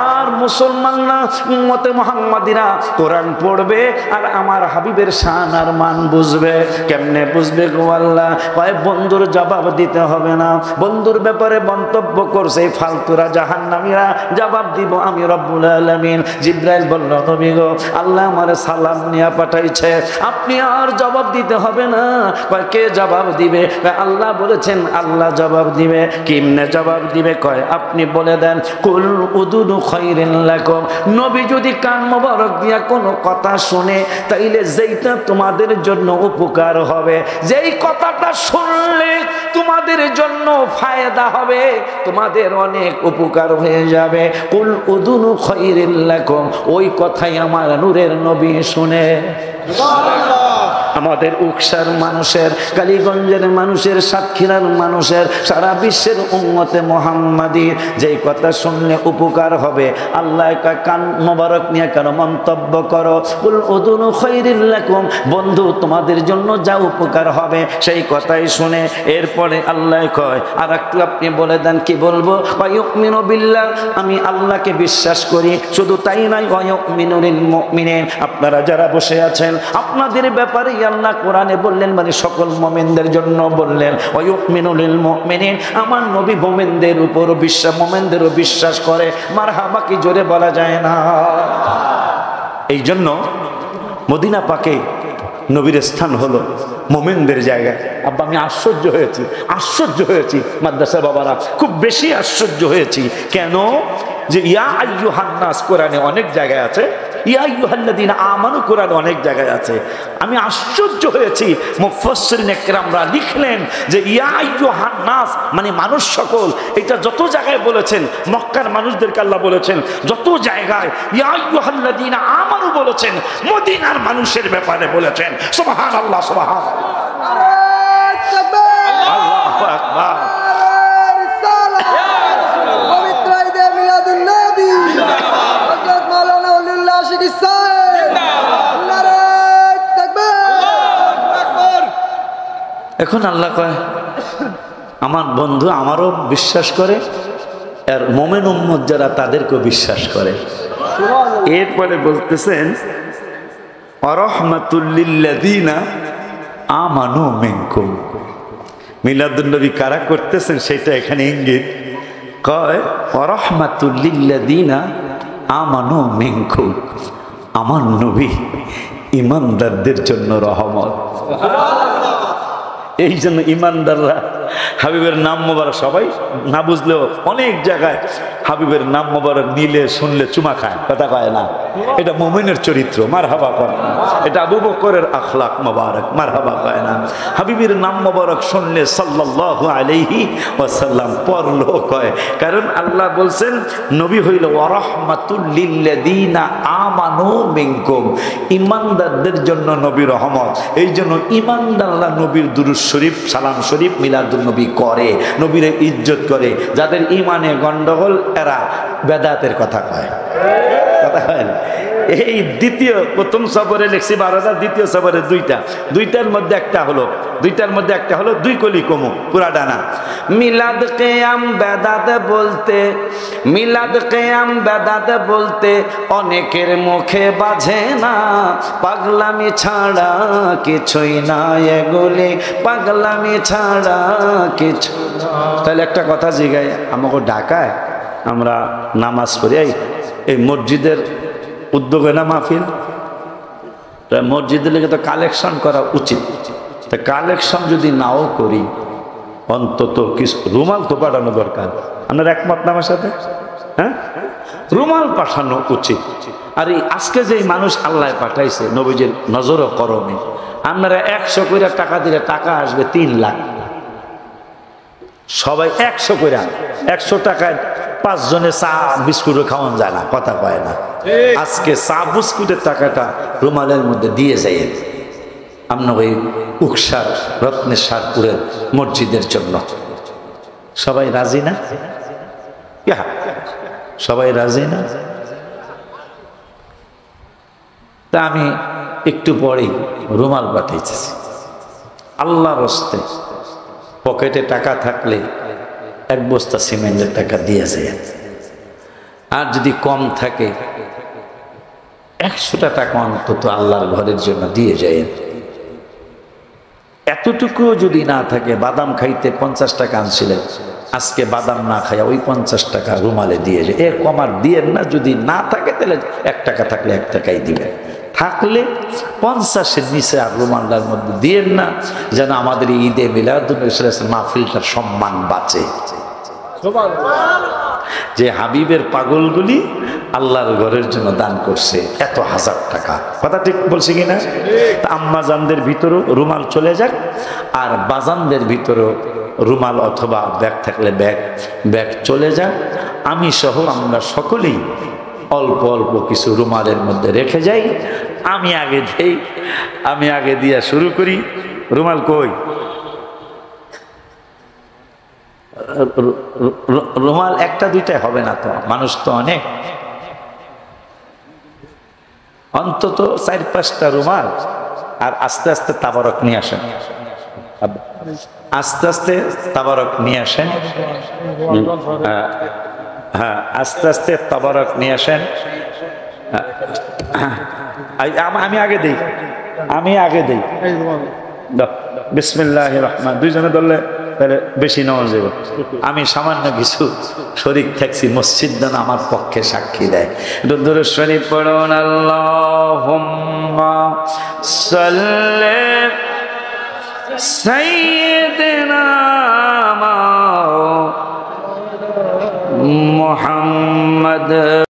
আর মুসলমানরা উম্মতে মুহাম্মাদিরা কোরআন পড়বে আর আমার হাবিবের শান আর মান বুঝবে। কেমনে বুঝবে গো আল্লাহ? কয় বন্ধুর জবাব দিতে হবে না। বন্ধুর ব্যাপারে মন্তব্য করছে ফালতুরা জাহান্নামীরা, জবাব দিব আমি রব্বুল আলামিন। জিবরাইল বলল নবী গো, আল্লাহ আমারে সালাম নিয়ে পাঠাইছে, আপনি আর জবাব দিতে হবে না। কয় কে জবাব দিবে? কয় আল্লাহ বলেছেন আল্লাহ জবাব দিবে। কেমনে জবাব দিবে? কয় আপনি বলে দেন কুল উদুনু খায়রিন লাকুম। নবী যদি কান মোবারক দিয়া কোনো কথা শুনে, তাইলে যেইটা তোমাদের জন্য উপকার হবে, যেই কথাটা শুনলে তোমাদের জন্য ফায়দা হবে, তোমাদের অনেক উপকার হয়ে যাবে, কুল উদুনু খায়রিন লাকুম, ওই কথাই আমার নূরের নবী শুনে। সুবহানাল্লাহ। আমাদের উকসার মানুষের, কালীগঞ্জের মানুষের, সাতক্ষীরার মানুষের, সারা বিশ্বের উম্মতে মুহাম্মাদীর যেই কথা শুনলে উপকার হবে, আল্লাহ কান মোবারক নিয়ে কেন মন্তব্য করো, কুল উযুনু খায়রিল লাকুম, বন্ধু তোমাদের জন্য যা উপকার হবে সেই কথাই শুনে এরপরে আল্লাহ কয় আর একটু আপনি বলে দেন, কি বলবো? ওয়ায়ুমিনু বিল্লাহ, আমি আল্লাহকে বিশ্বাস করি। শুধু তাই নয়, ওয়ায়ুমিনু লিল মুমিনিন, আপনারা যারা বসে আছেন আপনাদের ব্যাপারে আল্লাহ কোরআনে বললেন, মানে সকল মুমিনদের জন্য বললেন, ওয়ায়ুমিনু লিল মুমিনিন, আমার নবী মুমিনদের উপর বিশ্বাস, মুমিনদেরও বিশ্বাস করে। মারহাবা কি জোরে বলা যায় না? এই জন্য মদিনা পাকে নবীর স্থান হলো মুমিনদের জায়গায়। আব্বা আমি আশ্চর্য হয়েছি মাদ্রাসা বাবারা, খুব বেশি আশ্চর্য হয়েছি। কেন? যে ইয়া আইয়ুহান নাস কোরআনে অনেক জায়গায় আছে, ইয়া আইয়ুহাল্লাযীনা আমানু কোরআনে অনেক জায়গায় আছে। আমি আশ্চর্য হয়েছি, মুফাসসিরিন ইকরামরা লিখলেন যে ইয়া আইয়ুহান নাস মানে মানুষ সকল, এটা যত জায়গায় বলেছেন, মক্কার মানুষদেরকে আল্লাহ বলেছেন, যত জায়গায় ইয়া আইয়ুহাল্লাযীনা আমানু বলেছেন, মদিনার মানুষের ব্যাপারে বলেছেন। সুবহানাল্লাহ, সুবহানাল্লাহ, আল্লাহু আকবার। এখন আল্লাহ কয় আমার বন্ধু আমারও বিশ্বাস করে, আর মোমেন উম্মত যারা তাদেরকেও বিশ্বাস করে। এরপরে বলতেছেন ওয়ারাহমাতুল লিল্লাযীনা আমানু মিনকুম, মিলাদুন নবী কারা করতেছেন সেটা এখানে ইঙ্গিত। কয় ওয়ারাহমাতুল লিল্লাযীনা আমানু মিনকুম, আমার নবী ঈমানদারদের জন্য রহমত। এই জন্য ঈমানদাররা হাবিবের নাম মোবারক, সবাই না বুঝলেও অনেক জায়গায় হাবিবের নাম মোবারক নিলে শুনলে চুমা খায়, কথা কয় না। এটা মুমিনের চরিত্র, মারহাবা কয় না। এটা আবু বকরের আখলাক মোবারক, মারহাবা কয় না। হাবিবের নাম মোবারক শুনলে সাল্লাল্লাহু আলাইহি ওয়াসাল্লাম পড়লো কয়, কারণ আল্লাহ বলছেন নবী হইল ওয়ারাহমাতুল লিল্লাযীনা আমানু মিনকুম, ঈমানদারদের জন্য নবী রহমত। এই জন্য ঈমানদাররা নবীর দুরূদ শরীফ, সালাম শরীফ, মিলাদুন নবী করে, নবীর ইজ্জত করে। যাদের ঈমানে গন্ডগোল এরা বেদাতের কথা কয়, কথা হয় না। এই দ্বিতীয়, প্রথম সফরে লিখছি 12টা, দ্বিতীয় সফরে দুইটার মধ্যে একটা হলো 2 কলি কমু পুরা ডানা। মিলাদ কিয়াম বেদাত বলতে অনেকের মুখে বাজে না, পাগলামি ছাড়া কিছুই না, এগুলি পাগলামি ছাড়া কিছু। তাহলে একটা কথা জিগাই, আমাকে ঢাকায় আমরা নামাজ পড়ি, এই মসজিদের উদ্যোগে না মাহফিল, মসজিদের লেগে তো কালেকশন করা উচিত। তা কালেকশন যদি নাও করি, অন্তত কিছু রুমাল তো পাঠানো দরকার। আপনার একমত না আমার সাথে? হ্যাঁ, রুমাল পাঠানো উচিত। আর এই আজকে যে মানুষ আল্লাহ পাঠাইছে নবীজির নজরও করমে, আপনারা 100 করে টাকা দিলে টাকা আসবে 3 লাখ। সবাই 100 করে, 100 টাকায় 5 জনে চা বিস্কুটও খাওয়ান যায় না, কথা কয় না। আজকে চা বিস্কুটের টাকাটা রুমালের মধ্যে দিয়ে যাই আপনার ওই উকসার রত্নেশ্বরপুরের মসজিদের জন্য। সবাই রাজি না? সবাই রাজি না? তা আমি একটু পরেই রুমাল পাঠিয়েছি। আল্লাহর হস্তে পকেটে টাকা থাকলে 1 বস্তা সিমেন্টের টাকা দিয়ে যায়। আর যদি কম থাকে 100টা টাকা অন্তত আল্লাহর ঘরের জন্য দিয়ে যায়। এতটুকু যদি না থাকে, বাদাম খাইতে 50 টাকা আনছিলেন, আজকে বাদাম না খাইয়া ওই 50 টাকা রুমালে দিয়ে যায়। এর কম আর দিয়েন না। যদি না থাকে তাহলে 1 টাকা থাকলে 1 টাকাই দিবেন, থাকলে 50-এর নিচে আর রুমালটার মধ্যে দিয়েন না, যেন আমাদের ঈদে মিলাদুন নবী মাহফিলটার সম্মান বাঁচে। যে হাবিবের পাগলগুলি আল্লাহর ঘরের জন্য দান করছে এত 1000 টাকা, কথা ঠিক বলছি কিনা? আম্মা জানদের ভিতরেও রুমাল চলে যাক, আর বাজানদের ভিতরেও রুমাল অথবা ব্যাগ থাকলে ব্যাগ চলে যাক। আমি সহ আমরা সকলেই অল্প অল্প কিছু রুমালের মধ্যে রেখে যাই। আমি আগে দেই, আমি আগে দিয়া শুরু করি। রুমাল কই? রুমাল একটা দুইটাই হবে না তো, মানুষ তো অনেক, অন্তত 4-5টা রুমাল। আর আস্তে আস্তে তাবারক নিয়ে আসেন, আস্তে আস্তে তাবারক নিয়ে আসেন। হ্যাঁ, আস্তে আস্তে তাবারক নিয়ে আসেন। আমি আগে দেই, আমি আগে দেই। বিসমিল্লাহির রহমান, দুইজনে ধরলে তাহলে বেশি নেওয়া যাবে। আমি সামান্য কিছু শরীক থাকছি, মসজিদ দান আমার পক্ষে সাক্ষী দেয়। দুরূদ শরীফ পড়ুন। আল্লাহুম্মা সাল্লি সাইয়্যিদিনা মুহাম্মদ।